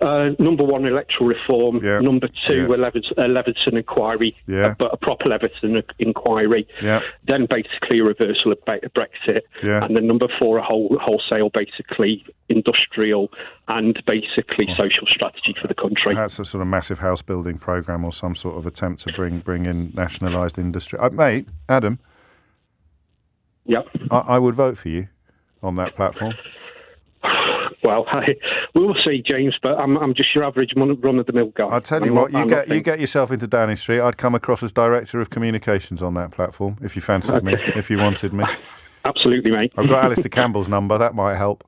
Number 1, electoral reform. Yeah. Number 2, Leveson inquiry, but a proper Leveson inquiry. Yeah. Then basically a reversal of Brexit. Yeah. And then number 4, a wholesale, basically industrial and basically social strategy for the country. That's a sort of massive house building programme or some sort of attempt to bring in nationalised industry. Mate, Adam. Yep. I would vote for you on that platform. Well, we will see, James, but I'm just your average run-of-the-mill guy. I'll tell you what, you get yourself into Downing Street, I'd come across as Director of Communications on that platform, if you fancied me, if you wanted me. Absolutely, mate. I've got Alistair Campbell's number, that might help.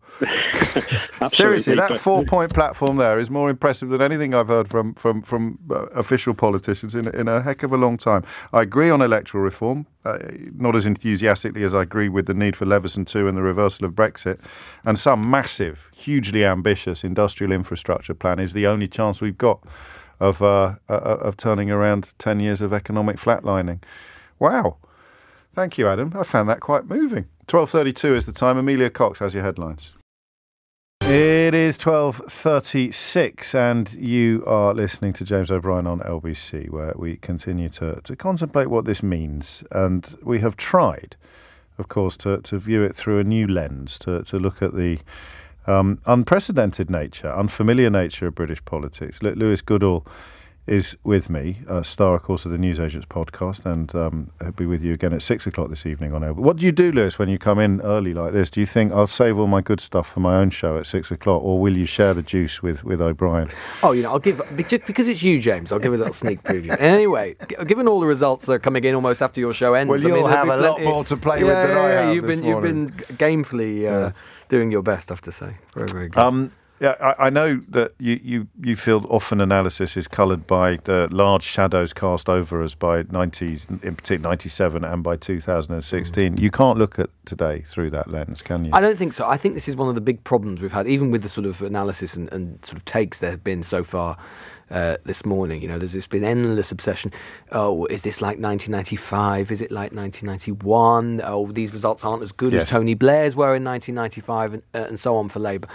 Seriously, that 4-point platform there is more impressive than anything I've heard from official politicians in a heck of a long time. I agree on electoral reform, not as enthusiastically as I agree with the need for Leveson 2 and the reversal of Brexit, and some massive, hugely ambitious industrial infrastructure plan is the only chance we've got of turning around 10 years of economic flatlining. Wow. Thank you, Adam. I found that quite moving. 12:32 is the time. Amelia Cox has your headlines. It is 12:36 and you are listening to James O'Brien on LBC, where we continue to contemplate what this means. And we have tried, of course, to view it through a new lens, to look at the unprecedented nature, unfamiliar nature of British politics. Lewis Goodall is with me, star, of course, of the Newsagents podcast, and he'll be with you again at 6 o'clock this evening on Abbot. What do you do, Lewis, when you come in early like this? Do you think I'll save all my good stuff for my own show at 6 o'clock, or will you share the juice with O'Brien? Oh, I'll give, because it's you, James, I'll give a little sneak preview. And anyway, given all the results that are coming in almost after your show ends... Well, you'll have a lot more to play with than I have. You've been gamefully doing your best, I have to say. Very, very good. Yeah, I know that you feel often analysis is coloured by the large shadows cast over us by 90s, in particular 97 and by 2016. You can't look at today through that lens, can you? I don't think so. I think this is one of the big problems we've had, even with the sort of analysis and sort of takes there have been so far this morning. There's just been endless obsession. Oh, is this like 1995? Is it like 1991? Oh, these results aren't as good as Tony Blair's were in 1995 and so on for Labour.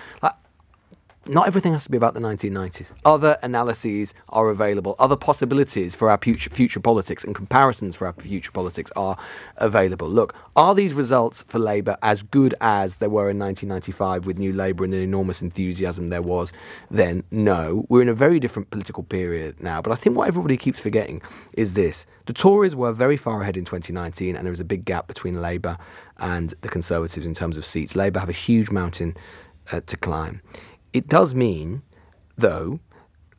Not everything has to be about the 1990s. Other analyses are available. Other possibilities for our future politics and comparisons for our future politics are available. Look, are these results for Labour as good as they were in 1995 with New Labour and the enormous enthusiasm there was then? No. We're in a very different political period now. But I think what everybody keeps forgetting is this. The Tories were very far ahead in 2019, and there was a big gap between Labour and the Conservatives in terms of seats. Labour have a huge mountain to climb. It does mean, though,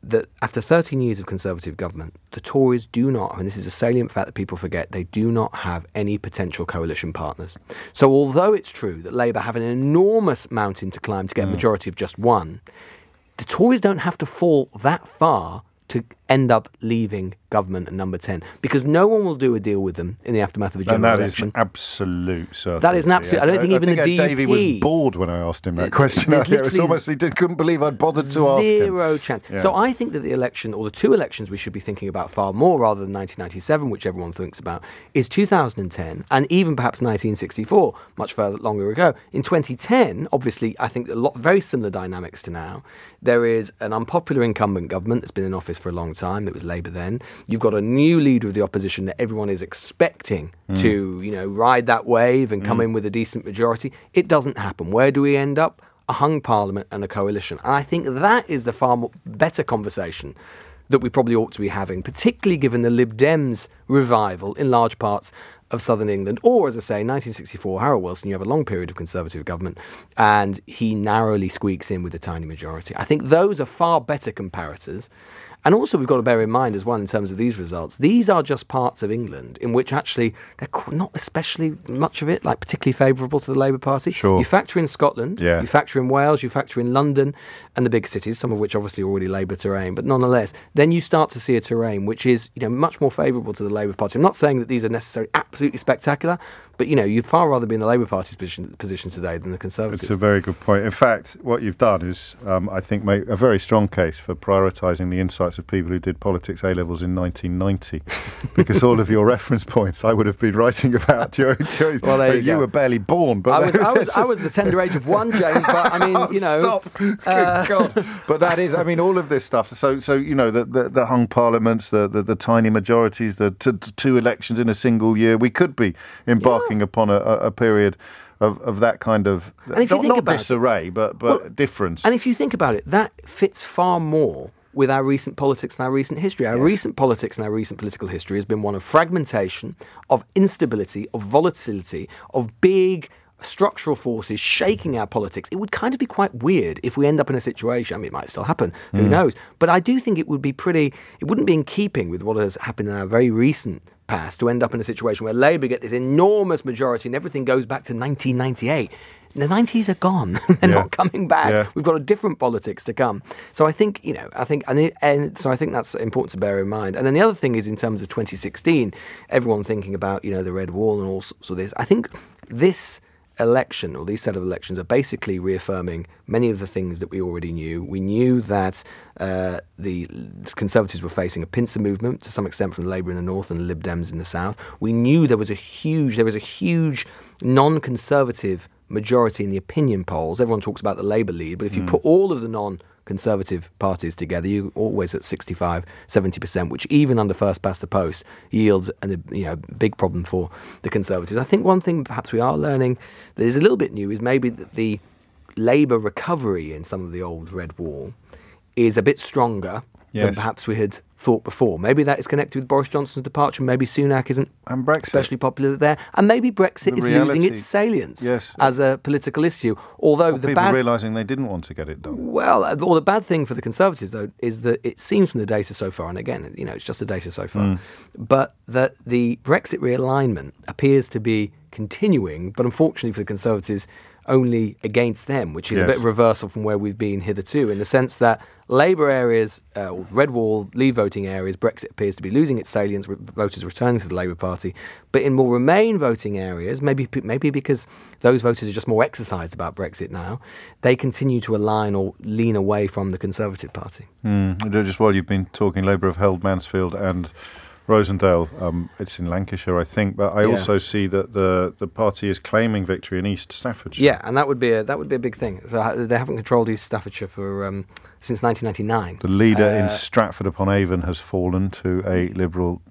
that after 13 years of Conservative government, the Tories do not, and this is a salient fact that people forget, they do not have any potential coalition partners. So although it's true that Labour have an enormous mountain to climb to get a majority of just one, the Tories don't have to fall that far to end up leaving government at number 10, because no one will do a deal with them in the aftermath of a general election. That is an absolute certainty. That is an absolute. I don't think even the DUP... Davey was bored when I asked him that question earlier. It's almost he couldn't believe I'd bothered to ask him. Zero chance. Yeah. So I think that the election, or the two elections we should be thinking about far more rather than 1997, which everyone thinks about, is 2010 and even perhaps 1964, much further longer ago. In 2010, obviously, I think very similar dynamics to now. There is an unpopular incumbent government that's been in office for a long time. It was Labour then. You've got a new leader of the opposition that everyone is expecting to, ride that wave and come in with a decent majority. It doesn't happen. Where do we end up? A hung parliament and a coalition. And I think that is the far better conversation that we probably ought to be having, particularly given the Lib Dems revival in large parts of southern England. Or, as I say, 1964, Harold Wilson, you have a long period of Conservative government, and he narrowly squeaks in with a tiny majority. I think those are far better comparators. And also we've got to bear in mind as well in terms of these results, these are just parts of England in which actually they're not especially much of it, like particularly favourable to the Labour Party. Sure. You factor in Scotland, you factor in Wales, you factor in London and the big cities, some of which obviously are already Labour terrain, but nonetheless, then you start to see a terrain which is much more favourable to the Labour Party. I'm not saying that these are necessarily absolutely spectacular, but you'd far rather be in the Labour Party's position today than the Conservatives. It's a very good point. In fact, what you've done is, I think, make a very strong case for prioritising the insights of people who did politics A-levels in 1990, because all of your reference points I would have been writing about during well, there you were barely born. But I was the tender age of one, James. But I mean, stop. Good God! But that is, I mean, all of this stuff. So the hung parliaments, the tiny majorities, the two elections in a single year. We could be embarking upon a period of that kind of not disarray, but difference. And if you think about it, that fits far more with our recent politics and our recent history. Our recent politics and our recent political history has been one of fragmentation, of instability, of volatility, of big structural forces shaking our politics. It would kind of be quite weird if we end up in a situation, I mean, it might still happen, who knows, but I do think it would be it wouldn't be in keeping with what has happened in our very recent past to end up in a situation where Labour get this enormous majority and everything goes back to 1998. The 90s are gone. They're not coming back. Yeah. We've got a different politics to come. So I think, I think that's important to bear in mind. And then the other thing is in terms of 2016, everyone thinking about, the Red Wall and all sorts of this. I think this election, or these set of elections, are basically reaffirming many of the things that we already knew. We knew that the Conservatives were facing a pincer movement to some extent from Labour in the north and the Lib Dems in the south. We knew there was a huge non-Conservative majority in the opinion polls. Everyone talks about the Labour lead, but if you put all of the non-Conservative parties together, you're always at 65-70%, which even under first past the post yields a big problem for the Conservatives. I think one thing perhaps we are learning that is a little bit new is maybe that the Labour recovery in some of the old Red Wall is a bit stronger than perhaps we had thought before. Maybe that is connected with Boris Johnson's departure. Maybe Sunak isn't especially popular there. And maybe Brexit is losing its salience as a political issue. Although the people realising they didn't want to get it done. Well, the bad thing for the Conservatives, though, is that it seems from the data so far, and again, it's just the data so far, but that the Brexit realignment appears to be continuing, but unfortunately for the Conservatives, only against them, which is a bit of a reversal from where we've been hitherto, in the sense that Labour areas, or Red Wall, Leave voting areas, Brexit appears to be losing its salience, voters returning to the Labour Party. But in more Remain voting areas, maybe because those voters are just more exercised about Brexit now, they continue to align or lean away from the Conservative Party. Just while you've been talking, Labour have held Mansfield and Rosendale. It's in Lancashire, I think, but I also see that the party is claiming victory in East Staffordshire. Yeah, and that would be a big thing. So they haven't controlled East Staffordshire for since 1999. The leader in Stratford-upon-Avon has fallen to a Liberal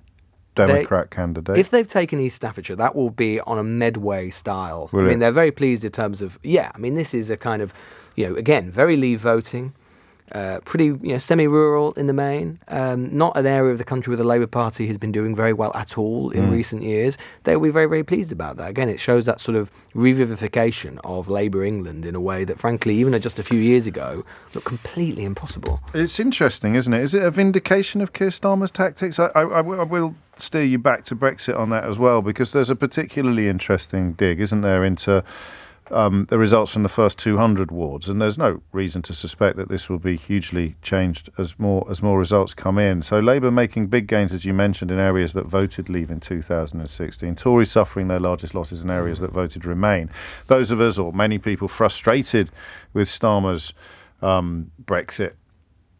Democrat candidate. If they've taken East Staffordshire, that will be on a Medway style. I mean, they're very pleased in terms of this is a kind of again very Leave voting. Pretty semi-rural in the main, not an area of the country where the Labour Party has been doing very well at all in recent years. They'll be very, very pleased about that. Again, it shows that sort of revivification of Labour England in a way that, frankly, even just a few years ago, looked completely impossible. It's interesting, isn't it? Is it a vindication of Keir Starmer's tactics? I will steer you back to Brexit on that as well, because there's a particularly interesting dig, isn't there, into the results from the first 200 wards, and there's no reason to suspect that this will be hugely changed as more results come in. So Labour making big gains, as you mentioned, in areas that voted Leave in 2016. Tories suffering their largest losses in areas that voted Remain. Those of us, or many people, frustrated with Starmer's Brexit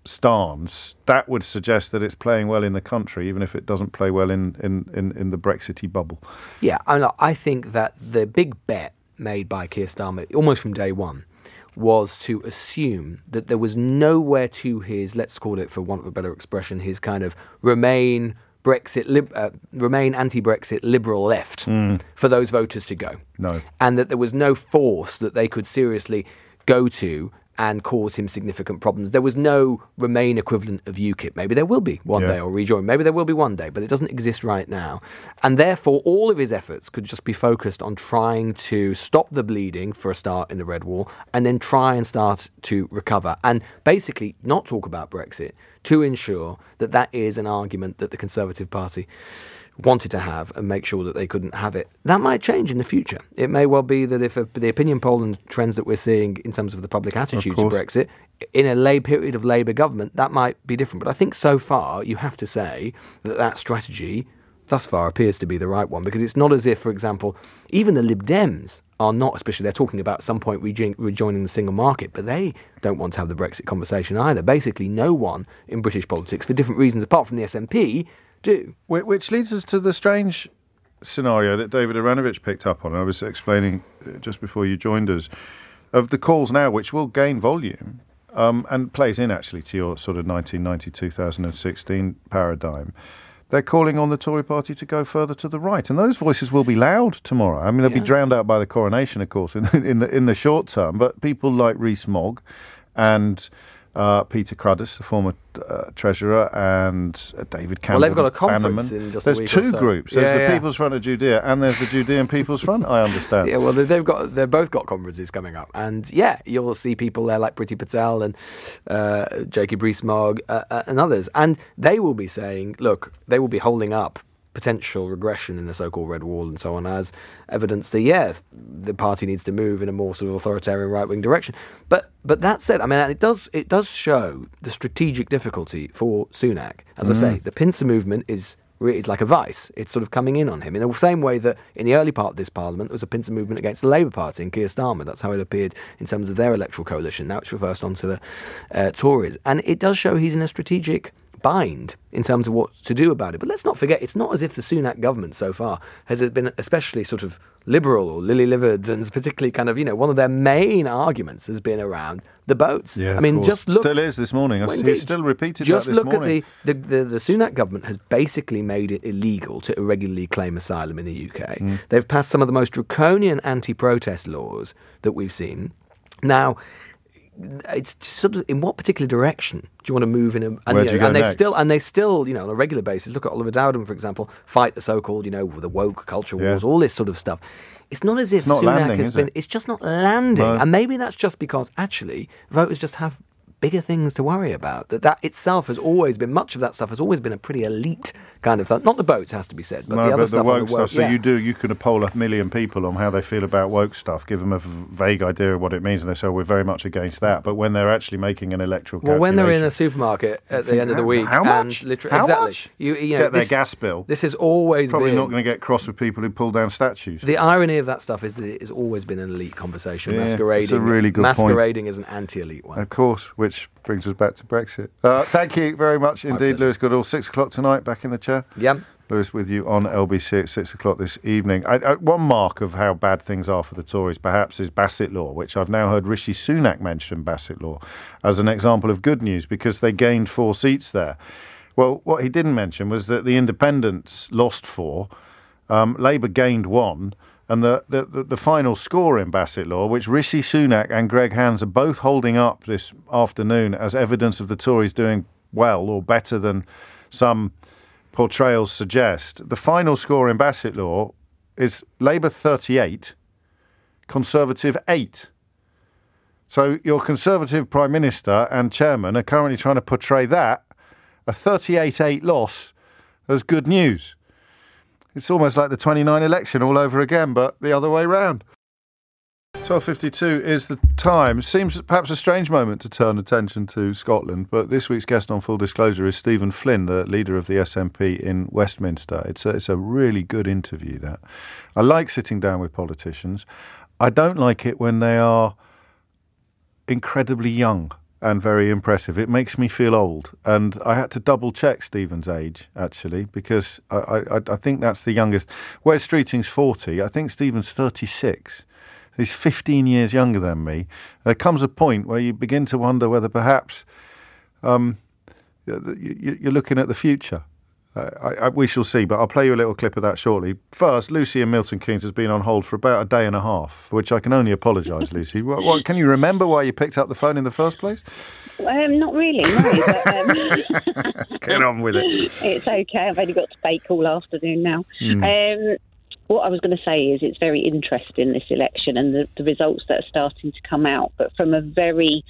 stance, that would suggest that it's playing well in the country, even if it doesn't play well in the Brexity bubble. Yeah, I think that the big bet made by Keir Starmer almost from day one was to assume that there was nowhere to his, let's call it for want of a better expression, his kind of Remain anti-Brexit liberal left for those voters to go. No. And that there was no force that they could seriously go to and cause him significant problems. There was no Remain equivalent of UKIP. Maybe there will be one day, or Rejoin. Maybe there will be one day, but it doesn't exist right now. And therefore, all of his efforts could just be focused on trying to stop the bleeding for a start in the Red Wall, and then try and start to recover, and basically not talk about Brexit, to ensure that that is an argument that the Conservative Party wanted to have and make sure that they couldn't have it. That might change in the future. It may well be that if the opinion poll and trends that we're seeing in terms of the public attitude to Brexit, in a period of Labour government, that might be different. But I think so far, you have to say that strategy thus far appears to be the right one, because it's not as if, for example, even the Lib Dems are not, especially they're talking about at some point rejoining the single market, but they don't want to have the Brexit conversation either. Basically, no one in British politics, for different reasons apart from the SNP, do. Which leads us to the strange scenario that David Aranovich picked up on. I was explaining just before you joined us, of the calls now, which will gain volume and plays in actually to your sort of 1990-2016 paradigm. They're calling on the Tory party to go further to the right, and those voices will be loud tomorrow. I mean, they'll be drowned out by the coronation, of course, in the short term. But people like Rees-Mogg and Peter Cruddas, the former treasurer, and David Campbell. Well, they've got a conference in just a week or so. There's two groups. There's the People's Front of Judea, and there's the Judean People's Front, I understand. Yeah, well, they've both got conferences coming up. And, you'll see people there like Priti Patel and Jacob Rees-Mogg and others. And they will be saying, look, they will be holding up potential regression in the so-called Red Wall and so on as evidence that, the party needs to move in a more sort of authoritarian right-wing direction. But that said, I mean, it does show the strategic difficulty for Sunak. As I say, the pincer movement is like a vice. It's sort of coming in on him in the same way that in the early part of this parliament there was a pincer movement against the Labour Party and Keir Starmer. That's how it appeared in terms of their electoral coalition. Now it's reversed onto the Tories. And it does show he's in a strategic bind in terms of what to do about it. But let's not forget, it's not as if the Sunak government so far has been especially sort of liberal or lily-livered, and particularly kind of, one of their main arguments has been around the boats. Yeah, I mean, just look. Still is this morning. He's still repeated that this morning. Just look at the Sunak government has basically made it illegal to irregularly claim asylum in the UK. They've passed some of the most draconian anti-protest laws that we've seen. Now, it's sort of in what particular direction do you want to move in? And they still, on a regular basis, look at Oliver Dowden, for example, fight the so-called, the woke culture wars, all this sort of stuff. It's not as if Sunak has been. It's just not landing, and maybe that's just because actually voters just have bigger things to worry about. That itself has always been, much of that stuff has always been a pretty elite kind of thing. Not the boats, has to be said, but the other stuff. Woke stuff. So you can poll 1 million people on how they feel about woke stuff, give them a vague idea of what it means, and they say, we're very much against that. But when they're actually making an electoral calculation, when they're in a supermarket at the end of the week, how much? Exactly, much? You get their gas bill. This has always probably been, not going to get cross with people who pull down statues. The irony of that stuff is that it has always been an elite conversation, masquerading. That's a really good masquerading as an anti-elite one. Of course, which brings us back to Brexit. Thank you very much indeed, Lewis Goodall. 6 o'clock tonight, back in the chair. Yep. Lewis with you on LBC at 6 o'clock this evening. One mark of how bad things are for the Tories, perhaps, is Bassett Law, which I've now heard Rishi Sunak mention Bassett Law as an example of good news because they gained 4 seats there. Well, what he didn't mention was that the Independents lost 4, Labour gained 1, and the final score in Bassett Law, which Rishi Sunak and Greg Hands are both holding up this afternoon as evidence of the Tories doing well or better than some portrayals suggest. The final score in Bassett Law is Labour 38, Conservative 8. So your Conservative Prime Minister and Chairman are currently trying to portray that, a 38-8 loss, as good news. It's almost like the 29 election all over again, but the other way round. 12:52 is the time. Seems perhaps a strange moment to turn attention to Scotland, but this week's guest on Full Disclosure is Stephen Flynn, the leader of the SNP in Westminster. It's a really good interview, that. I like sitting down with politicians. I don't like it when they are incredibly young and very impressive. It makes me feel old. And I had to double check Stephen's age, actually, because I think that's the youngest. Wes Streeting's 40. I think Stephen's 36. He's 15 years younger than me. There comes a point where you begin to wonder whether perhaps you're looking at the future. We shall see, but I'll play you a little clip of that shortly. First, Lucy in Milton Keynes has been on hold for about a day and a half, for which I can only apologise, Lucy. Can you remember why you picked up the phone in the first place? Not really, no. But, get on with it. It's okay. I've only got to bake all afternoon now. What I was going to say is it's very interesting, this election, and the results that are starting to come out, but from a very...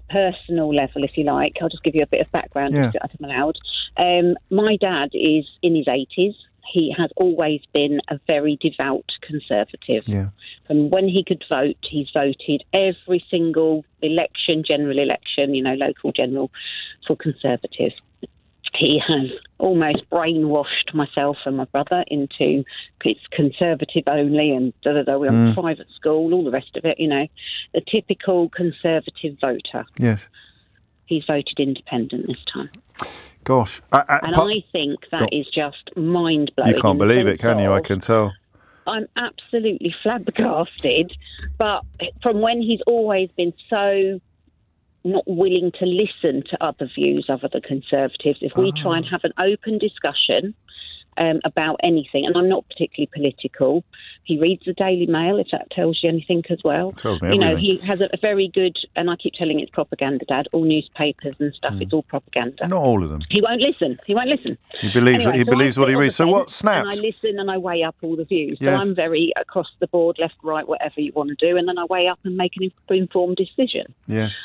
personal level, if you like. I'll just give you a bit of background, if I'm allowed. My dad is in his 80s. He has always been a very devout Conservative. Yeah. From when he could vote, he's voted every single election, general election, local general, for Conservative. He has almost brainwashed myself and my brother into it's Conservative only and we're on private school, all the rest of it, the typical Conservative voter. Yes. He's voted independent this time. Gosh. I think that is just mind-blowing. You can't believe it, can you? I can tell. I'm absolutely flabbergasted. But from when he's always been so not willing to listen to other views other than Conservatives, if we try and have an open discussion about anything, and I'm not particularly political. He reads the Daily Mail, if that tells you anything as well. Tells me everything. He has a very good, and I keep telling it's propaganda, Dad, all newspapers and stuff, it's all propaganda. Not all of them. He won't listen. He believes what he reads. So what snaps? And I listen and I weigh up all the views. Yes. So I'm very across the board, left, right, whatever you want to do, and then I weigh up and make an informed decision. Yes.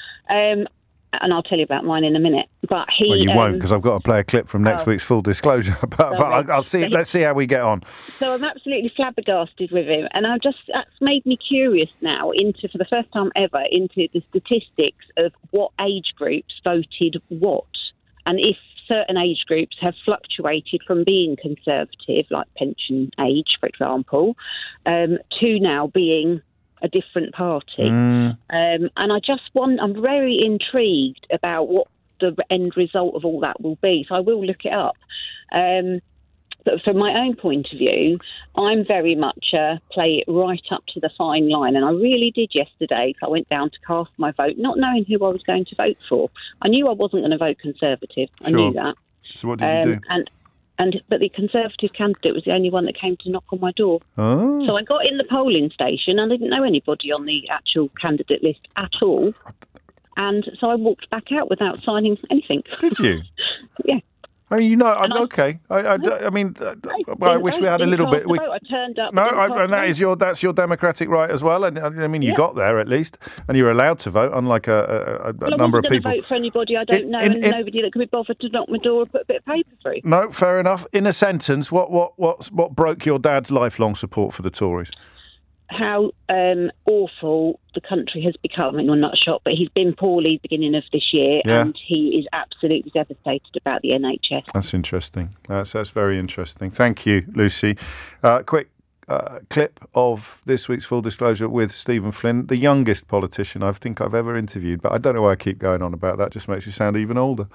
And I'll tell you about mine in a minute. But he. Well, you won't, because I've got to play a clip from next week's Full Disclosure. But I'll see. Let's see how we get on. So I'm absolutely flabbergasted with him, and that's made me curious now for the first time ever, into the statistics of what age groups voted what, and if certain age groups have fluctuated from being Conservative, like pension age, for example, to now being a different party. And I'm very intrigued about what the end result of all that will be. So I will look it up. But from my own point of view, I'm very much play it right up to the fine line. And I really did yesterday. So I went down to cast my vote, not knowing who I was going to vote for. I knew I wasn't going to vote Conservative. I knew that. So what did you do? But the Conservative candidate was the only one that came to knock on my door. Oh. So I got in the polling station and I didn't know anybody on the actual candidate list at all. And so I walked back out without signing anything. Did you? Yeah. I mean, okay. I mean, I wish we had a little bit. I turned up. And that's your democratic right as well. And I mean, you got there at least, and you're allowed to vote, unlike a number of people. I wasn't going to vote for anybody I don't know, and nobody that could be bothered to knock my door and put a bit of paper through. No, fair enough. In a sentence, what broke your dad's lifelong support for the Tories? How awful the country has become in a nutshell, but he's been poorly beginning of this year, and he is absolutely devastated about the NHS. That's interesting. That's very interesting. Thank you, Lucy. Quick clip of this week's Full Disclosure with Stephen Flynn, the youngest politician I think I've ever interviewed, but I don't know why I keep going on about that. It just makes you sound even older.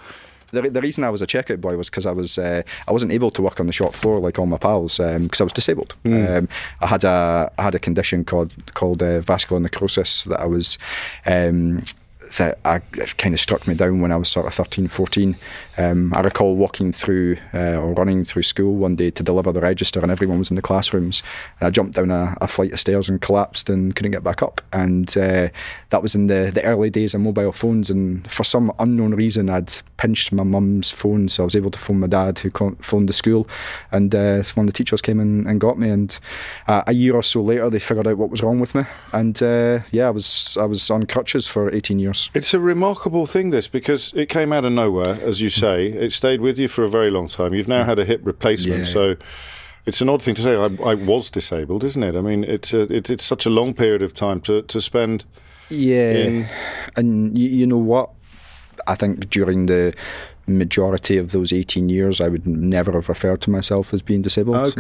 The reason I was a checkout boy was because I wasn't able to work on the shop floor like all my pals because I was disabled. I had a condition called vascular necrosis that I was. It kind of struck me down when I was sort of 13, 14. I recall walking through or running through school one day to deliver the register, and everyone was in the classrooms. And I jumped down a flight of stairs and collapsed and couldn't get back up. And that was in the early days of mobile phones. And for some unknown reason, I'd pinched my mum's phone, so I was able to phone my dad, who phoned the school. And one of the teachers came in and got me. And a year or so later, they figured out what was wrong with me. And I was on crutches for 18 years. It's a remarkable thing, this, because it came out of nowhere, as you say. It stayed with you for a very long time. You've now had a hip replacement, so it's an odd thing to say. I was disabled, isn't it? I mean, it's such a long period of time to spend. Yeah, and you know what? I think during the majority of those 18 years, I would never have referred to myself as being disabled,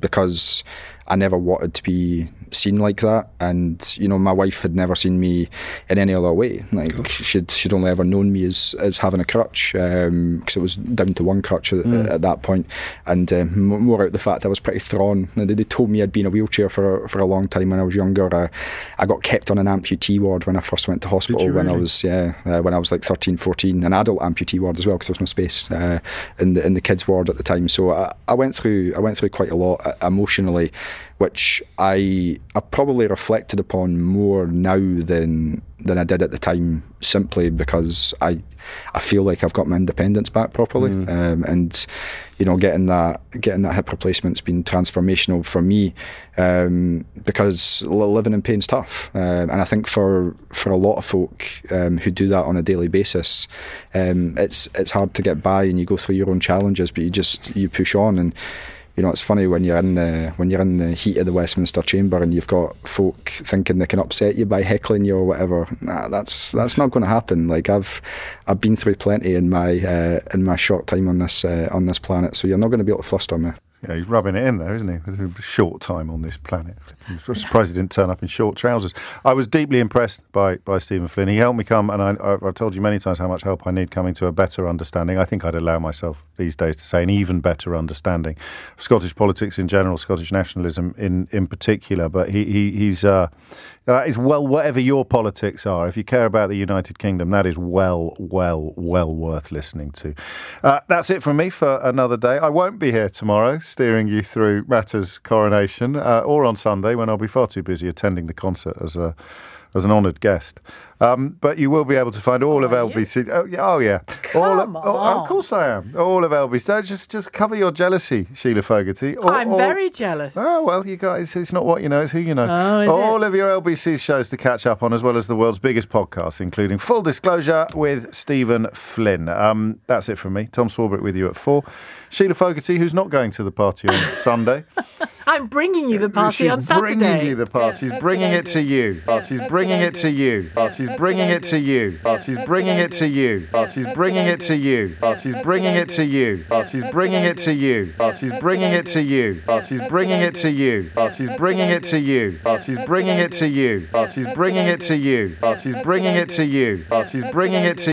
because I never wanted to be seen like that. And my wife had never seen me in any other way. Like she'd only ever known me as having a crutch, because it was down to one crutch at that point. And more out the fact I was pretty thrawn. They told me I'd been in a wheelchair for a long time when I was younger. I got kept on an amputee ward when I first went to hospital when I was like 13, 14, an adult amputee ward as well, because there was no space in the kids ward at the time. So I went through quite a lot emotionally, which I probably reflected upon more now than I did at the time, simply because I feel like I've got my independence back properly. And getting that hip replacement's been transformational for me, because living in pain's tough, and I think for a lot of folk who do that on a daily basis, it's hard to get by, and you go through your own challenges, but you push on. And it's funny when you're in the heat of the Westminster Chamber and you've got folk thinking they can upset you by heckling you or whatever. Nah, that's not going to happen. Like I've been through plenty in my short time on this planet, so you're not going to be able to fluster me. Yeah, he's rubbing it in there, isn't he? With a short time on this planet. I'm surprised he didn't turn up in short trousers. I was deeply impressed by Stephen Flynn. He helped me come, and I've told you many times how much help I need coming to a better understanding. I think I'd allow myself these days to say an even better understanding of Scottish politics in general, Scottish nationalism in particular. But he's is well, whatever your politics are, if you care about the United Kingdom, that is well worth listening to. That's it from me for another day. I won't be here tomorrow steering you through Matters coronation, or on Sunday when I'll be far too busy attending the concert as an honoured guest. But you will be able to find all of LBC. Oh yeah. Come on. Of course I am. All of LBC. Don't just cover your jealousy, Sheila Fogarty. I'm very jealous. Oh well, you guys. It's not what you know; it's who you know. All of your LBC shows to catch up on, as well as the world's biggest podcasts, including Full Disclosure with Stephen Flynn. That's it from me. Tom Swarbrick with you at 4. Sheila Fogarty, who's not going to the party on Sunday. I'm bringing you the party on Saturday. She's bringing you the party. She's bringing it to you. She's bringing it to you. She's bringing it to you. She's bringing it to you. She's bringing it to you. She's bringing it to you. She's bringing it to you. She's bringing it to you. She's bringing it to you. She's bringing it to you. She's bringing it to you. She's bringing it to you. She's bringing it to you. She's bringing it to